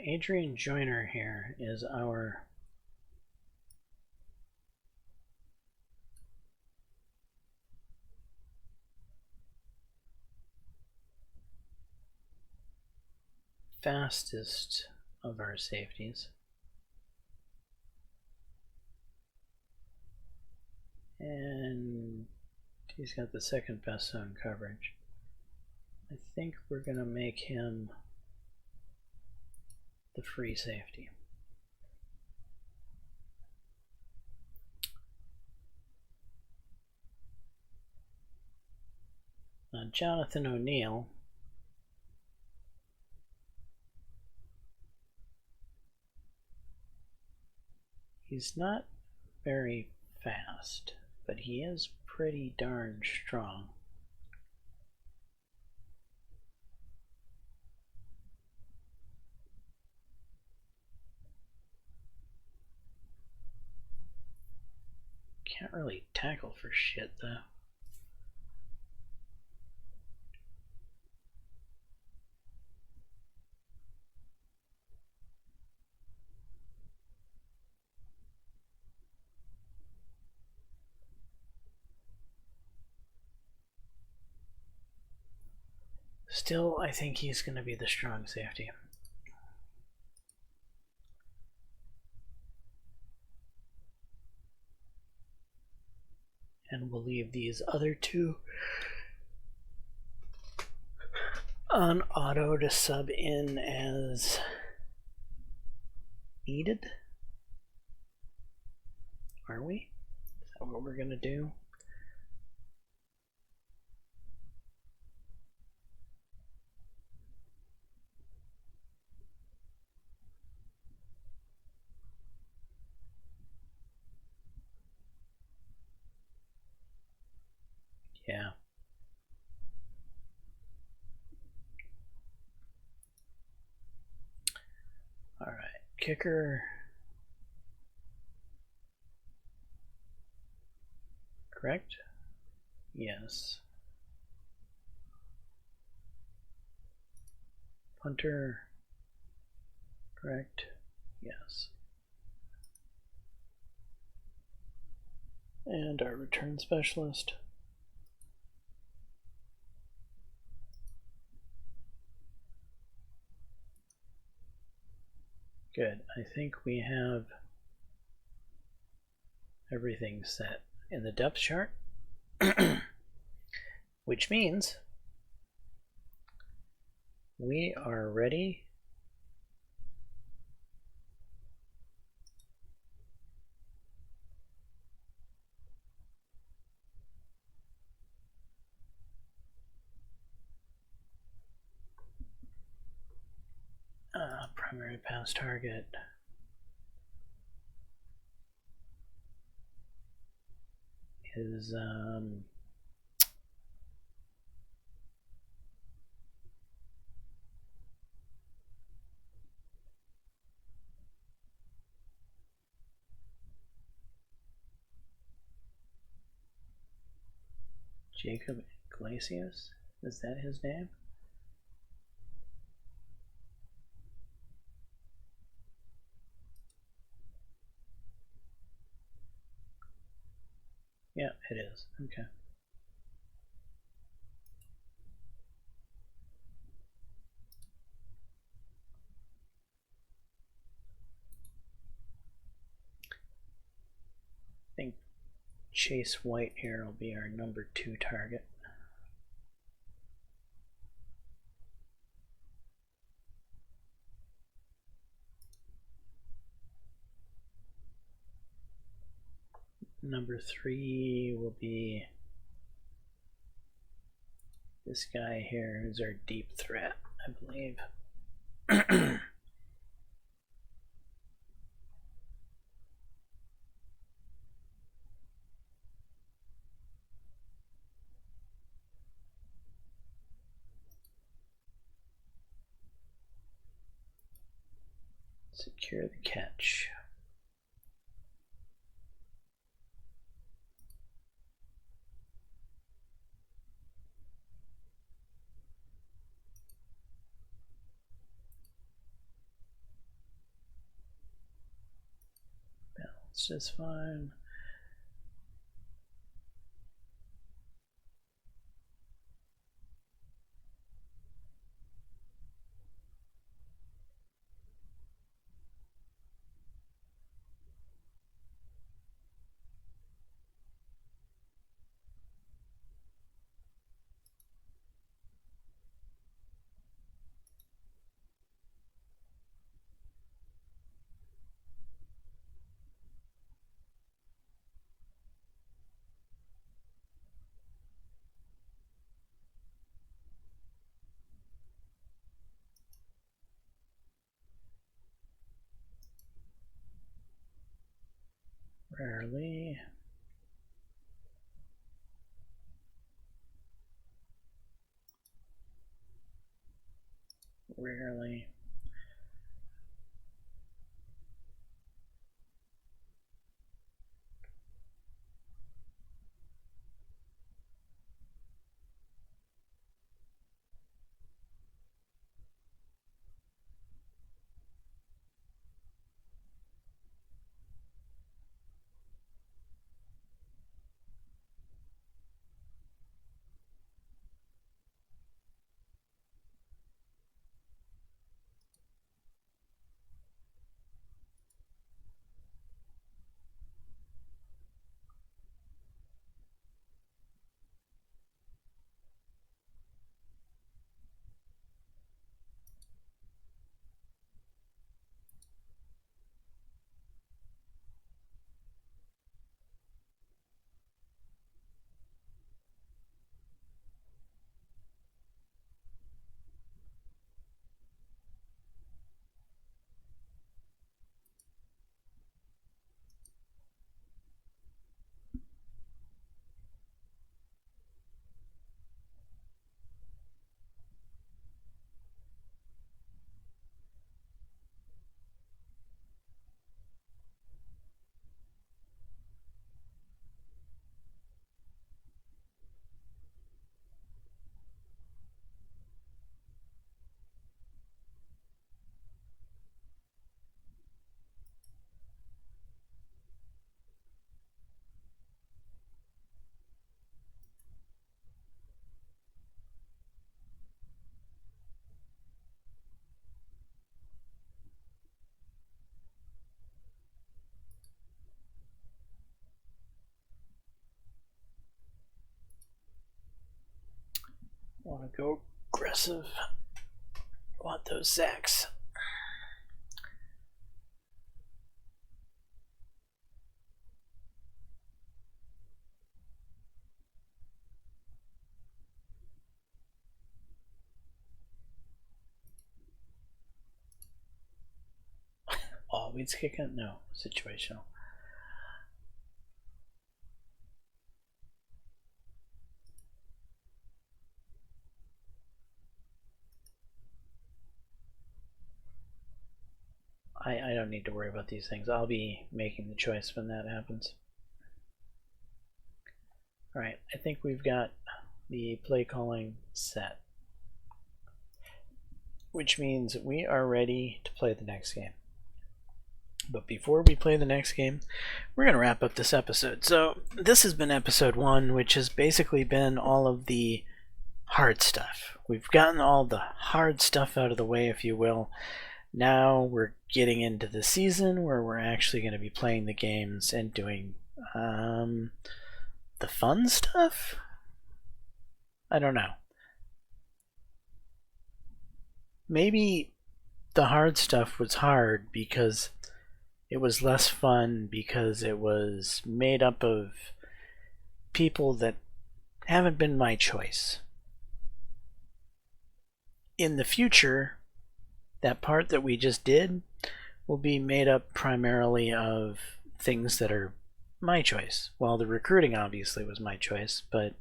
Adrian Joyner here is our fastest of our safeties. And he's got the second best zone coverage. I think we're going to make him the free safety. Jonathan O'Neill he's not very fast, but he is pretty darn strong. Can't really tackle for shit though. Still, I think he's going to be the strong safety. And we'll leave these other two on auto to sub in as needed. Are we? Is that what we're going to do? Yeah. All right, kicker. Correct? Yes. Punter. Correct? Yes. And our return specialist. Good. I think we have everything set in the depth chart, which means we are ready primary pass target. Is Jacob Iglesias? Is that his name? Yeah, it is. Okay. I think Chase White here will be our number 2 target. Number 3 will be this guy here, who's our deep threat, I believe. Secure the catch. It's just fine. Rarely. Rarely. Want to go aggressive. Want those sacks. Always kicking? No, situational. I don't need to worry about these things. I'll be making the choice when that happens. Alright, I think we've got the play calling set, which means we are ready to play the next game. But before we play the next game, we're going to wrap up this episode. So this has been episode 1, which has basically been all of the hard stuff. We've gotten all the hard stuff out of the way, if you will. Now we're getting into the season where we're actually going to be playing the games and doing the fun stuff? I don't know. Maybe the hard stuff was hard because it was less fun, because it was made up of people that haven't been my choice. In the future, that part that we just did will be made up primarily of things that are my choice. Well, the recruiting obviously was my choice, but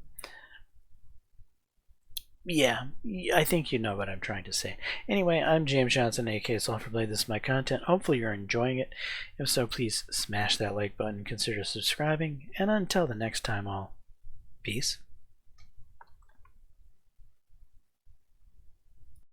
yeah, I think you know what I'm trying to say. Anyway, I'm James Johnson, aka Sulfurblade. This is my content. Hopefully you're enjoying it. If so, please smash that like button, consider subscribing, and until the next time, all, peace.